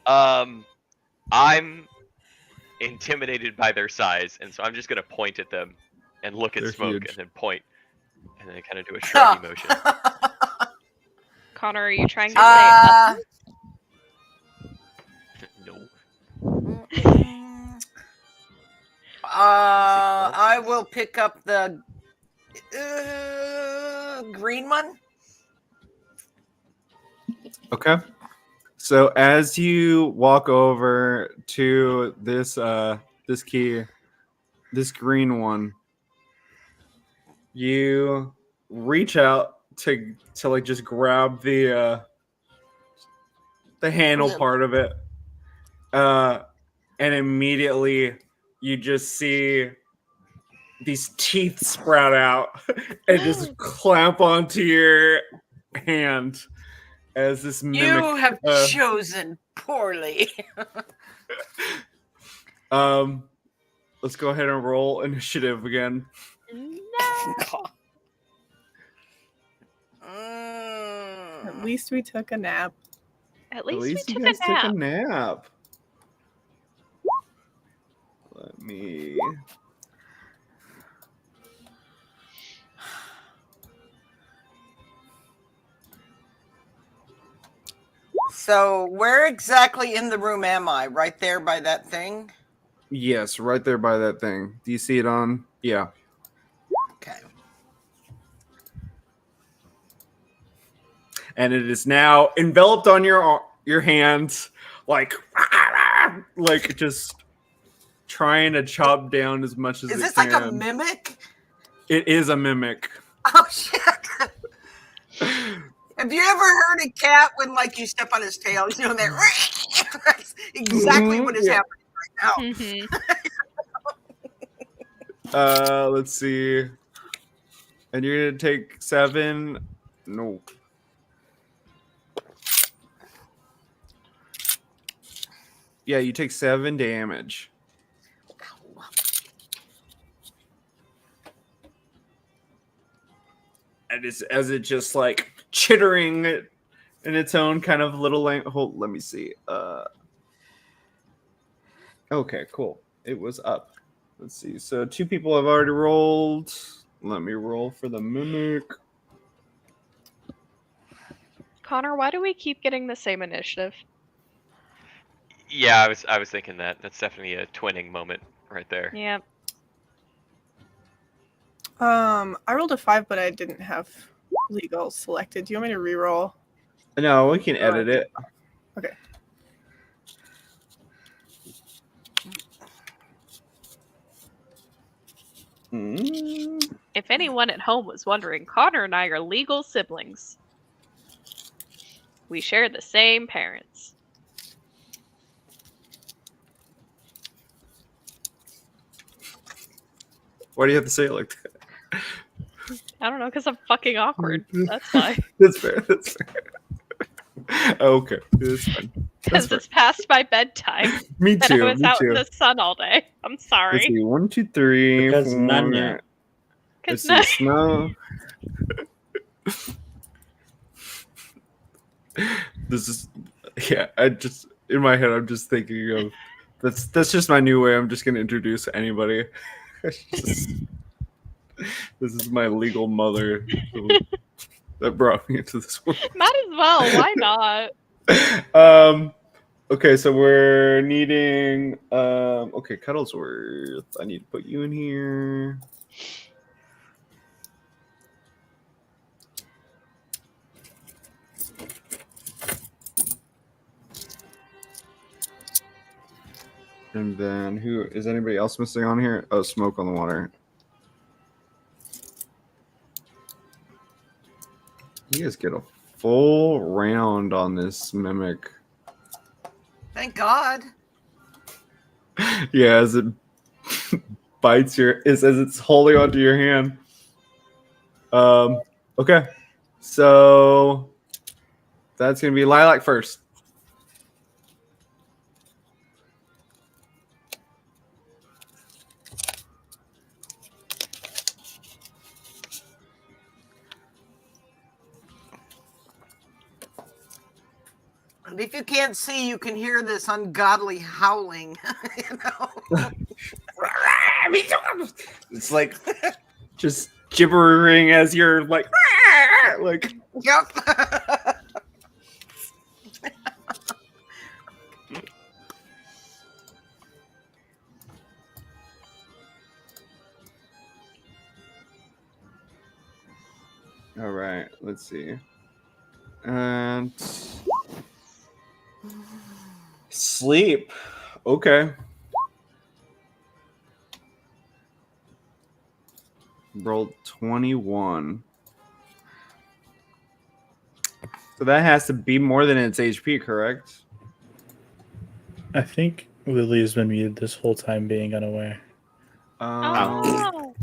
[SPEAKER 7] I'm intimidated by their size, and so I'm just gonna point at them and look at
[SPEAKER 1] They're
[SPEAKER 7] Smoke
[SPEAKER 1] huge.
[SPEAKER 7] and then point, and then kind of do a shruggy motion.
[SPEAKER 2] Connor, are you trying to say up?
[SPEAKER 7] No.
[SPEAKER 4] I will pick up the green one.
[SPEAKER 1] Okay. So as you walk over to this key, this green one, you reach out to like just grab the handle part of it, and immediately you just see these teeth sprout out and just clamp onto your hand as this mimic.
[SPEAKER 4] You have chosen poorly.
[SPEAKER 1] Let's go ahead and roll initiative again.
[SPEAKER 2] No.
[SPEAKER 6] At least we took a nap.
[SPEAKER 2] At least,
[SPEAKER 1] you
[SPEAKER 2] we took
[SPEAKER 1] guys
[SPEAKER 2] a nap.
[SPEAKER 1] took a nap. Let me.
[SPEAKER 4] So where exactly in the room am I? Right there by that thing?
[SPEAKER 1] Yes, right there by that thing. Do you see it on? Yeah.
[SPEAKER 4] Okay.
[SPEAKER 1] And it is now enveloped on your hands, like just trying to chop down as much as
[SPEAKER 4] Is
[SPEAKER 1] it
[SPEAKER 4] this
[SPEAKER 1] can.
[SPEAKER 4] like a mimic?
[SPEAKER 1] It is a mimic.
[SPEAKER 4] Oh shit. Have you ever heard a cat when like you step on his tail, you know that? That's exactly what is happening right now.
[SPEAKER 2] Mhm.
[SPEAKER 1] Let's see. And you're gonna take 7. No. Yeah, you take 7 damage. And it's as it just like chittering in its own kind of little hold. Let me see. Okay, cool. It was up. Let's see. So 2 people have already rolled. Let me roll for the mimic.
[SPEAKER 2] Connor, why do we keep getting the same initiative?
[SPEAKER 7] Yeah, I was thinking that. That's definitely a twinning moment right there.
[SPEAKER 2] Yeah.
[SPEAKER 6] I rolled a 5, but I didn't have legal selected. Do you want me to re-roll?
[SPEAKER 1] No, we can edit it.
[SPEAKER 6] Okay.
[SPEAKER 2] If anyone at home was wondering, Connor and I are legal siblings. We share the same parents.
[SPEAKER 1] Why do you have to say it like that?
[SPEAKER 2] I don't know, because I'm fucking awkward. That's why.
[SPEAKER 1] That's fair. That's fair. Okay, it's fine.
[SPEAKER 2] Because it's past my bedtime.
[SPEAKER 1] Me
[SPEAKER 2] And
[SPEAKER 1] too.
[SPEAKER 2] I was
[SPEAKER 1] Me
[SPEAKER 2] out in
[SPEAKER 1] too.
[SPEAKER 2] the sun all day. I'm
[SPEAKER 1] Let's
[SPEAKER 2] sorry.
[SPEAKER 1] see. 1, 2, 3.
[SPEAKER 8] Because
[SPEAKER 1] 4.
[SPEAKER 8] Nanya.
[SPEAKER 1] Let's
[SPEAKER 2] Because
[SPEAKER 1] see. Snow. This is, yeah. I just in my head, I'm just thinking of that's just my new way. I'm just gonna introduce anybody. This is my legal mother that brought me into this world.
[SPEAKER 2] might as well. Why not?
[SPEAKER 1] Okay, so we're needing okay, Cuddlesworth. I need to put you in here. And then who is anybody else missing on here? Oh, Smoke on the Water. You guys get a full round on this mimic.
[SPEAKER 4] Thank God.
[SPEAKER 1] Yeah, as it bites as it's holding onto your hand. Okay. So that's gonna be Lilac first.
[SPEAKER 4] And if you can't see, you can hear this ungodly howling. You know?
[SPEAKER 1] It's like just gibbering as you're like
[SPEAKER 4] Yep.
[SPEAKER 1] all right, let's see. And sleep. Okay. Rolled 21. So that has to be more than its HP, correct?
[SPEAKER 5] I think Lily has been muted this whole time, being unaware.
[SPEAKER 2] Oh.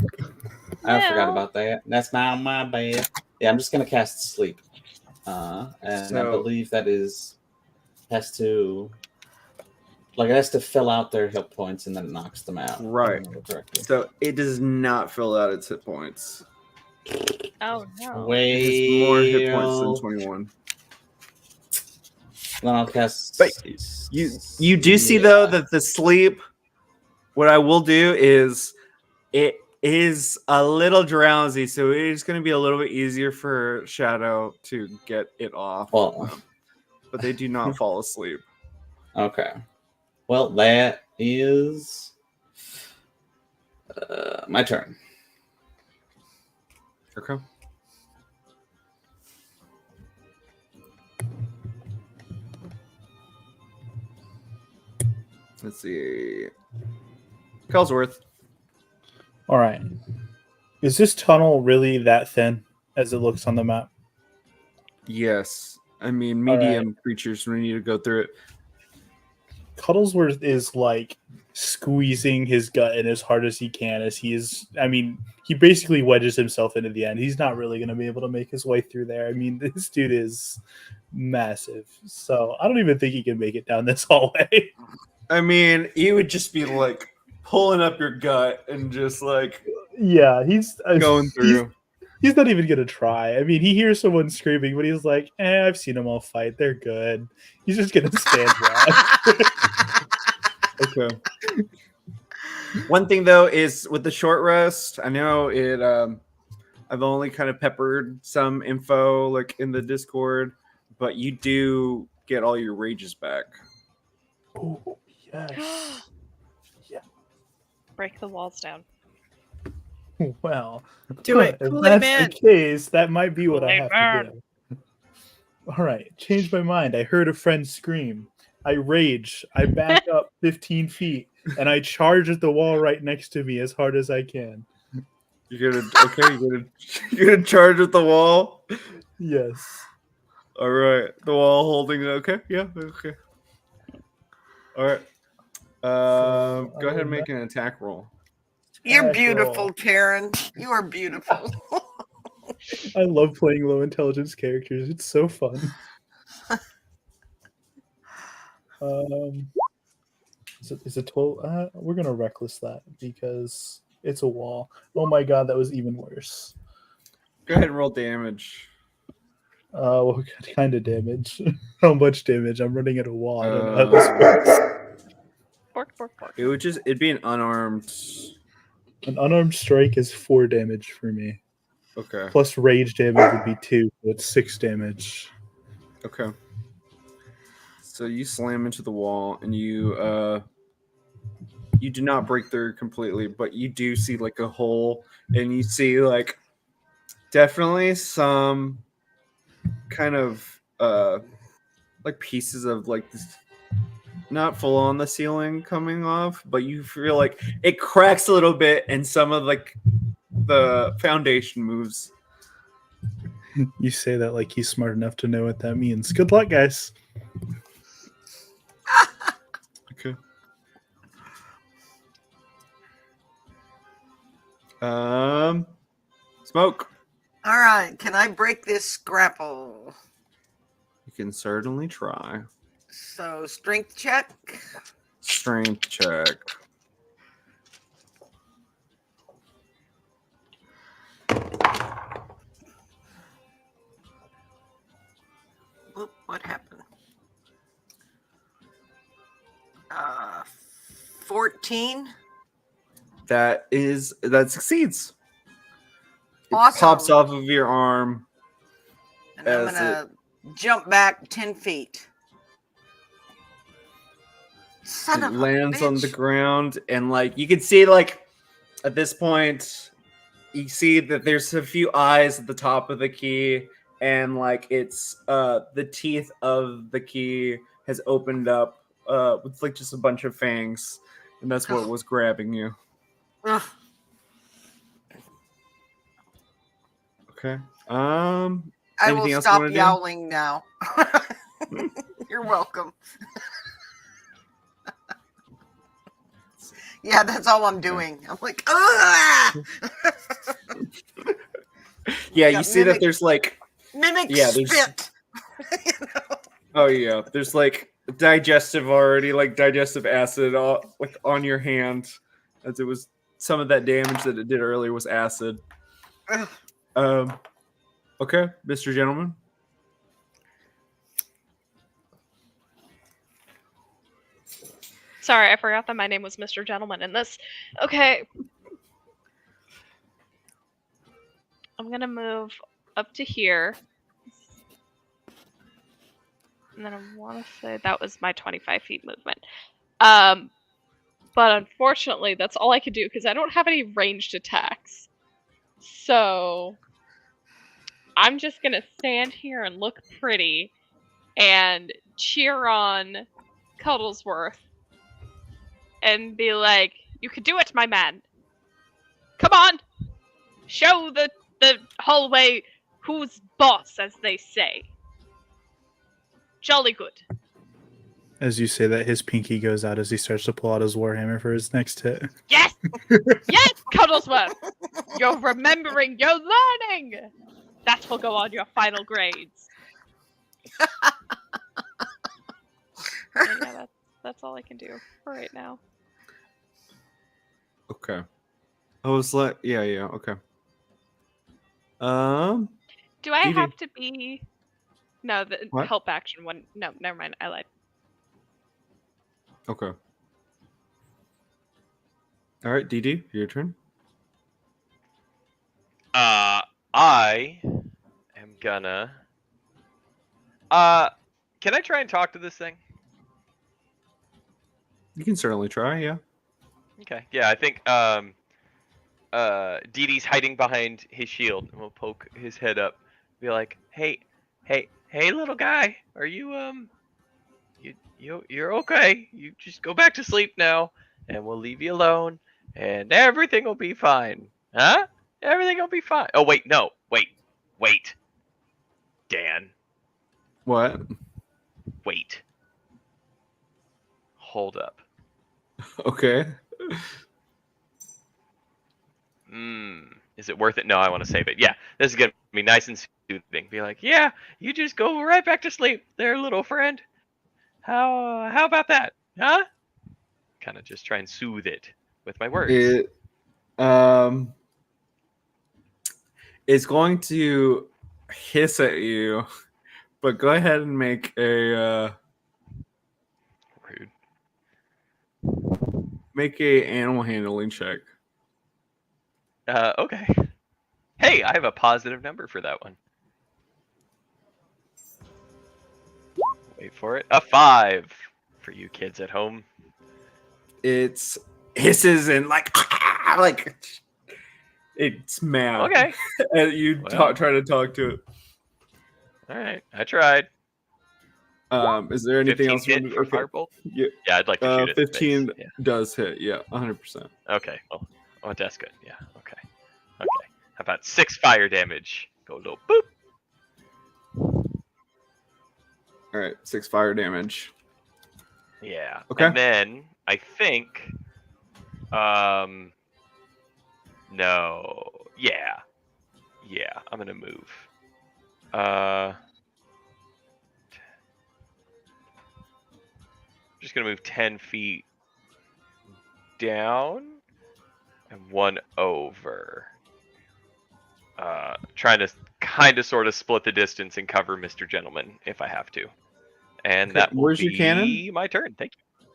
[SPEAKER 8] I forgot
[SPEAKER 2] Well.
[SPEAKER 8] about that. That's my bad. Yeah, I'm just gonna cast sleep. And I
[SPEAKER 1] So-
[SPEAKER 8] believe that has to fill out their hit points and then it knocks them out. if I
[SPEAKER 1] Right.
[SPEAKER 8] remember correctly.
[SPEAKER 1] So it does not fill out its hit points.
[SPEAKER 2] Oh no.
[SPEAKER 1] It has more hit points than
[SPEAKER 8] Well,
[SPEAKER 1] 21.
[SPEAKER 8] then I'll cast.
[SPEAKER 1] But You do see though that the sleep. What I will do is it is a little drowsy, so it is going to be a little bit easier for Shadow to get it off.
[SPEAKER 8] Well,
[SPEAKER 1] But they do not fall asleep.
[SPEAKER 8] okay. Well, that is my turn.
[SPEAKER 1] Okay. Let's see. Callsworth.
[SPEAKER 5] All right. Is this tunnel really that thin as it looks on the map?
[SPEAKER 1] Yes. I mean,
[SPEAKER 5] All
[SPEAKER 1] medium creatures, we need to go through it.
[SPEAKER 5] Cuddlesworth is like squeezing his gut in as hard as he can as he is. I mean, he basically wedges himself into the end. He's not really going to be able to make his way through there. I mean, this dude is massive. So I don't even think he can make it down this hallway.
[SPEAKER 1] I mean, he would just be like pulling up your gut and just like
[SPEAKER 5] Yeah, he's
[SPEAKER 1] going through.
[SPEAKER 5] He's not even gonna try. I mean, he hears someone screaming, but he's like, I've seen them all fight. They're good. He's just gonna stand back.
[SPEAKER 1] Okay. One thing though is with the short rest, I know it. I've only kind of peppered some info like in the Discord, but you do get all your rages back.
[SPEAKER 5] Oh, yes. Yeah.
[SPEAKER 2] Break the walls down.
[SPEAKER 5] Well,
[SPEAKER 6] Do it.
[SPEAKER 5] if
[SPEAKER 6] Kool-Aid
[SPEAKER 5] that's
[SPEAKER 6] Man.
[SPEAKER 5] the case, that might be what I
[SPEAKER 2] Kool-Aid
[SPEAKER 5] have to do. All right, change my mind. I heard a friend scream. I rage. I back up 15 feet, and I charge at the wall right next to me as hard as I can.
[SPEAKER 1] You're gonna charge at the wall.
[SPEAKER 5] Yes.
[SPEAKER 1] All right, the wall holding. Okay, yeah, okay. All right. Go ahead and make an attack roll.
[SPEAKER 4] You're
[SPEAKER 5] Attack
[SPEAKER 4] beautiful,
[SPEAKER 5] roll.
[SPEAKER 4] Karen. You are beautiful.
[SPEAKER 5] I love playing low intelligence characters. It's so fun. Is it 12? We're gonna reckless that because it's a wall. Oh my god, that was even worse.
[SPEAKER 1] Go ahead and roll damage.
[SPEAKER 5] What kind of damage? How much damage? I'm running at a wall. I don't know how this works.
[SPEAKER 2] Bork, bork, bork.
[SPEAKER 1] It'd be an unarmed.
[SPEAKER 5] An unarmed strike is 4 damage for me.
[SPEAKER 1] Okay.
[SPEAKER 5] Plus rage damage would be 2, so it's 6 damage.
[SPEAKER 1] Okay. So you slam into the wall and you do not break through completely, but you do see like a hole and you see like definitely some kind of like pieces of like this, not full on the ceiling coming off, but you feel like it cracks a little bit and some of like the foundation moves.
[SPEAKER 5] You say that like he's smart enough to know what that means. Good luck, guys.
[SPEAKER 1] Okay. Smoke.
[SPEAKER 4] All right. Can I break this grapple?
[SPEAKER 1] You can certainly try.
[SPEAKER 4] So, strength check.
[SPEAKER 1] Strength check.
[SPEAKER 4] Oop, what happened? 14.
[SPEAKER 1] That succeeds. It
[SPEAKER 4] Awesome.
[SPEAKER 1] pops off of your arm.
[SPEAKER 4] And I'm
[SPEAKER 1] As
[SPEAKER 4] going to jump back 10 feet. Son
[SPEAKER 1] It
[SPEAKER 4] of
[SPEAKER 1] lands
[SPEAKER 4] a
[SPEAKER 1] on the
[SPEAKER 4] bitch.
[SPEAKER 1] ground, and like you can see, like at this point, you see that there's a few eyes at the top of the key, and like it's the teeth of the key has opened up with like just a bunch of fangs, and that's what was grabbing you.
[SPEAKER 4] Ugh.
[SPEAKER 1] Okay.
[SPEAKER 4] I
[SPEAKER 1] Anything
[SPEAKER 4] will
[SPEAKER 1] else you
[SPEAKER 4] stop
[SPEAKER 1] wanna do?
[SPEAKER 4] yowling now. You're welcome. Yeah, that's all I'm doing. I'm like, ah!
[SPEAKER 1] Yeah,
[SPEAKER 4] Yeah,
[SPEAKER 1] you see that
[SPEAKER 4] mimic-
[SPEAKER 1] there's like
[SPEAKER 4] Mimic
[SPEAKER 1] Yeah, there's-
[SPEAKER 4] spit. You know?
[SPEAKER 1] oh yeah, there's like digestive acid all, like on your hand, as it was some of that damage that it did earlier was acid.
[SPEAKER 4] Ugh.
[SPEAKER 1] Okay, Mr. Gentleman.
[SPEAKER 2] Sorry, I forgot that my name was Mr. Gentleman in this. Okay. I'm gonna move up to here. And then I want to say that was my 25 feet movement. But unfortunately, that's all I could do because I don't have any ranged attacks. So I'm just gonna stand here and look pretty and cheer on Cuddlesworth and be like, "You can do it, my man. Come on, show the hallway who's boss, as they say. Jolly good."
[SPEAKER 5] As you say that, his pinky goes out as he starts to pull out his warhammer for his next hit.
[SPEAKER 2] Yes! Yes, Cuddlesworth! You're remembering, you're learning! That will go on your final grades. And yeah, that's all I can do for right now.
[SPEAKER 1] Okay. I was like, yeah, okay.
[SPEAKER 2] Do I
[SPEAKER 1] Dee Dee.
[SPEAKER 2] have to be... No, the
[SPEAKER 1] What?
[SPEAKER 2] help action one. No, never mind. I lied.
[SPEAKER 1] Okay. All right, DD, your turn.
[SPEAKER 7] I am gonna. Can I try and talk to this thing?
[SPEAKER 1] You can certainly try, yeah.
[SPEAKER 7] Okay. Yeah, I think Dee Dee's hiding behind his shield, and we'll poke his head up. Be like, hey, little guy, are you you're okay? You just go back to sleep now, and we'll leave you alone, and everything will be fine. Huh? Everything will be fine. Oh wait, no, wait, Dan,
[SPEAKER 1] What?
[SPEAKER 7] wait, hold up.
[SPEAKER 1] Okay.
[SPEAKER 7] Is it worth it? No, I want to save it. Yeah, this is gonna be nice and soothing. Be like, yeah, you just go right back to sleep, there, little friend. How about that? Huh? Kind of just try and soothe it with my words.
[SPEAKER 1] It is going to hiss at you, but go ahead and make a
[SPEAKER 7] Rude.
[SPEAKER 1] animal handling check.
[SPEAKER 7] Okay. Hey, I have a positive number for that one. Wait for it. A 5 for you kids at home.
[SPEAKER 1] It's hisses and like it's mad.
[SPEAKER 7] Okay.
[SPEAKER 1] And you
[SPEAKER 7] Well.
[SPEAKER 1] try to talk to it.
[SPEAKER 7] All right. I tried.
[SPEAKER 1] Is there anything
[SPEAKER 7] 15
[SPEAKER 1] else? you
[SPEAKER 7] hit
[SPEAKER 1] want
[SPEAKER 7] for
[SPEAKER 1] to- okay.
[SPEAKER 7] firebolt?
[SPEAKER 1] Yeah,
[SPEAKER 7] Yeah, I'd like to shoot it. in the
[SPEAKER 1] 15
[SPEAKER 7] face. Yeah.
[SPEAKER 1] does hit. Yeah, 100%.
[SPEAKER 7] Okay. Well, oh, that's good. Yeah. Okay. Okay. How about 6 fire damage? Go a little boop.
[SPEAKER 1] All right, 6 fire damage.
[SPEAKER 7] Yeah.
[SPEAKER 1] Okay.
[SPEAKER 7] And then I think, no. Yeah. I'm gonna move. Just gonna move 10 feet down and 1 over. Trying to kind of sort of split the distance and cover Mr. Gentleman if I have to. And
[SPEAKER 1] Okay,
[SPEAKER 7] that will
[SPEAKER 1] where's
[SPEAKER 7] be
[SPEAKER 1] your cannon?
[SPEAKER 7] my turn. Thank you.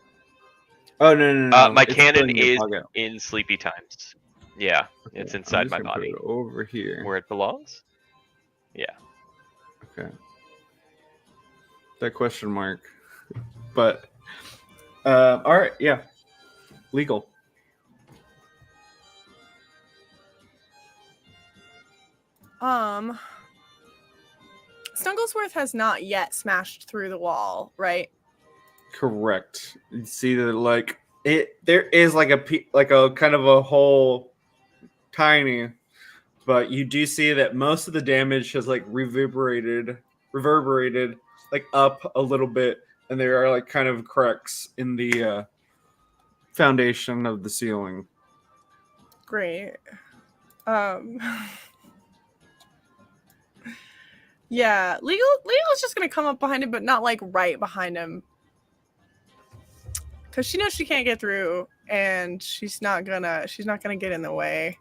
[SPEAKER 1] Oh no!
[SPEAKER 7] My
[SPEAKER 1] It's
[SPEAKER 7] cannon
[SPEAKER 1] pulling your
[SPEAKER 7] is
[SPEAKER 1] plug out.
[SPEAKER 7] in Sleepy Times. Yeah,
[SPEAKER 1] Okay,
[SPEAKER 7] it's
[SPEAKER 1] I'm
[SPEAKER 7] inside
[SPEAKER 1] just
[SPEAKER 7] my
[SPEAKER 1] gonna put
[SPEAKER 7] body
[SPEAKER 1] it over here.
[SPEAKER 7] where it belongs. Yeah.
[SPEAKER 1] Okay. That question mark. But all right, yeah. Legal.
[SPEAKER 6] Snugglesworth has not yet smashed through the wall, right?
[SPEAKER 1] Correct. You see that like there is like a kind of a hole, tiny, but you do see that most of the damage has like reverberated like up a little bit, and there are like kind of cracks in the foundation of the ceiling.
[SPEAKER 6] Great. Yeah, Legal's just gonna come up behind him, but not like right behind him, because she knows she can't get through, and she's not gonna get in the way.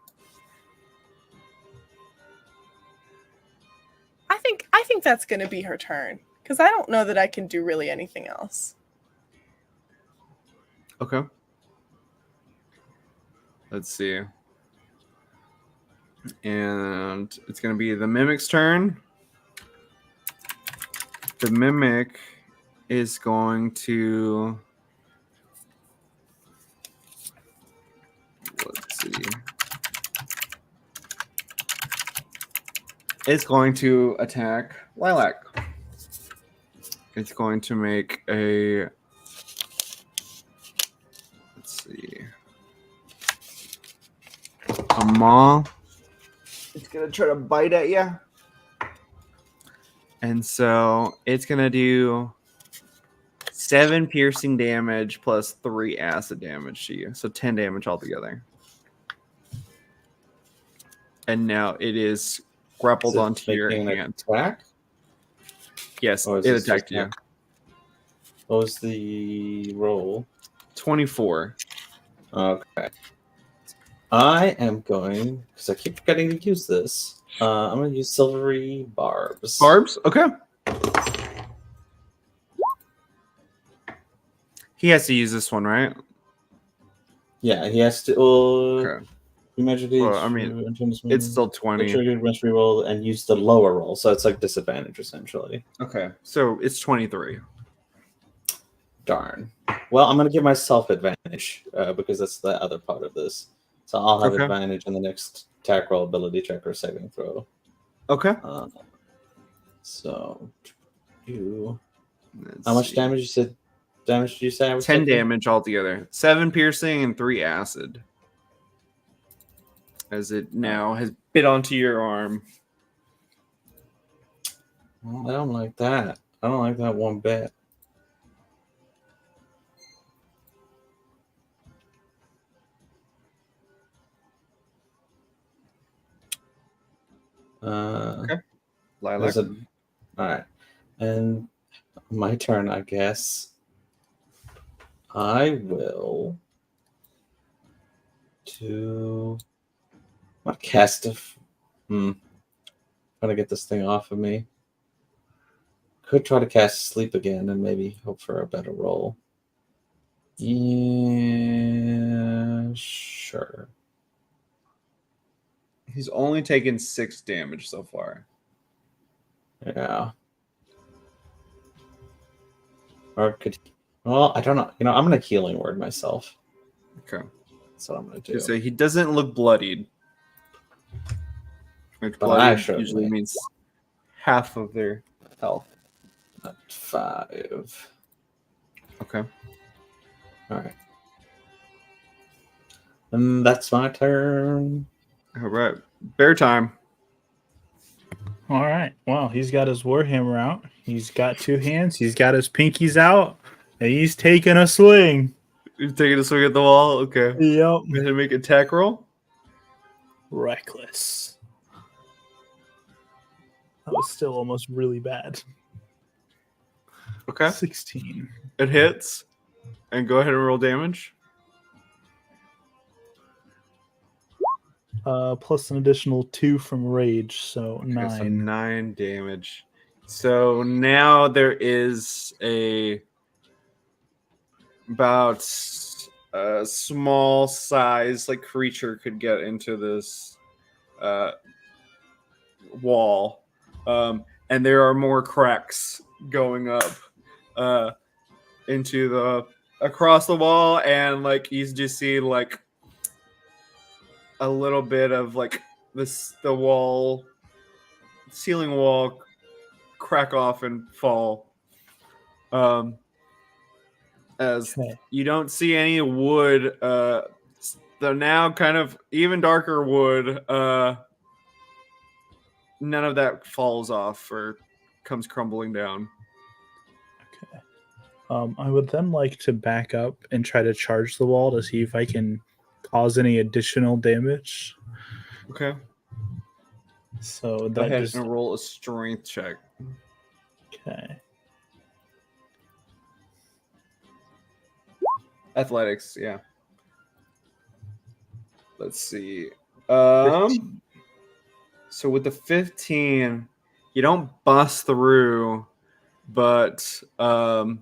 [SPEAKER 6] I think that's gonna be her turn, because I don't know that I can do really anything else.
[SPEAKER 1] Okay. Let's see. And it's going to be the Mimic's turn. The Mimic is going to... Let's see. It's going to attack Lilac. It's going to make a... Let's see. A maw. It's going to try to bite at you. And so it's going to do 7 piercing damage plus 3 acid damage to you. So 10 damage altogether. And now it is grappled
[SPEAKER 3] Is it
[SPEAKER 1] onto your
[SPEAKER 3] making an
[SPEAKER 1] hand.
[SPEAKER 3] attack?
[SPEAKER 1] Yes,
[SPEAKER 3] Or is
[SPEAKER 1] it
[SPEAKER 3] this
[SPEAKER 1] attacked
[SPEAKER 3] just
[SPEAKER 1] you.
[SPEAKER 3] What was the roll?
[SPEAKER 1] 24.
[SPEAKER 3] Okay. I am going, because I keep forgetting to use this. I'm going to use silvery barbs.
[SPEAKER 1] Barbs? Okay. He has to use this one, right?
[SPEAKER 3] Yeah, he has to.
[SPEAKER 1] Okay.
[SPEAKER 3] Imagine
[SPEAKER 1] Well, I mean, it's still 20.
[SPEAKER 3] Roll and use the lower roll, so it's like disadvantage essentially.
[SPEAKER 1] Okay. So it's 23.
[SPEAKER 3] Darn. Well, I'm going to give myself advantage because that's the other part of this. So I'll have
[SPEAKER 1] Okay.
[SPEAKER 3] advantage in the next attack roll, ability check, or saving throw.
[SPEAKER 1] Okay.
[SPEAKER 3] So, you.
[SPEAKER 1] Let's
[SPEAKER 3] How much
[SPEAKER 1] see.
[SPEAKER 3] damage you said? Damage did you say I was
[SPEAKER 1] 10
[SPEAKER 3] taking?
[SPEAKER 1] damage altogether. 7 piercing and 3 acid. As it now has bit onto your arm.
[SPEAKER 3] Well, I don't like that. I don't like that one bit.
[SPEAKER 1] Okay. Lilac.
[SPEAKER 3] There's a- all right, and my turn, I guess. I will do. I'm gonna cast a. Trying to get this thing off of me. Could try to cast sleep again and maybe hope for a better roll. Yeah, sure.
[SPEAKER 1] He's only taken 6 damage so far.
[SPEAKER 3] Yeah. Or could. Well, I don't know. You know, I'm gonna healing word myself.
[SPEAKER 1] Okay.
[SPEAKER 3] That's what I'm gonna do.
[SPEAKER 1] To say he doesn't look bloodied. Which
[SPEAKER 3] But
[SPEAKER 1] bloodied
[SPEAKER 3] actually-
[SPEAKER 1] usually means half of their health.
[SPEAKER 3] Not 5.
[SPEAKER 1] Okay.
[SPEAKER 3] All right. And that's my turn.
[SPEAKER 1] All right. Bear time.
[SPEAKER 5] All right. Well, he's got his warhammer out. He's got 2 hands. He's got his pinkies out, and he's taking a swing.
[SPEAKER 1] You're taking a swing at the wall? Okay.
[SPEAKER 5] Yep.
[SPEAKER 1] Go ahead and make an attack roll.
[SPEAKER 5] Reckless. That was still almost really bad.
[SPEAKER 1] Okay.
[SPEAKER 5] 16.
[SPEAKER 1] It hits. And go ahead and roll damage.
[SPEAKER 5] Plus an additional 2 from rage, so 9.
[SPEAKER 1] Okay, so 9 damage. So now there is about a small size like creature could get into this wall, and there are more cracks going up into the across the wall, and like you just see like a little bit of like the ceiling wall crack off and fall. As
[SPEAKER 5] Okay.
[SPEAKER 1] you don't see any wood, the now kind of even darker wood, none of that falls off or comes crumbling down.
[SPEAKER 5] Okay. I would then like to back up and try to charge the wall to see if I can cause any additional damage.
[SPEAKER 1] Okay.
[SPEAKER 5] So
[SPEAKER 1] Go
[SPEAKER 5] that
[SPEAKER 1] ahead
[SPEAKER 5] just
[SPEAKER 1] and roll a strength check.
[SPEAKER 5] okay.
[SPEAKER 1] Athletics, yeah. Let's see.
[SPEAKER 5] 15.
[SPEAKER 1] So with the 15, you don't bust through, but I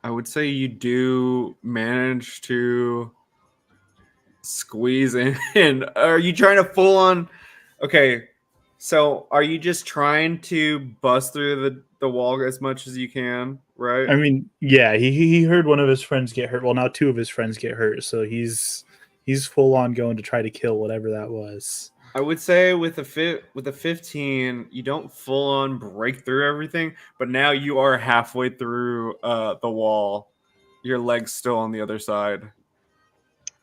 [SPEAKER 1] would say you do manage to squeeze in. Are you trying to full on? Okay, so are you just trying to bust through the wall as much as you can, right?
[SPEAKER 5] I mean, yeah, he heard one of his friends get hurt. Well, now 2 of his friends get hurt, so he's full on going to try to kill whatever that was.
[SPEAKER 1] I would say with the 15, you don't full on break through everything, but now you are halfway through the wall. Your leg's still on the other side.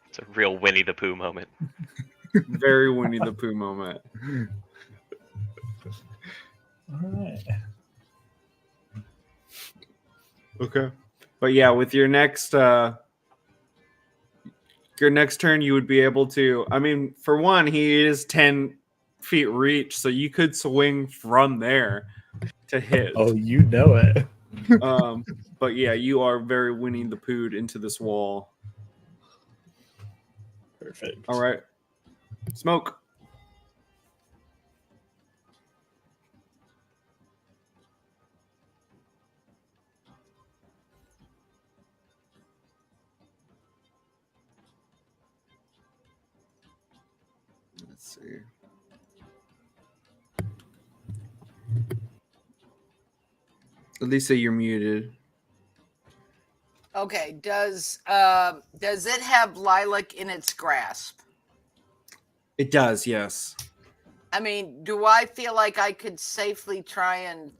[SPEAKER 7] It's a real Winnie the Pooh moment.
[SPEAKER 1] Very Winnie the Pooh moment.
[SPEAKER 5] All right.
[SPEAKER 1] Okay. But yeah, with your next turn, you would be able to. I mean, for one, he is 10 feet reach, so you could swing from there to hit.
[SPEAKER 5] Oh, you know it.
[SPEAKER 1] But yeah, you are very Winnie the Pooh into this wall.
[SPEAKER 5] Perfect.
[SPEAKER 1] All right, smoke. Let's see. Lisa, you're muted.
[SPEAKER 4] Okay. Does it have lilac in its grasp?
[SPEAKER 1] It does, yes.
[SPEAKER 4] I mean, do I feel like I could safely try and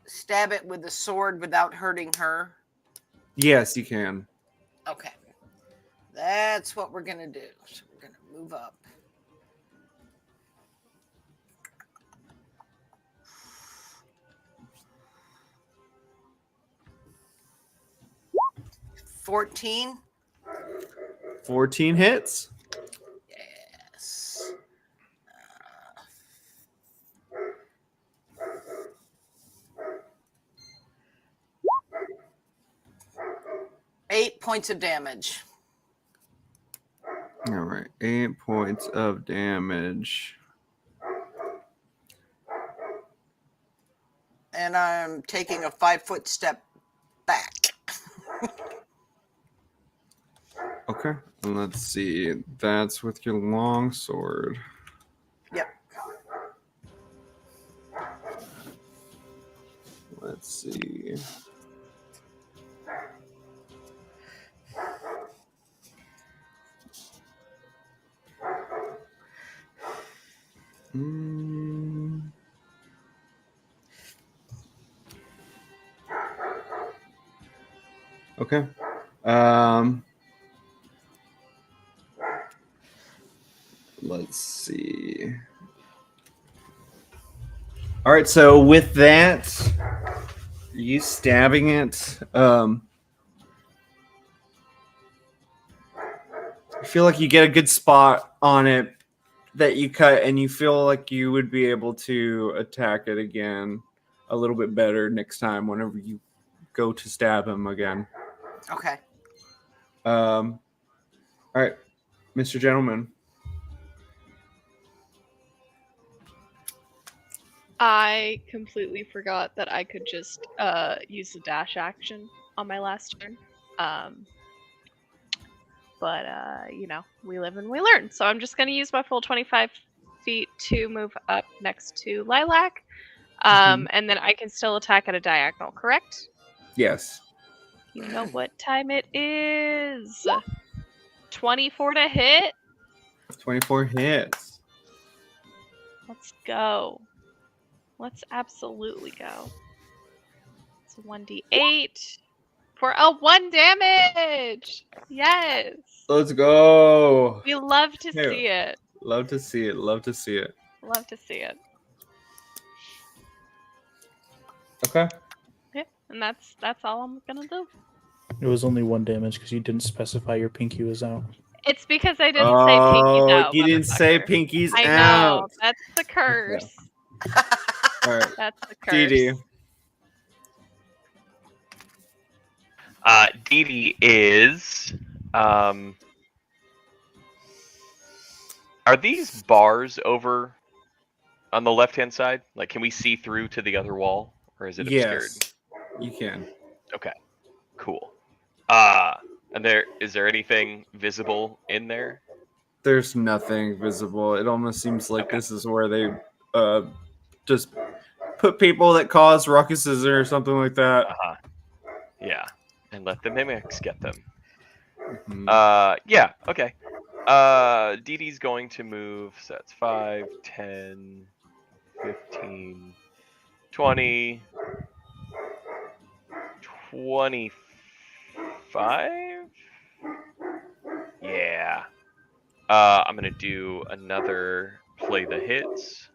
[SPEAKER 4] stab it with a sword without hurting her?
[SPEAKER 1] Yes, you can.
[SPEAKER 4] Okay. That's what we're going to do. So we're going to move up. $14.
[SPEAKER 1] 14 hits.
[SPEAKER 4] Yes. 8 points of damage.
[SPEAKER 1] All right, 8 points of damage.
[SPEAKER 4] And I'm taking a 5-foot step back.
[SPEAKER 1] Okay, and let's see. That's with your long sword.
[SPEAKER 4] Yep.
[SPEAKER 1] Let's see. Okay. Let's see. All right, so with that, you stabbing it, I feel like you get a good spot on it that you cut, and you feel like you would be able to attack it again a little bit better next time whenever you go to stab him again.
[SPEAKER 4] Okay.
[SPEAKER 1] All right, Mr. Gentleman.
[SPEAKER 2] I completely forgot that I could just use the dash action on my last turn. But you know, we live and we learn. So I'm just going to use my full 25 feet to move up next to Lilac. And then I can still attack at a diagonal, correct?
[SPEAKER 1] Yes.
[SPEAKER 2] You know what time it is. 24 to hit.
[SPEAKER 1] 24 hits.
[SPEAKER 2] Let's go. Let's absolutely go. It's a 1d8 for a 1 damage. Yes.
[SPEAKER 1] Let's go.
[SPEAKER 2] We love to
[SPEAKER 1] Yeah.
[SPEAKER 2] see it.
[SPEAKER 1] Love to see it. Love to see it.
[SPEAKER 2] Love to see it.
[SPEAKER 1] Okay.
[SPEAKER 2] Yeah, and that's all I'm gonna do.
[SPEAKER 5] It was only 1 damage because you didn't specify your pinky was out.
[SPEAKER 2] It's because I didn't say pinkies out.
[SPEAKER 1] You didn't say
[SPEAKER 2] motherfucker.
[SPEAKER 1] pinkies
[SPEAKER 2] I
[SPEAKER 1] out.
[SPEAKER 2] know. That's the curse.
[SPEAKER 1] All right.
[SPEAKER 2] That's the curse.
[SPEAKER 1] Dee
[SPEAKER 7] Dee is. Are these bars over on the left-hand side? Like, can we see through to the other wall, or is it obscured?
[SPEAKER 1] Yes, you can.
[SPEAKER 7] Okay, cool. And is there anything visible in there?
[SPEAKER 1] There's nothing visible. It almost seems like this is where they just put people that cause ruckuses or something like that.
[SPEAKER 7] Yeah, and let the mimics get them.
[SPEAKER 1] Mhm.
[SPEAKER 7] Yeah, okay. Dee Dee's going to move, so that's 5, 10, 15, 20, 25? Yeah. I'm gonna do another play the hits.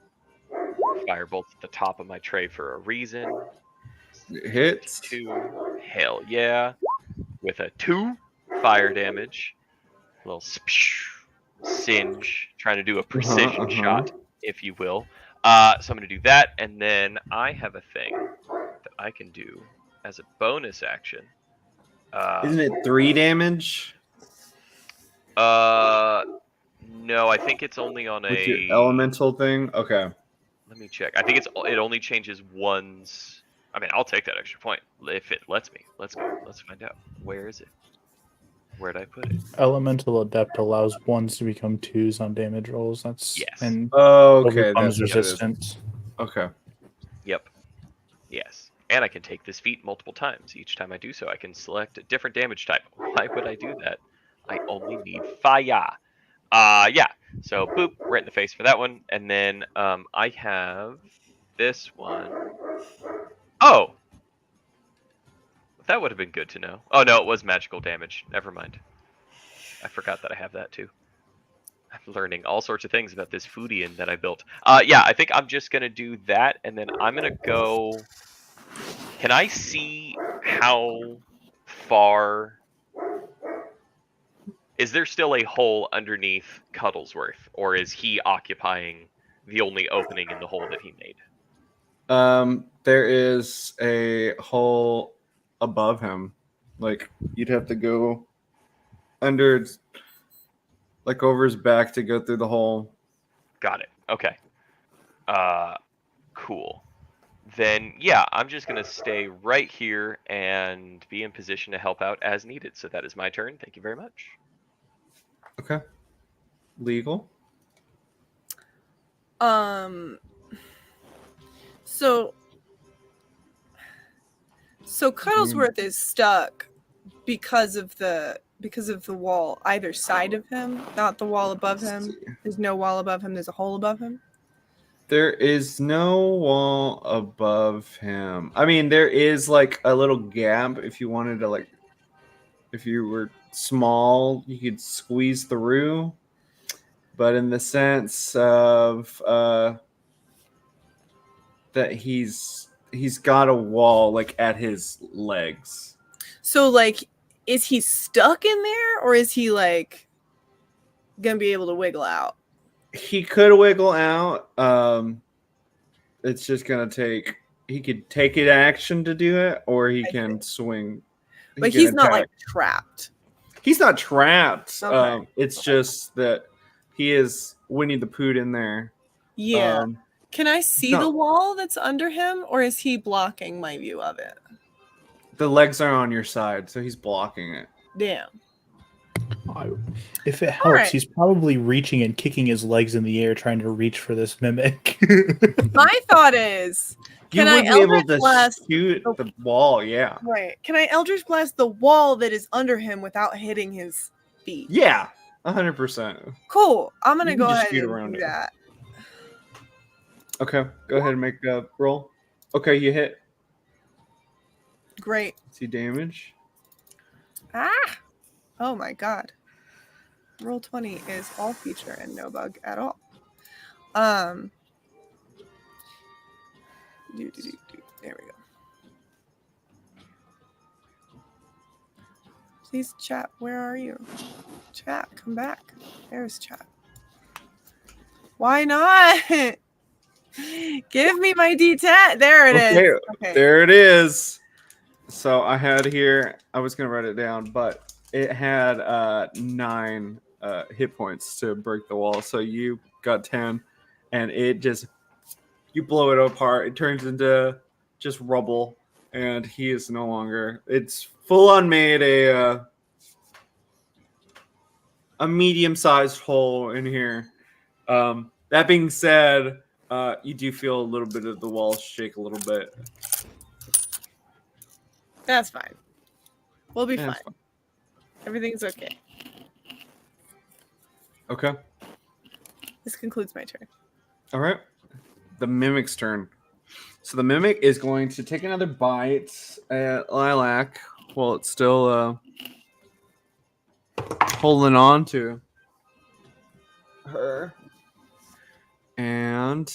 [SPEAKER 7] Firebolt at the top of my tray for a reason.
[SPEAKER 1] It hits.
[SPEAKER 7] 2. Hell yeah. With a 2 fire damage. A little singe. Trying to do a precision shot, if you will. So I'm going to do that. And then I have a thing that I can do as a bonus action.
[SPEAKER 1] Isn't it 3 damage?
[SPEAKER 7] No, I think it's only on
[SPEAKER 1] With
[SPEAKER 7] a
[SPEAKER 1] your elemental thing? Okay.
[SPEAKER 7] Let me check. I think it only changes once. I mean, I'll take that extra point if it lets me. Let's go. Let's find out. Where is it? Where'd I put it?
[SPEAKER 5] Elemental Adept allows 1s to become 2s on damage rolls. That's
[SPEAKER 7] Yes.
[SPEAKER 5] and
[SPEAKER 1] Oh, okay.
[SPEAKER 5] overcomes
[SPEAKER 1] That's what it is.
[SPEAKER 5] resistance.
[SPEAKER 1] Okay.
[SPEAKER 7] Yep. Yes. And I can take this feat multiple times. Each time I do so, I can select a different damage type. Why would I do that? I only need fire. Yeah. So boop, right in the face for that one. And then I have this one. Oh! That would have been good to know. Oh no, it was magical damage. Never mind. I forgot that I have that too. I'm learning all sorts of things about this Foodian that I built. Yeah, I think I'm just gonna do that, and then I'm gonna go. Can I see how far? Is there still a hole underneath Cuddlesworth, or is he occupying the only opening in the hole that he made?
[SPEAKER 1] There is a hole above him. Like you'd have to go under, like over his back to go through the hole.
[SPEAKER 7] Got it. Okay. Cool. Then yeah, I'm just gonna stay right here and be in position to help out as needed. So that is my turn. Thank you very much.
[SPEAKER 1] Okay. Legal.
[SPEAKER 6] So Cuddlesworth is stuck because of the wall either side of him, not the wall above him. There's no wall above him. There's a hole above him.
[SPEAKER 1] There is no wall above him. I mean, there is like a little gap if you wanted to, like, if you were small, you could squeeze through. But in the sense of that he's got a wall like at his legs.
[SPEAKER 6] So like, is he stuck in there, or is he like gonna be able to wiggle out?
[SPEAKER 1] He could wiggle out. It's just gonna take. He could take it action to do it, or he can swing.
[SPEAKER 6] But he's not like trapped.
[SPEAKER 1] He's not trapped.
[SPEAKER 6] Okay.
[SPEAKER 1] It's just that he is Winnie the Pooh in there.
[SPEAKER 6] Yeah. Can I see the wall that's under him, or is he blocking my view of it?
[SPEAKER 1] The legs are on your side, so he's blocking it.
[SPEAKER 6] Damn.
[SPEAKER 5] If it helps,
[SPEAKER 6] All right.
[SPEAKER 5] he's probably reaching and kicking his legs in the air, trying to reach for this mimic.
[SPEAKER 6] My thought is,
[SPEAKER 1] You
[SPEAKER 6] can I
[SPEAKER 1] would be able
[SPEAKER 6] Eldritch
[SPEAKER 1] to
[SPEAKER 6] Blast?
[SPEAKER 1] shoot the wall, yeah.
[SPEAKER 6] Right. Can I Eldritch Blast the wall that is under him without hitting his feet?
[SPEAKER 1] Yeah, 100%.
[SPEAKER 6] Cool. I'm gonna
[SPEAKER 1] You
[SPEAKER 6] go
[SPEAKER 1] can just
[SPEAKER 6] ahead
[SPEAKER 1] shoot
[SPEAKER 6] and
[SPEAKER 1] around
[SPEAKER 6] do
[SPEAKER 1] it.
[SPEAKER 6] that.
[SPEAKER 1] Okay, go ahead and make a roll. Okay, you hit.
[SPEAKER 6] Great.
[SPEAKER 1] See damage.
[SPEAKER 6] Ah! Oh my god. Roll 20 is all feature and no bug at all. There we go. Please, chat, where are you? Chat, come back. There's chat. Why not? Give me my D10. There it is. Okay.
[SPEAKER 1] There it is. So I had here, I was going to write it down, but it had 9 hit points to break the wall. So you got 10, and it just, you blow it apart. It turns into just rubble, and he is no longer, it's full on made a medium-sized hole in here. That being said, you do feel a little bit of the walls shake a little bit.
[SPEAKER 6] That's fine. We'll be
[SPEAKER 1] Yeah,
[SPEAKER 6] fine.
[SPEAKER 1] that's fine.
[SPEAKER 6] Everything's okay.
[SPEAKER 1] Okay.
[SPEAKER 6] This concludes my turn.
[SPEAKER 1] All right. The mimic's turn. So the mimic is going to take another bite at Lilac while it's still holding on to her. And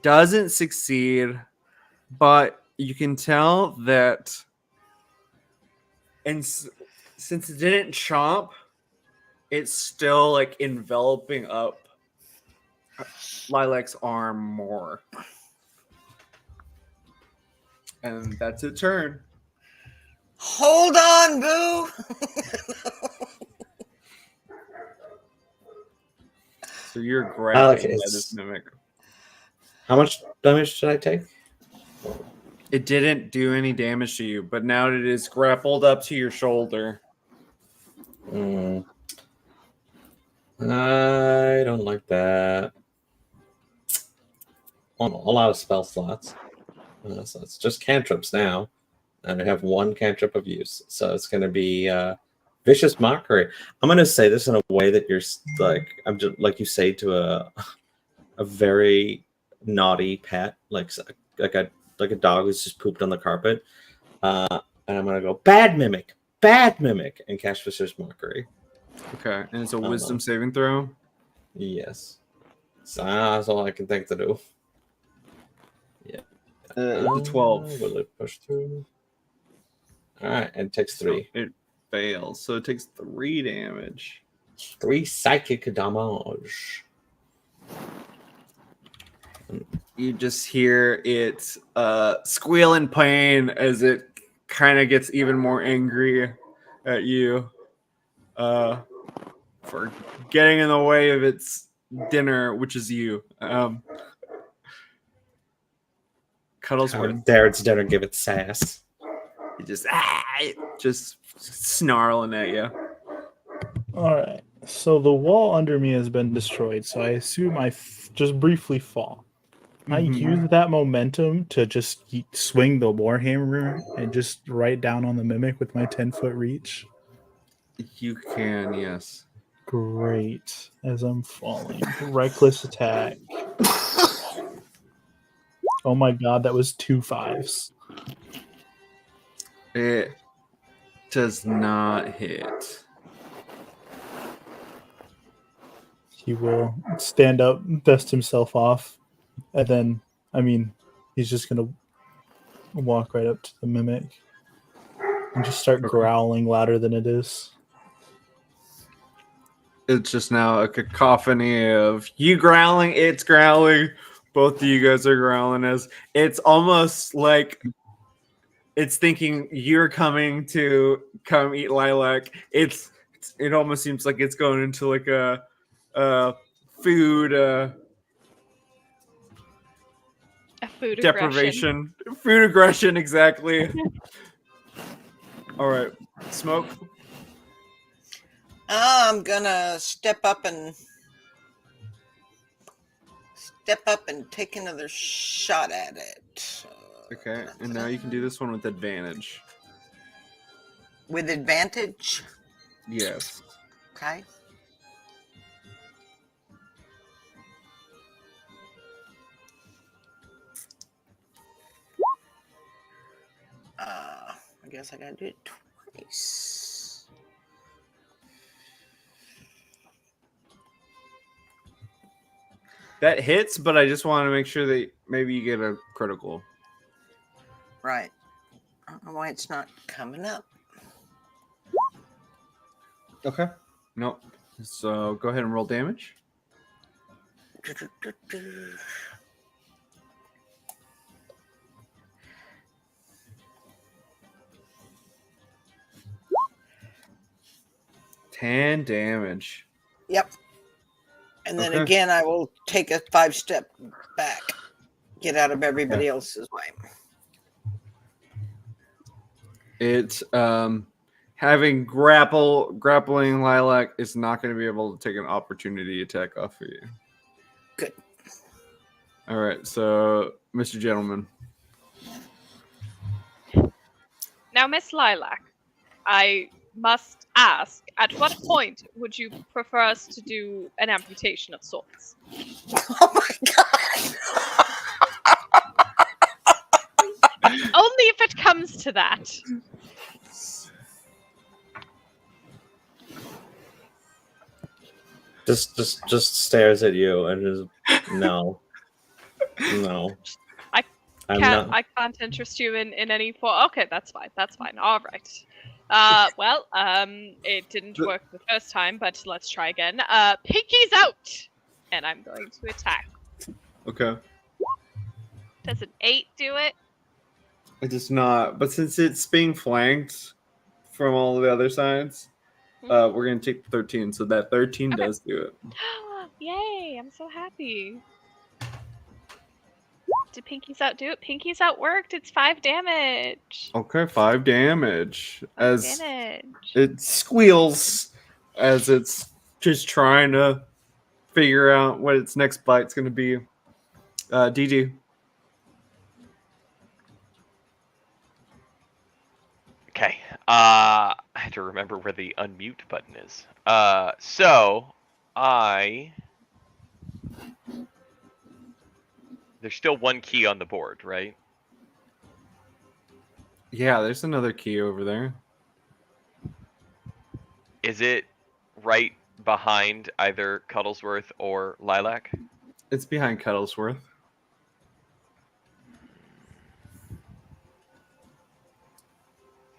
[SPEAKER 1] doesn't succeed, but you can tell that, and since it didn't chomp, it's still like enveloping up Lilac's arm more. And that's its turn.
[SPEAKER 4] Hold on, Boo.
[SPEAKER 1] So you're grabbed
[SPEAKER 3] Okay,
[SPEAKER 1] by this mimic.
[SPEAKER 3] How much damage should I take?
[SPEAKER 1] It didn't do any damage to you, but now it is grappled up to your shoulder.
[SPEAKER 3] I don't like that. A lot of spell slots. So it's just cantrips now. And I have one cantrip of use. So it's going to be Vicious Mockery. I'm going to say this in a way that you're like, I'm just like you say to a very naughty pet, like a dog who's just pooped on the carpet. And I'm going to go, bad mimic, and cast Vicious Mockery.
[SPEAKER 1] Okay, and it's a wisdom saving throw?
[SPEAKER 3] Yes. So that's all I can think to do. Yeah.
[SPEAKER 1] 12.
[SPEAKER 3] Will it push through? Alright, and it takes 3.
[SPEAKER 1] It fails, so it takes 3 damage.
[SPEAKER 3] 3 psychic damage.
[SPEAKER 1] You just hear it squeal in pain as it kind of gets even more angry at you for getting in the way of its dinner, which is you. Cuddlesworth.
[SPEAKER 3] Dare its dinner give it sass.
[SPEAKER 1] It just snarling at you.
[SPEAKER 5] All right. So the wall under me has been destroyed. So I assume I just briefly fall. I use that momentum to just swing the warhammer and just right down on the mimic with my 10-foot reach.
[SPEAKER 1] You can, yes.
[SPEAKER 5] Great. As I'm falling. Reckless attack. Oh my god, that was 2 5s.
[SPEAKER 1] It does not hit.
[SPEAKER 5] He will stand up, dust himself off, and then, he's just going to walk right up to the mimic and just start growling louder than it is.
[SPEAKER 1] It's just now a cacophony of you growling, it's growling. Both of you guys are growling as it's almost like it's thinking you're coming to come eat lilac. It almost seems like it's going into like a food
[SPEAKER 2] A food
[SPEAKER 1] deprivation, food aggression, exactly. All right, Smoke.
[SPEAKER 4] I'm gonna step up and take another shot at it.
[SPEAKER 1] Okay, and now you can do this one with advantage.
[SPEAKER 4] With advantage?
[SPEAKER 1] Yes.
[SPEAKER 4] Okay. I guess I gotta do it twice.
[SPEAKER 1] That hits, but I just want to make sure that maybe you get a critical.
[SPEAKER 4] Right. I don't know why it's not coming up.
[SPEAKER 1] Okay. Nope. So go ahead and roll damage. $10 damage.
[SPEAKER 4] Yep. And then
[SPEAKER 1] Okay.
[SPEAKER 4] again, I will take a 5-step back, get out of everybody else's way.
[SPEAKER 1] It's having grappling Lilac is not going to be able to take an opportunity attack off of you.
[SPEAKER 4] Good.
[SPEAKER 1] All right, so Mr. Gentleman.
[SPEAKER 2] Now, Miss Lilac, I must ask, at what point would you prefer us to do an amputation of sorts?
[SPEAKER 4] Oh my god!
[SPEAKER 2] Only if it comes to that.
[SPEAKER 3] Just stares at you and just no.
[SPEAKER 2] I can't interest you in any form. Okay, that's fine. That's fine. All right. Well, it didn't work the first time, but let's try again. Pinky's out, and I'm going to attack.
[SPEAKER 1] Okay.
[SPEAKER 2] Does an 8 do it?
[SPEAKER 1] It does not. But since it's being flanked from all the other sides, we're gonna take the 13. So that 13
[SPEAKER 2] Okay.
[SPEAKER 1] does do it.
[SPEAKER 2] Yay! I'm so happy. Did Pinky's out do it? Pinky's out worked. It's 5 damage.
[SPEAKER 1] Okay, 5 damage. As
[SPEAKER 2] Damage.
[SPEAKER 1] it squeals as it's just trying to figure out what its next bite's gonna be. DD.
[SPEAKER 7] Okay. I had to remember where the unmute button is. So there's still one key on the board, right?
[SPEAKER 1] Yeah, there's another key over there.
[SPEAKER 7] Is it right behind either Cuddlesworth or Lilac?
[SPEAKER 1] It's behind Cuddlesworth.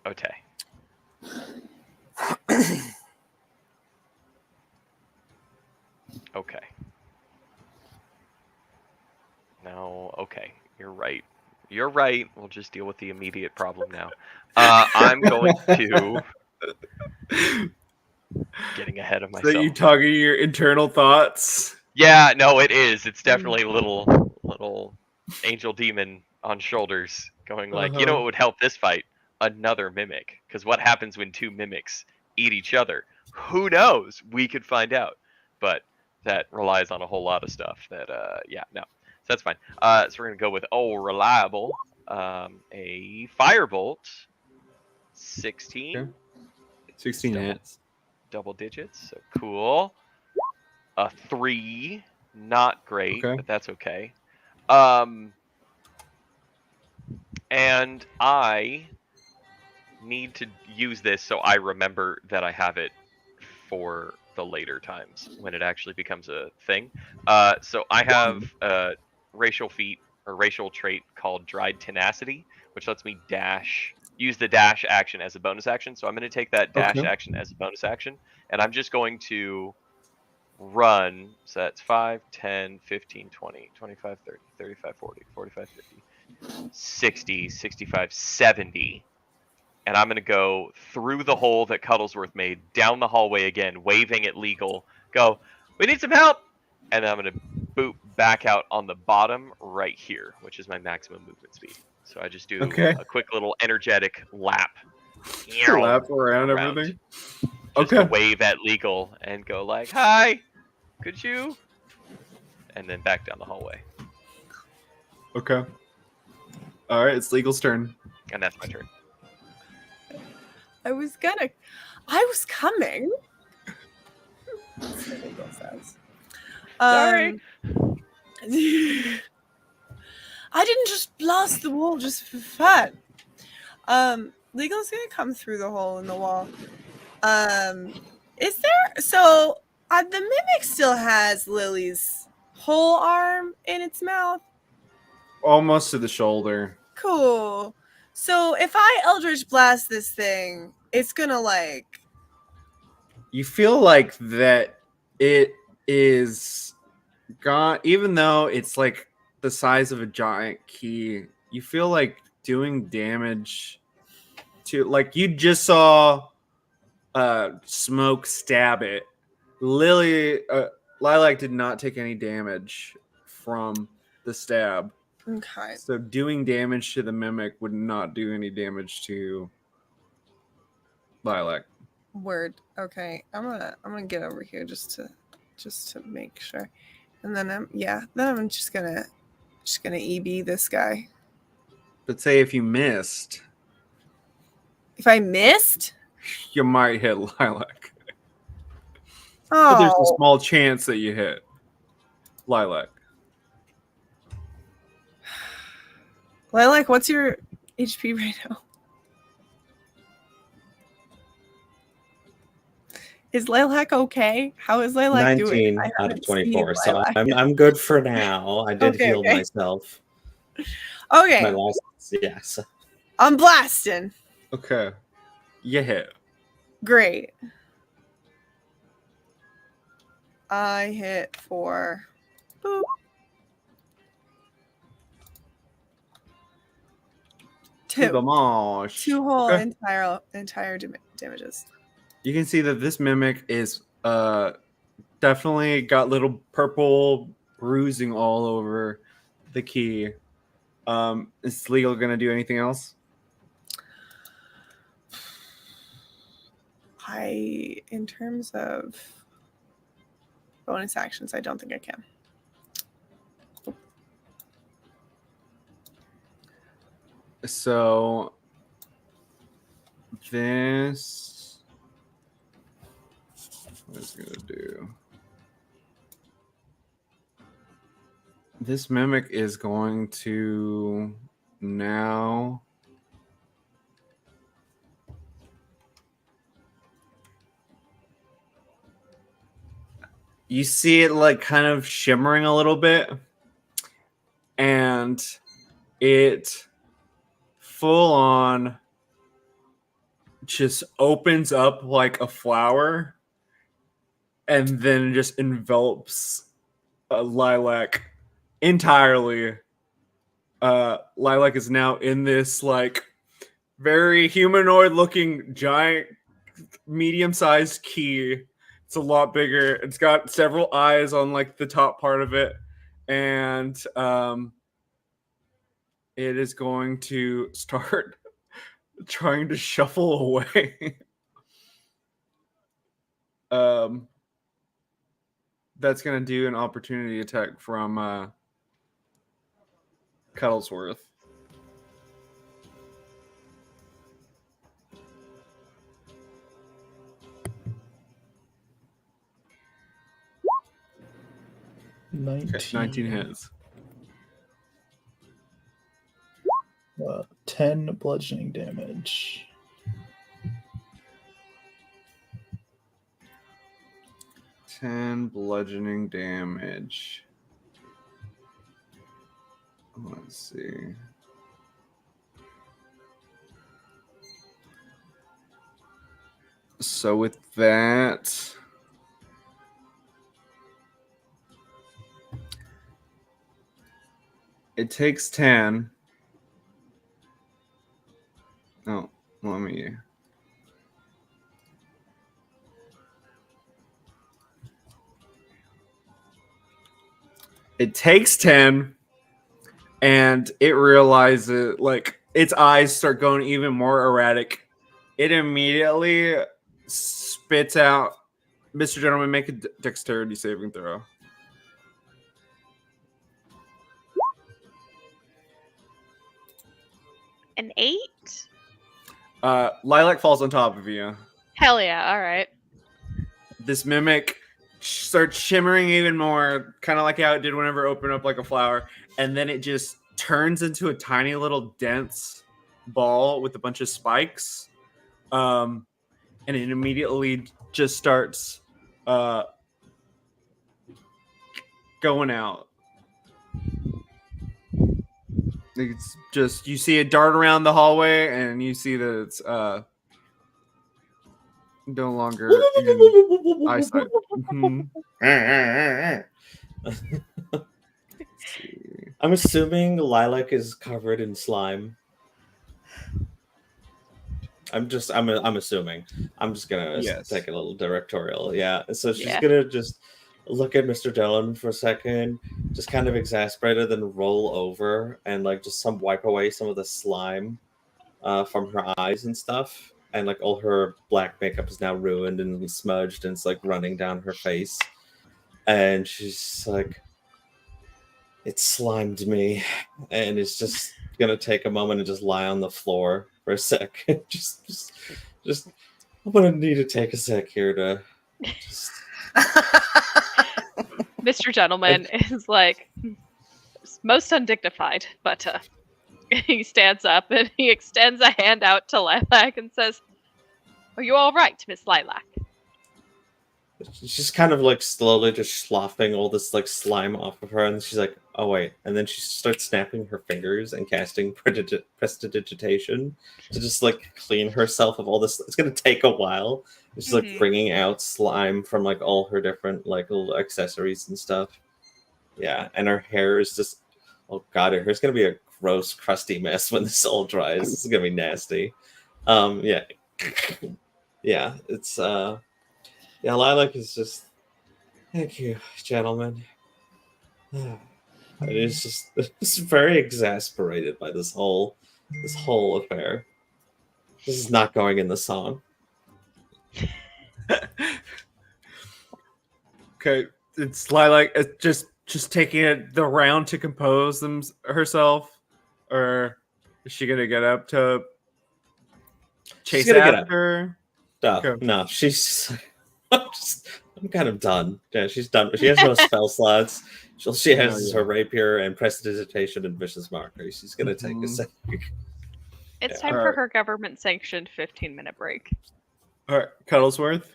[SPEAKER 7] Okay. Okay. No, okay. You're right. You're right. We'll just deal with the immediate problem now. I'm going to... Getting ahead of myself.
[SPEAKER 1] So you talking your internal thoughts?
[SPEAKER 7] Yeah, no, it is. It's definitely a little angel demon on shoulders going like, you know what would help this fight? Another mimic. Because what happens when 2 mimics eat each other? Who knows? We could find out. But that relies on a whole lot of stuff that, yeah, no. So that's fine. So we're going to go with, reliable. A firebolt. 16.
[SPEAKER 1] Okay. 16 hits.
[SPEAKER 7] Double digits. So cool. A 3. Not great, but that's okay. And I need to use this so I remember that I have it for the later times when it actually becomes a thing. So I have a racial feat or racial trait called Dried Tenacity, which lets me use the dash action as a bonus action. So I'm going to take that dash action as a bonus action, and I'm just going to run. So that's 5, 10, 15, 20, 25, 30, 35, 40, 45, 50, 60, 65, 70. And I'm going to go through the hole that Cuddlesworth made, down the hallway again, waving at Legal. Go, we need some help! And then I'm going to boot back out on the bottom right here, which is my maximum movement speed. So I just do a quick little energetic lap.
[SPEAKER 1] Lap around everything.
[SPEAKER 7] Just to wave at Legal and go like, hi, could you? And then back down the hallway.
[SPEAKER 1] Okay. All right, it's Legal's turn.
[SPEAKER 7] And that's my turn.
[SPEAKER 6] I was coming. That's what Legal says.
[SPEAKER 2] Sorry.
[SPEAKER 6] I didn't just blast the wall just for fun. Legal's gonna come through the hole in the wall. Is there the mimic still has Lily's whole arm in its mouth?
[SPEAKER 1] Almost to the shoulder.
[SPEAKER 6] Cool. So if I Eldritch Blast this thing, it's gonna like...
[SPEAKER 1] You feel like that it is gone, even though it's like the size of a giant key, you feel like doing damage to, like, you just saw Smoke stab it. Lilac did not take any damage from the stab.
[SPEAKER 6] Okay.
[SPEAKER 1] So doing damage to the mimic would not do any damage to Lilac.
[SPEAKER 6] Word. Okay. I'm gonna get over here just to make sure. And then I'm just gonna EB this guy.
[SPEAKER 1] But say if you missed.
[SPEAKER 6] If I missed?
[SPEAKER 1] You might hit Lilac.
[SPEAKER 6] Oh.
[SPEAKER 1] But there's a small chance that you hit Lilac.
[SPEAKER 6] Lilac, what's your HP right now? Is Lilac okay? How is Lilac
[SPEAKER 3] 19
[SPEAKER 6] doing?
[SPEAKER 3] out of 24. So I'm good for now. I did heal myself. My
[SPEAKER 6] Okay,
[SPEAKER 3] last, yeah. So
[SPEAKER 6] I'm blasting.
[SPEAKER 1] Okay. You hit.
[SPEAKER 6] Great. I hit for boop. 2.
[SPEAKER 1] Gamosh.
[SPEAKER 6] 2 whole
[SPEAKER 1] Okay.
[SPEAKER 6] entire damages.
[SPEAKER 1] You can see that this mimic is definitely got little purple bruising all over the key. Is Legal gonna do anything else?
[SPEAKER 6] In terms of bonus actions, I don't think I can.
[SPEAKER 1] So this what is it gonna do? This mimic is going to now you see it like kind of shimmering a little bit, and it full on just opens up like a flower and then just envelops Lilac entirely. Lilac is now in this like very humanoid looking giant medium-sized key. It's a lot bigger. It's got several eyes on like the top part of it, and it is going to start trying to shuffle away. That's gonna do an opportunity attack from Cuddlesworth. Okay, 19 hits.
[SPEAKER 5] 10 bludgeoning damage.
[SPEAKER 1] Bludgeoning damage. Let's see. So with that, it takes 10. Oh, let me. It takes 10, and it realizes, like, its eyes start going even more erratic. It immediately spits out. Mr. Gentleman, make a dexterity saving throw.
[SPEAKER 2] An 8?
[SPEAKER 1] Lilac falls on top of you.
[SPEAKER 2] Hell yeah! All right.
[SPEAKER 1] This mimic starts shimmering even more, kind of like how it did whenever it opened up like a flower, and then it just turns into a tiny little dense ball with a bunch of spikes, and it immediately just starts going out. It's just, you see it dart around the hallway, and you see that it's no longer in eyesight.
[SPEAKER 3] I'm assuming Lilac is covered in slime. I'm assuming. I'm just gonna take a little directorial. Yeah. So she's gonna just look at Mr. Dillon for a second, just kind of exasperated, then roll over and like just wipe away some of the slime from her eyes and stuff. And like all her black makeup is now ruined and smudged, and it's like running down her face. And she's like, "It slimed me," and it's just gonna take a moment and just lie on the floor for a sec. just I'm gonna need to take a sec here to just.
[SPEAKER 2] Mr. Gentleman is like most undignified, but he stands up and he extends a hand out to Lilac and says, "Are you all right, Miss Lilac?"
[SPEAKER 3] she's kind of like slowly just sloughing all this like slime off of her, and she's like, "Oh wait!" And then she starts snapping her fingers and casting prestidigitation to just like clean herself of all this. It's gonna take a while. She's like bringing out slime from like all her different like little accessories and stuff. Yeah, and her hair is just, oh god, her hair's gonna be a gross, crusty mess when this all dries. This is gonna be nasty. Yeah, yeah, it's yeah, Lilac is just. Thank you, gentlemen. It is just it's very exasperated by this whole affair. This is not going in the song.
[SPEAKER 1] Okay, it's Lilac just taking the round to compose herself, or is she gonna get up to chase
[SPEAKER 3] gonna get up.
[SPEAKER 1] after?
[SPEAKER 3] No,
[SPEAKER 1] Okay.
[SPEAKER 3] no, she's. I'm kind of done. Yeah, she's done. She has no spell slots. She has her rapier and prestidigitation and vicious mockery. She's gonna take a second.
[SPEAKER 2] It's
[SPEAKER 3] Yeah.
[SPEAKER 2] time for
[SPEAKER 1] Alright.
[SPEAKER 2] her government-sanctioned 15-minute break.
[SPEAKER 1] All right, Cuddlesworth.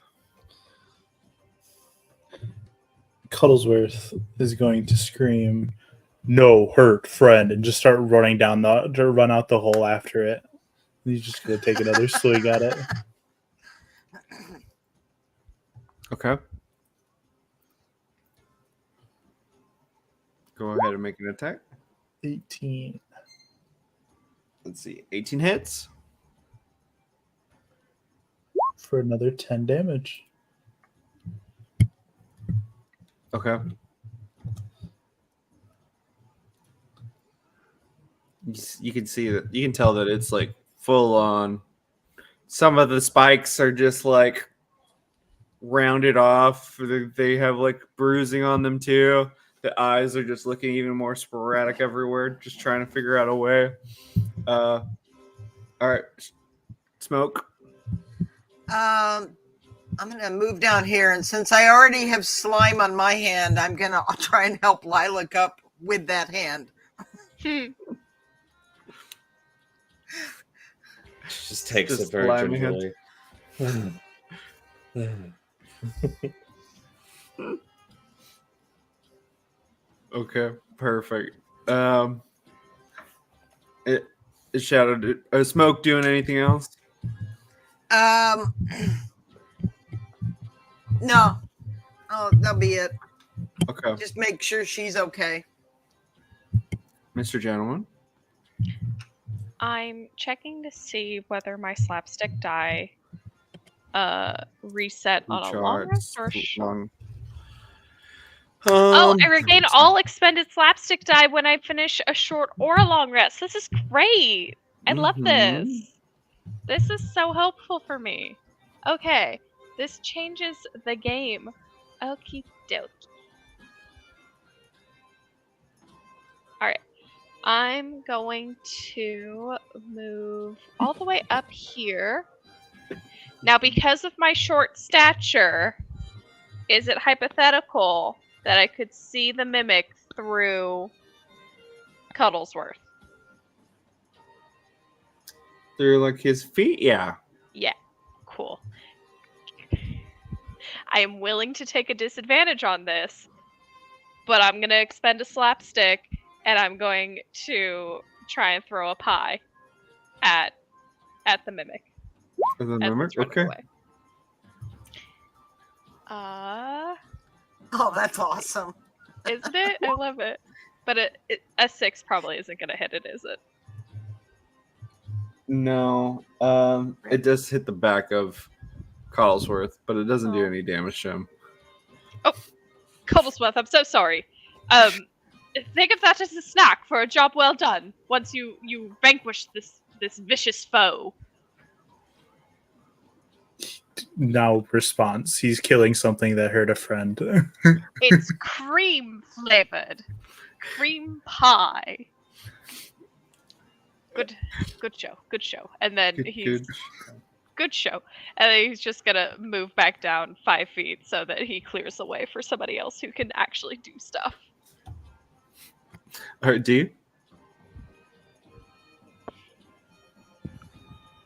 [SPEAKER 5] Cuddlesworth is going to scream, "No hurt, friend," and just start running down to run out the hole after it. He's just going to take another swing at it.
[SPEAKER 1] Okay. Go ahead and make an attack.
[SPEAKER 5] 18.
[SPEAKER 1] Let's see. 18 hits.
[SPEAKER 5] For another 10 damage.
[SPEAKER 1] Okay. You can see that. You can tell that it's like full on. Some of the spikes are just like rounded off. They have like bruising on them too. The eyes are just looking even more sporadic everywhere, just trying to figure out a way. All right, Smoke.
[SPEAKER 4] I'm gonna move down here, and since I already have slime on my hand, I'll try and help Lilac up with that hand.
[SPEAKER 3] She just takes
[SPEAKER 1] Just
[SPEAKER 3] it very
[SPEAKER 1] slimy hand.
[SPEAKER 3] gingerly.
[SPEAKER 1] Okay, perfect. It shadowed. Smoke doing anything else?
[SPEAKER 4] No. Oh, that'll be it.
[SPEAKER 1] Okay,
[SPEAKER 4] Just make sure she's okay.
[SPEAKER 1] Mr. Gentleman.
[SPEAKER 2] I'm checking to see whether my slapstick die reset on a long rest or a short. Oh, I regain all expended slapstick die when I finish a short or a long rest. This is great. I love this. This is so helpful for me. Okay, this changes the game. Okie dokie. Alright. I'm going to move all the way up here. Now, because of my short stature, is it hypothetical that I could see the mimic through Cuddlesworth?
[SPEAKER 1] Through like his feet, yeah.
[SPEAKER 2] Yeah, cool. I am willing to take a disadvantage on this, but I'm going to expend a slapstick, and I'm going to try and throw a pie at the mimic.
[SPEAKER 1] The
[SPEAKER 2] as
[SPEAKER 1] mimic,
[SPEAKER 2] it's running
[SPEAKER 1] okay.
[SPEAKER 2] away.
[SPEAKER 4] Oh, that's awesome.
[SPEAKER 2] Isn't it? I love it. But a 6 probably isn't going to hit it, is it?
[SPEAKER 1] No, it does hit the back of Cuddlesworth, but it doesn't do any damage to him.
[SPEAKER 2] Oh, Cuddlesworth, I'm so sorry. Think of that as a snack for a job well done. Once you vanquish this vicious foe.
[SPEAKER 5] Now response. He's killing something that hurt a friend.
[SPEAKER 2] It's cream flavored. Cream pie. Good show. Good show. And then good show. And then he's just gonna move back down 5 feet so that he clears the way for somebody else who can actually do stuff.
[SPEAKER 1] All right, D.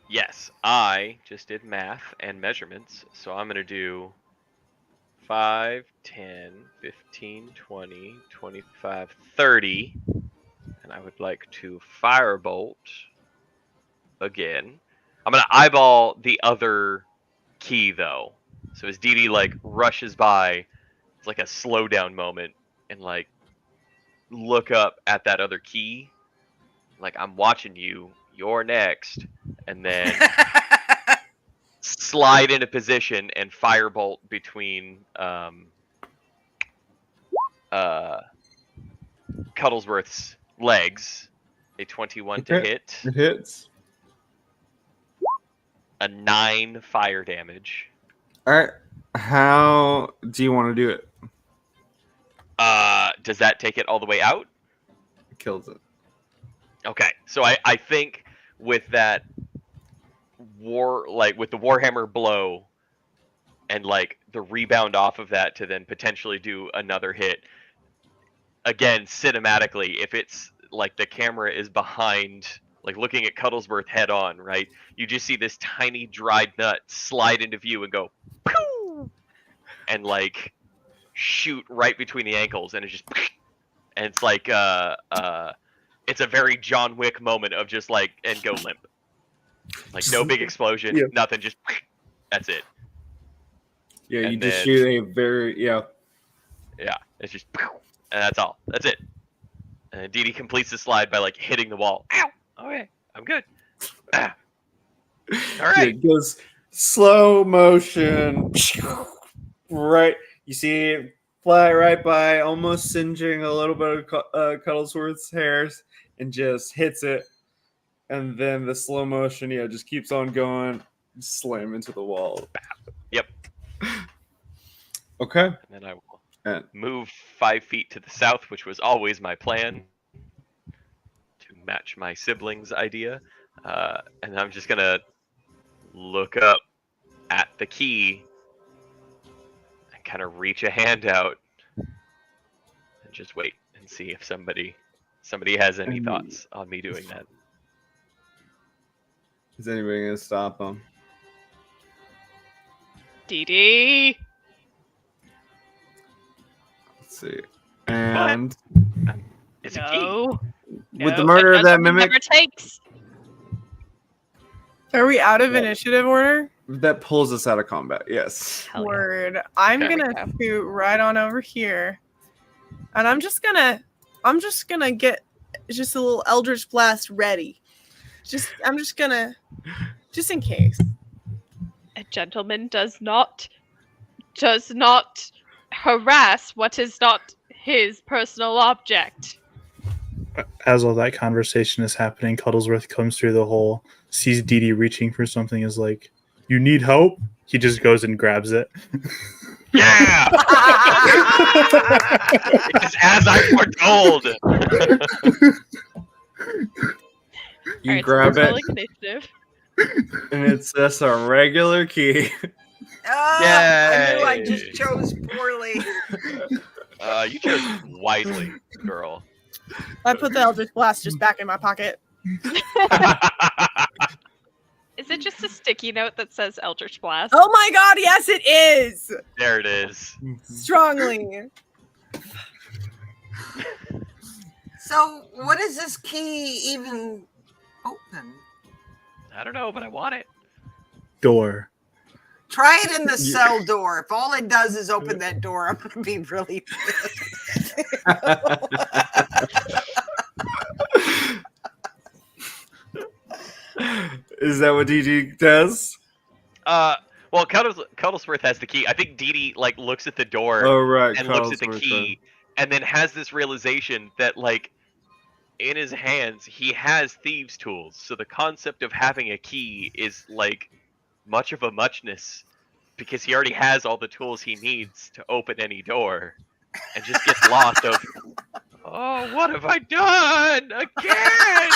[SPEAKER 7] Yes, I just did math and measurements, so I'm going to do 5, 10, 15, 20, 25, 30. And I would like to firebolt again. I'm going to eyeball the other key, though. So as Dee Dee, like, rushes by, it's like a slowdown moment, and, like, look up at that other key. Like, I'm watching you. You're next. And then slide into position and firebolt between Cuddlesworth's legs. A 21 to
[SPEAKER 1] Okay.
[SPEAKER 7] hit.
[SPEAKER 1] It hits.
[SPEAKER 7] A 9 fire damage.
[SPEAKER 1] All right. How do you want to do it?
[SPEAKER 7] Does that take it all the way out?
[SPEAKER 1] Kills it.
[SPEAKER 7] Okay, so I think with that with the Warhammer blow and like the rebound off of that to then potentially do another hit, again, cinematically, if it's like the camera is behind, like looking at Cuddlesworth head on, right? You just see this tiny dried nut slide into view and go, poof, and like shoot right between the ankles, and it's just, and it's like it's a very John Wick moment of just like, and go limp. Like no big explosion,
[SPEAKER 1] Yeah.
[SPEAKER 7] nothing, just that's it.
[SPEAKER 1] Yeah,
[SPEAKER 7] And
[SPEAKER 1] you just
[SPEAKER 7] then-
[SPEAKER 1] shoot a very
[SPEAKER 7] Yeah, it's just, and that's all. That's it. And Dee Dee completes the slide by like hitting the wall. Ow! Okay, I'm good. Ah. All
[SPEAKER 1] Yeah,
[SPEAKER 7] right.
[SPEAKER 1] it goes slow motion. Right, you see it fly right by, almost singeing a little bit of Cuddlesworth's hairs, and just hits it. And then the slow motion, just keeps on going, slam into the wall.
[SPEAKER 7] Yep.
[SPEAKER 1] Okay.
[SPEAKER 7] And then I will
[SPEAKER 1] And
[SPEAKER 7] move 5 feet to the south, which was always my plan to match my siblings' idea. And I'm just gonna look up at the key and kind of reach a hand out and just wait and see if somebody has any thoughts on me doing that.
[SPEAKER 1] is anybody gonna stop him?
[SPEAKER 2] Dee Dee.
[SPEAKER 1] Let's see. And
[SPEAKER 7] It's a key.
[SPEAKER 2] No.
[SPEAKER 1] with the
[SPEAKER 2] No,
[SPEAKER 1] murder of that
[SPEAKER 2] adrenaline
[SPEAKER 1] mimic,
[SPEAKER 2] never takes.
[SPEAKER 6] Are we out of initiative order?
[SPEAKER 1] that pulls us out of combat. Yes.
[SPEAKER 2] Hell yeah.
[SPEAKER 6] Word. I'm
[SPEAKER 7] There we
[SPEAKER 6] gonna
[SPEAKER 2] go.
[SPEAKER 6] shoot right on over here, and I'm just gonna get just a little Eldritch Blast ready. I'm just gonna, just in case.
[SPEAKER 2] A gentleman does not harass what is not his personal object.
[SPEAKER 5] As all that conversation is happening, Cuddlesworth comes through the hole, sees Dee Dee reaching for something, is like, "You need help?" He just goes and grabs it.
[SPEAKER 7] Yeah! It's as I foretold!
[SPEAKER 1] You
[SPEAKER 2] Alright,
[SPEAKER 1] grab
[SPEAKER 2] so
[SPEAKER 1] it,
[SPEAKER 2] rolling initiative.
[SPEAKER 1] and it's just a regular key.
[SPEAKER 4] I knew I
[SPEAKER 7] Yay.
[SPEAKER 4] just chose poorly.
[SPEAKER 7] You chose wisely, girl.
[SPEAKER 6] I put the Eldritch Blast just back in my pocket.
[SPEAKER 2] Is it just a sticky note that says Eldritch Blast?
[SPEAKER 6] Oh my god, yes it is!
[SPEAKER 7] There it is.
[SPEAKER 6] Strongly.
[SPEAKER 4] So, what does this key even open?
[SPEAKER 7] I don't know, but I want it.
[SPEAKER 5] Door.
[SPEAKER 4] Try it in the cell door. If all it does is open that door, I'm going to be really pissed.
[SPEAKER 1] Is that what DG does?
[SPEAKER 7] Well, Cuddlesworth has the key. I think Dee Dee like looks at the door
[SPEAKER 1] Oh, right.
[SPEAKER 7] and looks at the
[SPEAKER 1] Cuddlesworth
[SPEAKER 7] key, and then has this realization that like in his hands he has thieves' tools. So the concept of having a key is like much of a muchness because he already has all the tools he needs to open any door, and just gets lost of, oh, what have I done again?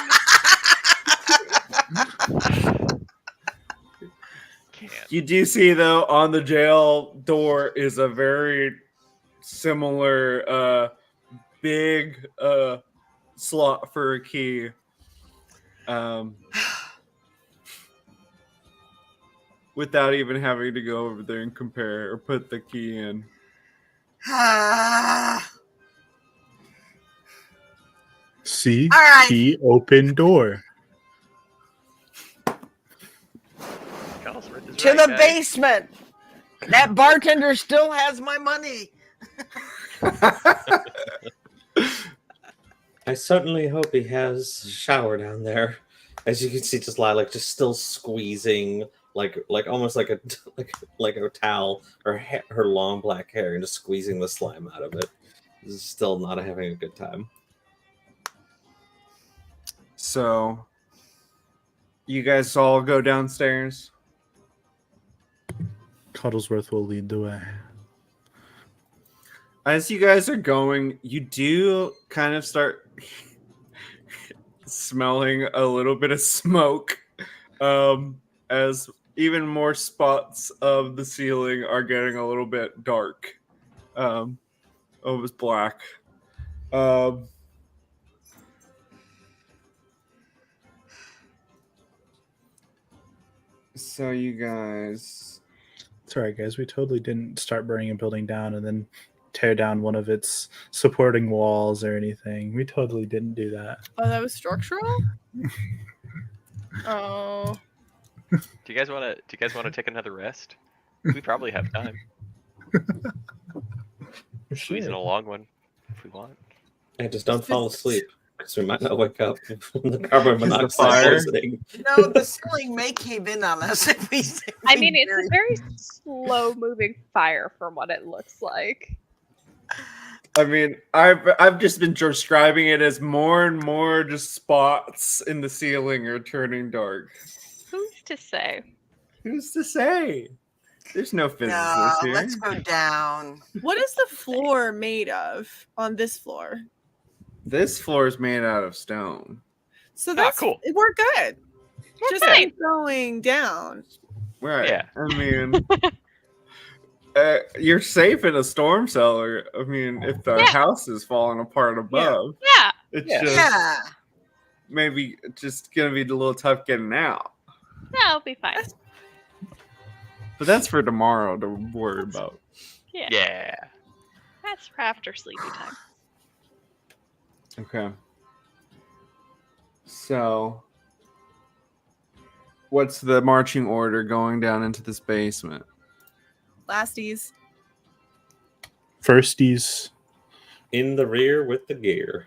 [SPEAKER 7] Can't.
[SPEAKER 1] You do see, though, on the jail door is a very similar big slot for a key. Without even having to go over there and compare or put the key in.
[SPEAKER 5] See?
[SPEAKER 4] All right.
[SPEAKER 5] Key, open door.
[SPEAKER 7] Cuddlesworth is
[SPEAKER 4] To
[SPEAKER 7] right,
[SPEAKER 4] the
[SPEAKER 7] guys.
[SPEAKER 4] basement. That bartender still has my money.
[SPEAKER 3] I certainly hope he has a shower down there. As you can see, just Lilac just still squeezing, like almost like a like a towel, her long black hair, and just squeezing the slime out of it. This is still not having a good time.
[SPEAKER 1] So, you guys all go downstairs.
[SPEAKER 5] Cuddlesworth will lead the way.
[SPEAKER 1] As you guys are going, you do kind of start smelling a little bit of smoke, as even more spots of the ceiling are getting a little bit dark. It was black. So you guys,
[SPEAKER 5] It's alright, guys. We totally didn't start burning a building down and then tear down one of its supporting walls or anything. We totally didn't do that.
[SPEAKER 6] Oh, that was structural? Oh.
[SPEAKER 7] Do you guys want to take another rest? We probably have time. Squeeze in a long one if we want.
[SPEAKER 3] And just don't fall asleep, because we might not wake up from the carbon
[SPEAKER 1] the
[SPEAKER 3] monoxide
[SPEAKER 1] fire.
[SPEAKER 3] poisoning.
[SPEAKER 4] No, the ceiling may cave in on us if we.
[SPEAKER 2] I mean, it's a very slow-moving fire from what it looks like.
[SPEAKER 1] I mean, I've just been describing it as more and more just spots in the ceiling are turning dark.
[SPEAKER 2] Who's to say?
[SPEAKER 1] Who's to say? There's no
[SPEAKER 4] No,
[SPEAKER 1] physicists here.
[SPEAKER 4] let's go down.
[SPEAKER 6] What is the floor made of on this floor?
[SPEAKER 1] This floor is made out of stone.
[SPEAKER 6] So that's
[SPEAKER 7] cool.
[SPEAKER 6] We're good.
[SPEAKER 2] We're
[SPEAKER 6] Just
[SPEAKER 2] fine.
[SPEAKER 6] keep going down.
[SPEAKER 1] Right.
[SPEAKER 7] Yeah.
[SPEAKER 1] I mean, you're safe in a storm cellar. I mean, if the
[SPEAKER 2] Yeah.
[SPEAKER 1] house is falling apart above,
[SPEAKER 2] Yeah.
[SPEAKER 1] it's
[SPEAKER 7] Yeah.
[SPEAKER 1] just
[SPEAKER 4] Yeah.
[SPEAKER 1] maybe just gonna be a little tough getting out.
[SPEAKER 2] That'll be fine.
[SPEAKER 1] But that's for tomorrow to worry about.
[SPEAKER 2] Yeah.
[SPEAKER 7] Yeah.
[SPEAKER 2] That's for after sleepy time.
[SPEAKER 1] Okay. So, what's the marching order going down into this basement?
[SPEAKER 6] Lasties.
[SPEAKER 5] Firsties.
[SPEAKER 3] In the rear with the gear.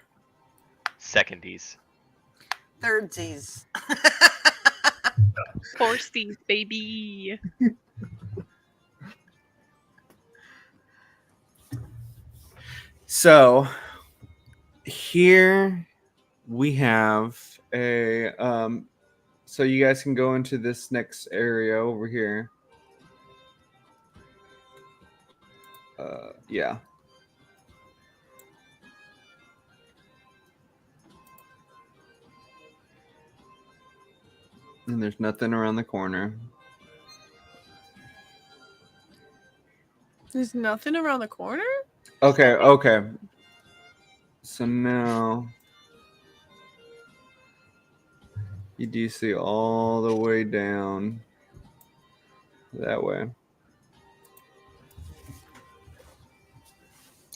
[SPEAKER 7] Secondies.
[SPEAKER 4] Thirdsies.
[SPEAKER 2] Foursies, baby.
[SPEAKER 1] So, here we have a so you guys can go into this next area over here. Yeah. And there's nothing around the corner.
[SPEAKER 6] There's nothing around the corner?
[SPEAKER 1] Okay. So now you do see all the way down that way.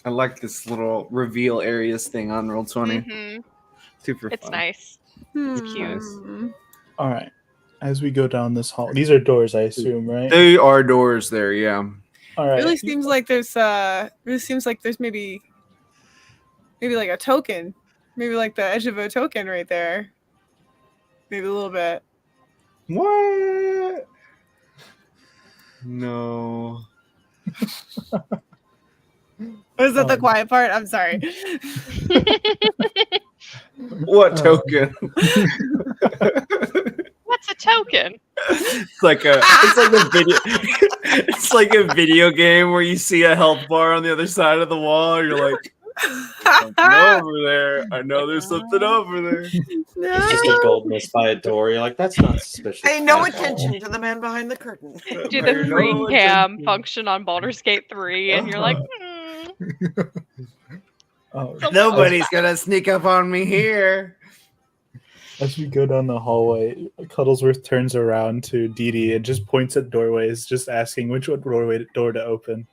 [SPEAKER 1] I like this little reveal areas thing on Roll20.
[SPEAKER 2] Mm-hmm.
[SPEAKER 1] Super
[SPEAKER 2] It's
[SPEAKER 1] fun.
[SPEAKER 2] nice.
[SPEAKER 6] It's
[SPEAKER 2] cute.
[SPEAKER 5] All right. As we go down this hall, these are doors, I assume, right?
[SPEAKER 1] They are doors there, yeah.
[SPEAKER 5] All
[SPEAKER 6] It
[SPEAKER 5] right.
[SPEAKER 6] really seems like there's maybe like a token. Maybe like the edge of a token right there. Maybe a little bit.
[SPEAKER 1] What? No.
[SPEAKER 6] Was that the quiet part? I'm sorry.
[SPEAKER 1] What token?
[SPEAKER 2] What's a token?
[SPEAKER 1] It's like a video. It's like a video game where you see a health bar on the other side of the wall. And you're like, something over there. I know there's something over there.
[SPEAKER 3] It's just a gold mist by a door. You're like, that's not suspicious.
[SPEAKER 4] Pay no
[SPEAKER 3] at all.
[SPEAKER 4] attention to the man behind the curtain.
[SPEAKER 2] Do
[SPEAKER 1] Pay
[SPEAKER 2] the
[SPEAKER 1] no
[SPEAKER 2] free cam
[SPEAKER 1] attention.
[SPEAKER 2] function on Baldur's Gate 3, and you're like,
[SPEAKER 5] Oh,
[SPEAKER 1] Nobody's gonna sneak up on me here.
[SPEAKER 5] as we go down the hallway, Cuddlesworth turns around to Dee Dee and just points at doorways, just asking which door to open.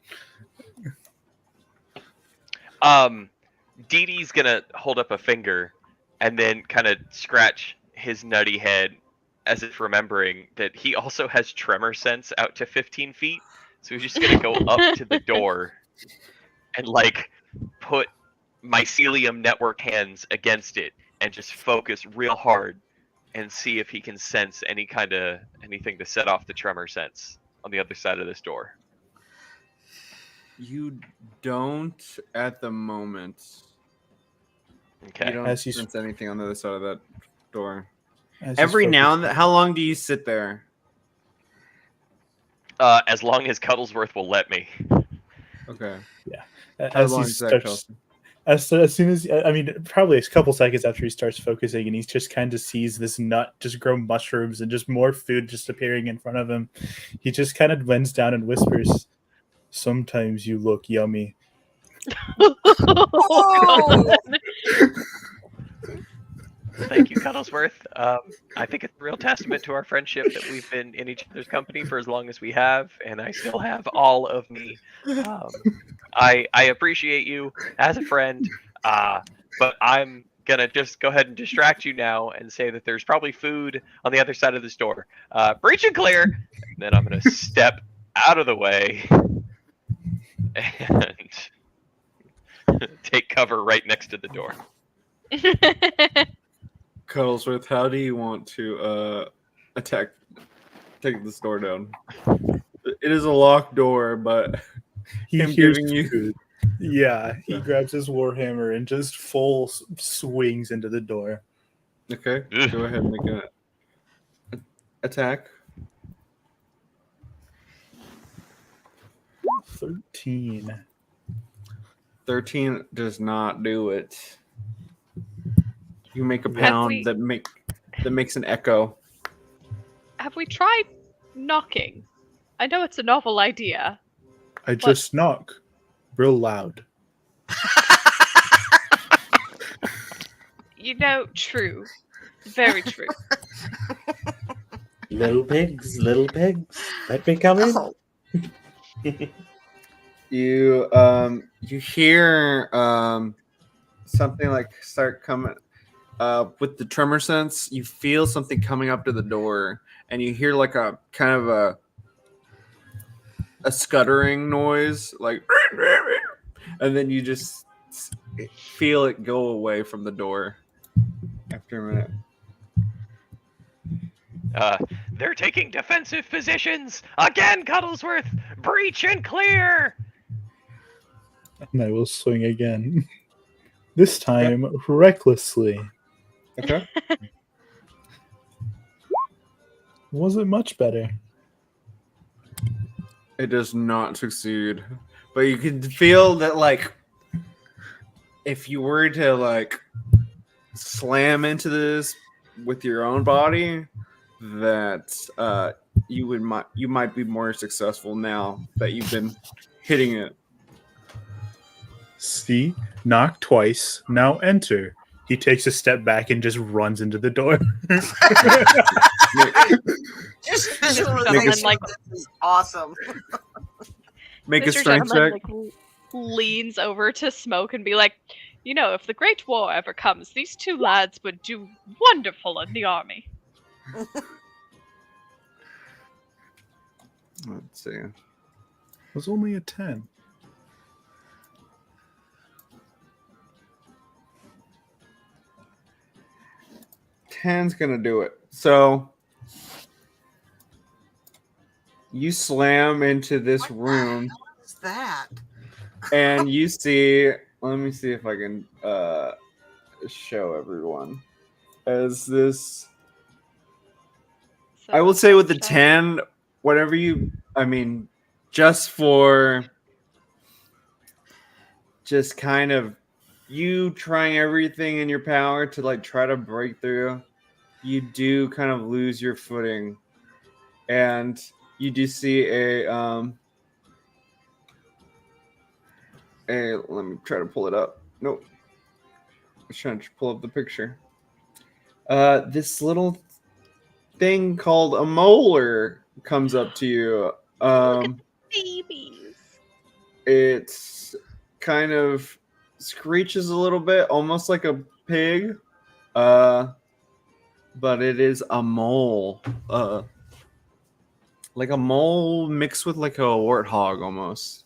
[SPEAKER 7] Dee Dee's gonna hold up a finger and then kind of scratch his nutty head as if remembering that he also has tremor sense out to 15 feet. So he's just gonna go up to the door and like put mycelium network hands against it and just focus real hard and see if he can sense anything to set off the tremor sense on the other side of this door.
[SPEAKER 1] You don't at the moment.
[SPEAKER 7] Okay.
[SPEAKER 1] You don't
[SPEAKER 5] As you-
[SPEAKER 1] sense anything on the other side of that door.
[SPEAKER 5] As
[SPEAKER 1] Every
[SPEAKER 5] he's
[SPEAKER 1] now and
[SPEAKER 5] focusing-
[SPEAKER 1] then, how long do you sit there?
[SPEAKER 7] As long as Cuddlesworth will let me.
[SPEAKER 1] Okay.
[SPEAKER 5] as
[SPEAKER 1] How
[SPEAKER 5] he
[SPEAKER 1] long is that,
[SPEAKER 5] starts,
[SPEAKER 1] Kelsey?
[SPEAKER 5] as soon as I mean, probably a couple seconds after he starts focusing, and he just kind of sees this nut just grow mushrooms and just more food just appearing in front of him. He just kind of bends down and whispers, "Sometimes you look yummy."
[SPEAKER 4] Oh,
[SPEAKER 7] Thank you, Cuddlesworth. I think it's a real testament to our friendship that we've been in each other's company for as long as we have, and I still have all of me. I appreciate you as a friend, but I'm gonna just go ahead and distract you now and say that there's probably food on the other side of this door. Breach and clear. And then I'm gonna step out of the way and take cover right next to the door.
[SPEAKER 1] Cuddlesworth, how do you want to take this door down? It is a locked door, but
[SPEAKER 5] He
[SPEAKER 1] him
[SPEAKER 5] hears
[SPEAKER 1] giving you
[SPEAKER 5] food. Yeah, he grabs his warhammer and just full swings into the door.
[SPEAKER 1] okay.
[SPEAKER 7] Ugh.
[SPEAKER 1] Go ahead and make an attack.
[SPEAKER 5] 13.
[SPEAKER 1] 13 does not do it. You make a
[SPEAKER 2] Have
[SPEAKER 1] pound
[SPEAKER 2] we-
[SPEAKER 1] that makes an echo.
[SPEAKER 2] Have we tried knocking? I know it's a novel idea.
[SPEAKER 5] I just knock real loud.
[SPEAKER 2] You know, true. Very true.
[SPEAKER 8] Little pigs, let me come in.
[SPEAKER 4] oh.
[SPEAKER 1] You hear something like start coming with the tremor sense. You feel something coming up to the door, and you hear like a kind of a scuttering noise, like, and then you just feel it go away from the door after a minute.
[SPEAKER 7] They're taking defensive positions again, Cuddlesworth. Breach and clear.
[SPEAKER 5] And I will swing again. This time, recklessly.
[SPEAKER 1] Okay.
[SPEAKER 5] Wasn't much better.
[SPEAKER 1] It does not succeed, but you can feel that, like, if you were to like slam into this with your own body, that you might be more successful now that you've been hitting it.
[SPEAKER 5] See? Knock twice. Now enter. He takes a step back and just runs into the door.
[SPEAKER 4] Just
[SPEAKER 2] Mr.
[SPEAKER 4] visualization
[SPEAKER 2] Gentleman, like,
[SPEAKER 4] of this is awesome.
[SPEAKER 1] Make a
[SPEAKER 2] Mr.
[SPEAKER 1] strength
[SPEAKER 2] Gentleman,
[SPEAKER 1] check.
[SPEAKER 2] like, leans over to Smoke and be like, you know, if the Great War ever comes, these two lads would do wonderful in the army.
[SPEAKER 1] Let's see.
[SPEAKER 5] It was only a 10.
[SPEAKER 1] Ten's gonna do it. So you slam into this room,
[SPEAKER 4] What's that?
[SPEAKER 1] and you see. Let me see if I can show everyone as this.
[SPEAKER 2] So
[SPEAKER 1] I will say with the
[SPEAKER 2] so-
[SPEAKER 1] 10, whatever you, I mean, just for just kind of you trying everything in your power to like try to break through, you do kind of lose your footing, and you do see a let me try to pull it up. Nope. I was trying to pull up the picture. This little thing called a molar comes up to you.
[SPEAKER 2] Babies.
[SPEAKER 1] It's kind of screeches a little bit, almost like a pig. But it is a mole. Like a mole mixed with like a warthog almost.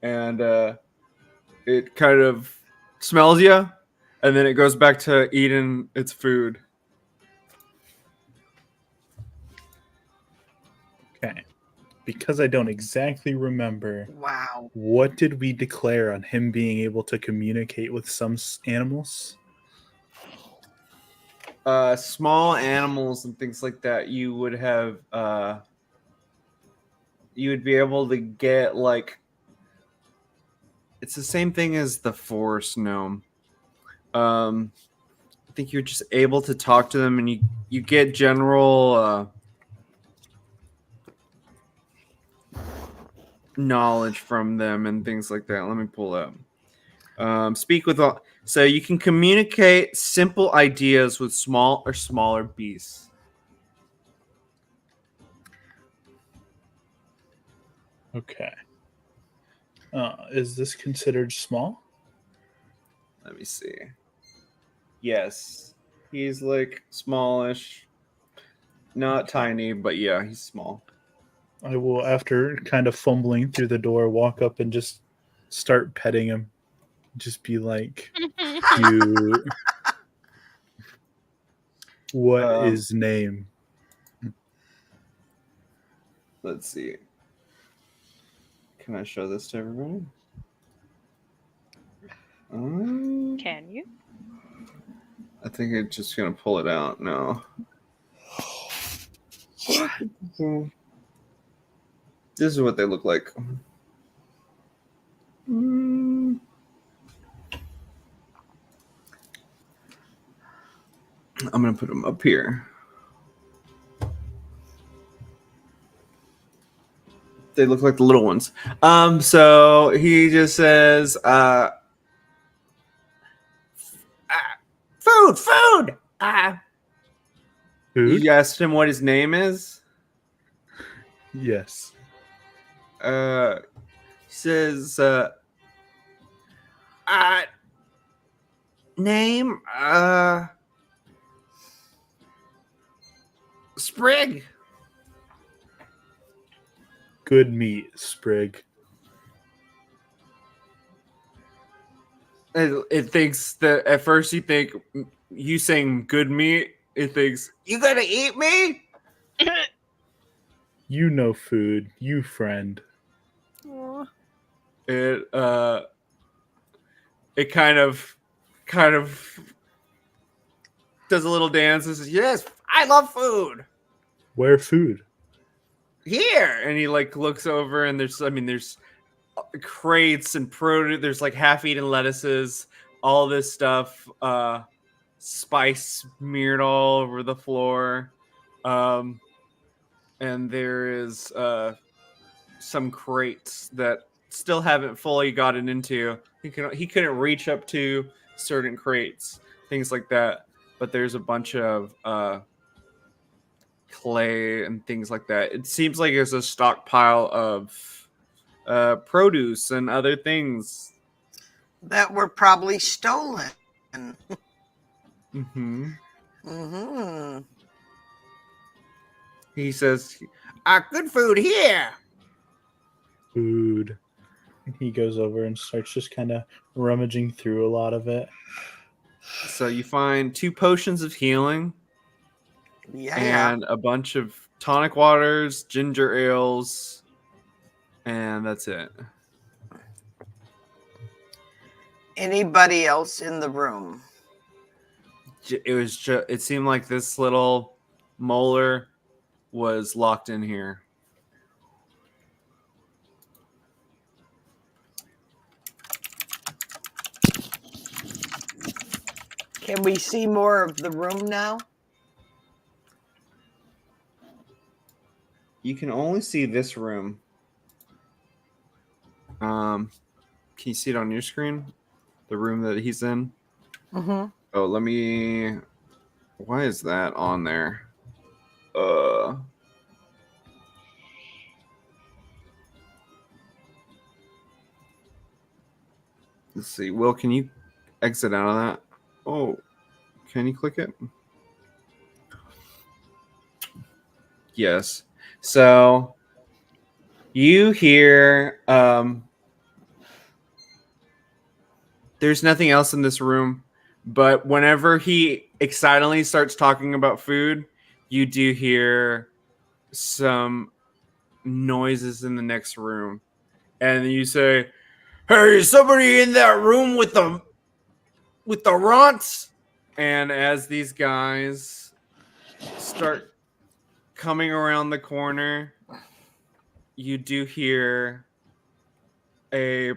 [SPEAKER 1] And it kind of smells you, and then it goes back to eating its food.
[SPEAKER 5] Okay. Because I don't exactly remember,
[SPEAKER 4] Wow.
[SPEAKER 5] what did we declare on him being able to communicate with some animals?
[SPEAKER 1] Small animals and things like that, you would have you would be able to get like, it's the same thing as the forest gnome. I think you're just able to talk to them, and you get general knowledge from them and things like that. Let me pull up. Speak with all. So you can communicate simple ideas with small or smaller beasts.
[SPEAKER 5] Okay. Is this considered small?
[SPEAKER 1] Let me see. Yes, he's like smallish, not tiny, but yeah, he's small.
[SPEAKER 5] I will, after kind of fumbling through the door, walk up and just start petting him. Just be like, "Cute. What is name?"
[SPEAKER 1] Let's see. Can I show this to everybody?
[SPEAKER 2] Can you?
[SPEAKER 1] I think it's just gonna pull it out. No. This is what they look like. I'm gonna put them up here. They look like the little ones. So he just says, food.
[SPEAKER 5] Food?
[SPEAKER 1] You asked him what his name is.
[SPEAKER 5] Yes.
[SPEAKER 1] He says, name, Sprig.
[SPEAKER 5] Good meat, Sprig.
[SPEAKER 1] It thinks that at first you think you saying good meat. It thinks you gonna eat me.
[SPEAKER 5] You know food, you friend.
[SPEAKER 1] It kind of does a little dance and says, "Yes, I love food."
[SPEAKER 5] Where food?
[SPEAKER 1] Here, and he like looks over, and there's crates and produce. There's like half-eaten lettuces, all this stuff, spice smeared all over the floor, and there is some crates that still haven't fully gotten into. He couldn't reach up to certain crates, things like that. But there's a bunch of clay and things like that. It seems like there's a stockpile of produce and other things.
[SPEAKER 4] That were probably stolen.
[SPEAKER 1] Mm-hmm.
[SPEAKER 4] Mm-hmm.
[SPEAKER 1] He says, good food here.
[SPEAKER 5] Food. And he goes over and starts just kind of rummaging through a lot of it.
[SPEAKER 1] So you find 2 potions of healing
[SPEAKER 4] Yeah.
[SPEAKER 1] and a bunch of tonic waters, ginger ales, and that's it.
[SPEAKER 4] Anybody else in the room?
[SPEAKER 1] It seemed like this little molar was locked in here.
[SPEAKER 4] Can we see more of the room now?
[SPEAKER 1] You can only see this room. Can you see it on your screen? The room that he's in?
[SPEAKER 4] Mm-hmm.
[SPEAKER 1] Oh, let me... Why is that on there? Let's see. Will, can you exit out of that? Oh, can you click it? Yes. So you hear there's nothing else in this room, but whenever he excitedly starts talking about food, you do hear some noises in the next room. And you say, "Hey, is somebody in that room with the runts?" And as these guys start coming around the corner, you do hear a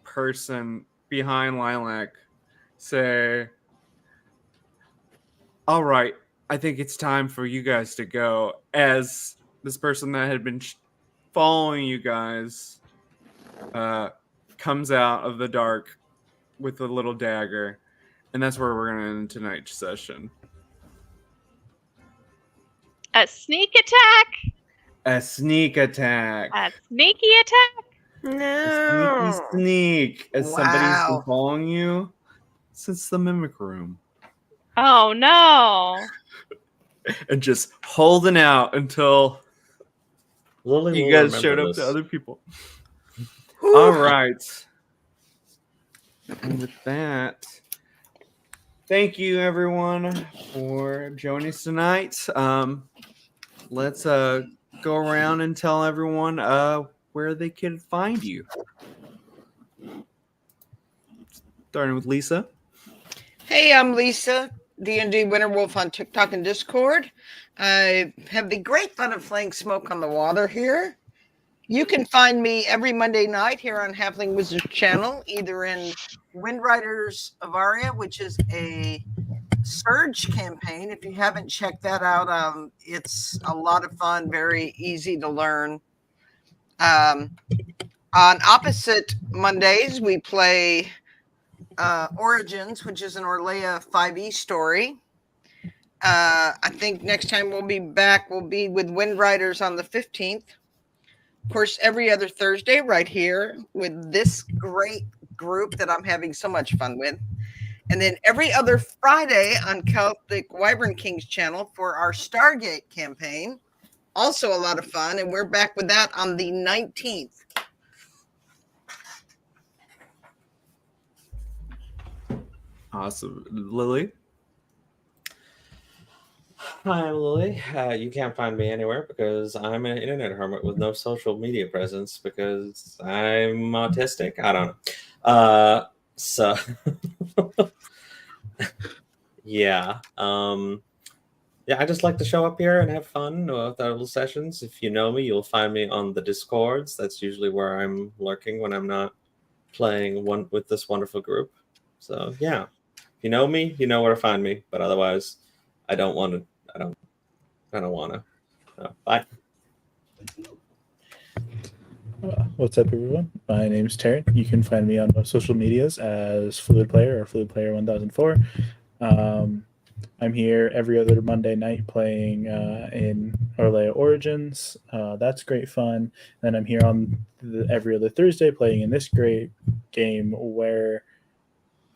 [SPEAKER 1] person behind Lilac say, "All right, I think it's time for you guys to go." As this person that had been following you guys comes out of the dark with a little dagger. And that's where we're going to end tonight's session.
[SPEAKER 2] A sneak attack.
[SPEAKER 1] A sneak attack.
[SPEAKER 2] A sneaky attack.
[SPEAKER 6] No.
[SPEAKER 1] A sneak. As somebody's been
[SPEAKER 4] Wow.
[SPEAKER 1] following you since the mimic room.
[SPEAKER 2] Oh no.
[SPEAKER 1] And just holding out until
[SPEAKER 3] Lily
[SPEAKER 1] you
[SPEAKER 3] will
[SPEAKER 1] guys
[SPEAKER 3] remember
[SPEAKER 1] showed up
[SPEAKER 3] this.
[SPEAKER 1] to other people. All right. And with that, thank you everyone for joining us tonight. Let's go around and tell everyone where they can find you. Starting with Lisa.
[SPEAKER 4] Hey, I'm Lisa, D&D Winterwolf on TikTok and Discord. I have the great fun of playing Smoke on the Water here. You can find me every Monday night here on Halfling Wizard Channel, either in Windriders of Aria, which is a Surge campaign. If you haven't checked that out, it's a lot of fun, very easy to learn. On opposite Mondays, we play Origins, which is an Orlea 5e story. I think next time we'll be with Windriders on the 15th. Of course, every other Thursday right here with this great group that I'm having so much fun with. And then every other Friday on Celtic Wyvern King's channel for our Stargate campaign. Also a lot of fun. And we're back with that on the 19th.
[SPEAKER 1] Awesome. Lily?
[SPEAKER 3] Hi, I'm Lily. You can't find me anywhere because I'm an internet hermit with no social media presence because I'm autistic. I don't know. So, yeah. Yeah, I just like to show up here and have fun with our little sessions. If you know me, you'll find me on the Discords. That's usually where I'm lurking when I'm not playing with this wonderful group. So, yeah. If you know me, you know where to find me. But otherwise, I don't want to. I don't want to. Bye.
[SPEAKER 5] What's up, everyone? My name is Taryn. You can find me on most social medias as Fluid Player or Fluid Player 1004. I'm here every other Monday night playing in Orlea Origins. That's great fun. Then I'm here on every other Thursday playing in this great game where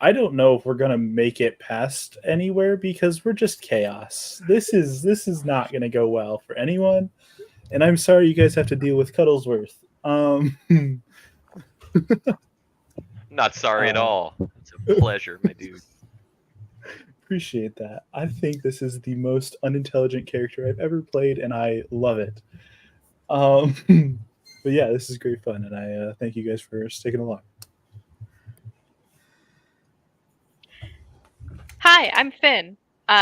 [SPEAKER 5] I don't know if we're gonna make it past anywhere because we're just chaos. This is not gonna go well for anyone, and I'm sorry you guys have to deal with Cuddlesworth.
[SPEAKER 7] Not sorry at all. It's a pleasure, my dude.
[SPEAKER 5] Appreciate that. I think this is the most unintelligent character I've ever played, and I love it. But yeah, this is great fun, and I thank you guys for sticking along.
[SPEAKER 2] Hi, I'm Finn.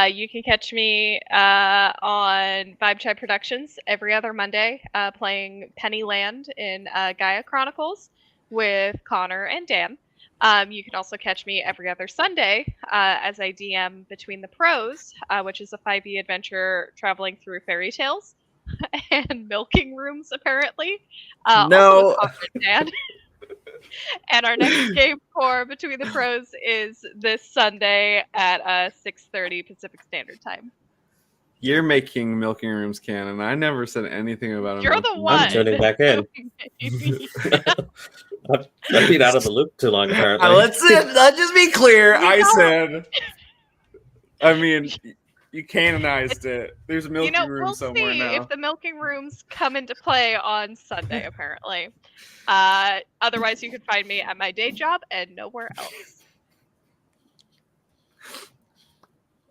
[SPEAKER 2] You can catch me on Vibe Tribe Productions every other Monday, playing Pennyland in Gaia Chronicles with Connor and Dan. You can also catch me every other Sunday as I DM Between the Pros, which is a 5e adventure traveling through fairy tales and milking rooms, apparently. Also with Connor and Dan. And our next game for Between the Pros is this Sunday at 6:30 Pacific Standard Time.
[SPEAKER 1] You're making milking rooms canon. I never said anything about a
[SPEAKER 2] You're
[SPEAKER 1] milking
[SPEAKER 2] the
[SPEAKER 1] room.
[SPEAKER 2] one.
[SPEAKER 3] I'm tuning back in. I've been out of the loop too long, apparently.
[SPEAKER 1] Let's just be clear. I said, I mean, you canonized it. There's a milking room
[SPEAKER 2] we'll
[SPEAKER 1] somewhere
[SPEAKER 2] see
[SPEAKER 1] now.
[SPEAKER 2] if the milking rooms come into play on Sunday, apparently. Otherwise, you can find me at my day job and nowhere else.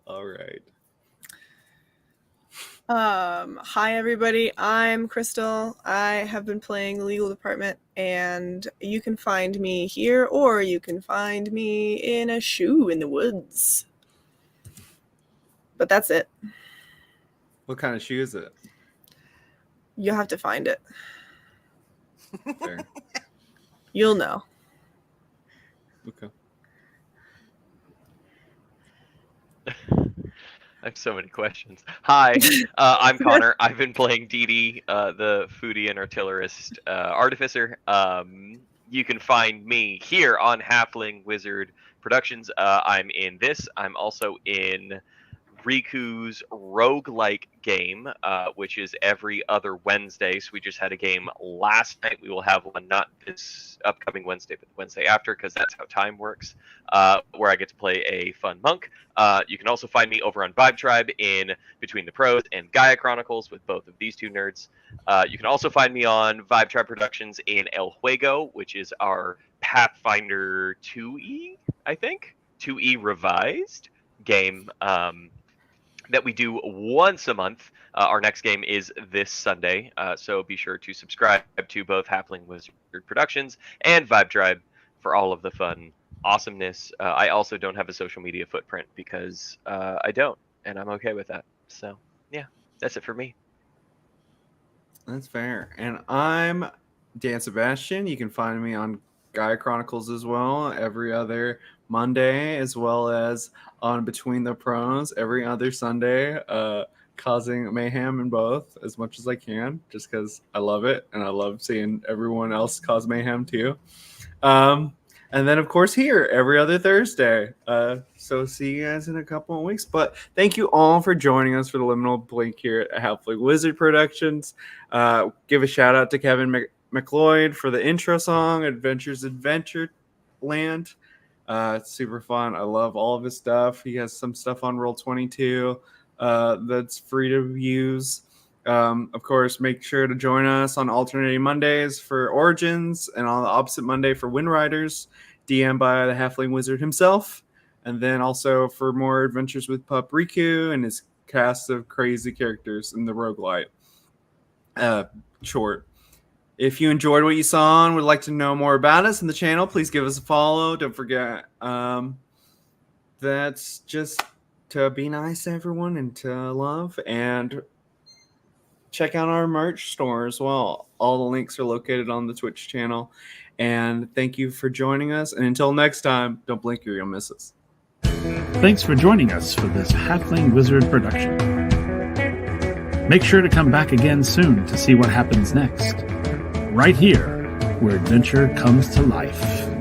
[SPEAKER 1] All right.
[SPEAKER 6] Hi everybody, I'm Crystal. I have been playing the legal department, and you can find me here, or you can find me in a shoe in the woods. But that's it.
[SPEAKER 1] What kind of shoe is it?
[SPEAKER 6] You'll have to find it.
[SPEAKER 1] Fair.
[SPEAKER 6] You'll know.
[SPEAKER 1] Okay.
[SPEAKER 7] I have so many questions. Hi, I'm Connor. I've been playing Dee Dee, the foodie and artillerist artificer. You can find me here on Halfling Wizard Productions. I'm in this. I'm also in Riku's roguelike game, which is every other Wednesday. So we just had a game last night. We will have one not this upcoming Wednesday, but the Wednesday after, because that's how time works, where I get to play a fun monk. You can also find me over on Vibe Tribe in Between the Pros and Gaia Chronicles with both of these two nerds. You can also find me on Vibe Tribe Productions in El Juego, which is our Pathfinder 2E, I think, 2E revised game that we do once a month. Our next game is this Sunday, so be sure to subscribe to both Halfling Wizard Productions and Vibe Tribe for all of the fun awesomeness. I also don't have a social media footprint because I don't, and I'm okay with that. So, yeah, that's it for me.
[SPEAKER 1] That's fair. And I'm Dan Sebastian. You can find me on Gaia Chronicles as well every other Monday, as well as on Between the Pros every other Sunday, causing mayhem in both as much as I can, just because I love it and I love seeing everyone else cause mayhem too. And then, of course, here every other Thursday. So see you guys in a couple of weeks. But thank you all for joining us for the Liminal Blink here at Halfling Wizard Productions. Give a shout out to Kevin McLeod for the intro song, Adventures Adventureland. It's super fun. I love all of his stuff. He has some stuff on Roll22 that's free to use. Of course, make sure to join us on alternating Mondays for Origins and on the opposite Monday for Wind Riders, DM by the Halfling Wizard himself. And then also for more adventures with Pup Riku and his cast of crazy characters in the roguelite short. If you enjoyed what you saw and would like to know more about us and the channel, please give us a follow. Don't forget, that's just to be nice to everyone and to love. And check out our merch store as well. All the links are located on the Twitch channel. And thank you for joining us. And until next time, don't blink or you'll miss us.
[SPEAKER 5] Thanks for joining us for this Halfling Wizard production. Make sure to come back again soon to see what happens next. Right here, where adventure comes to life.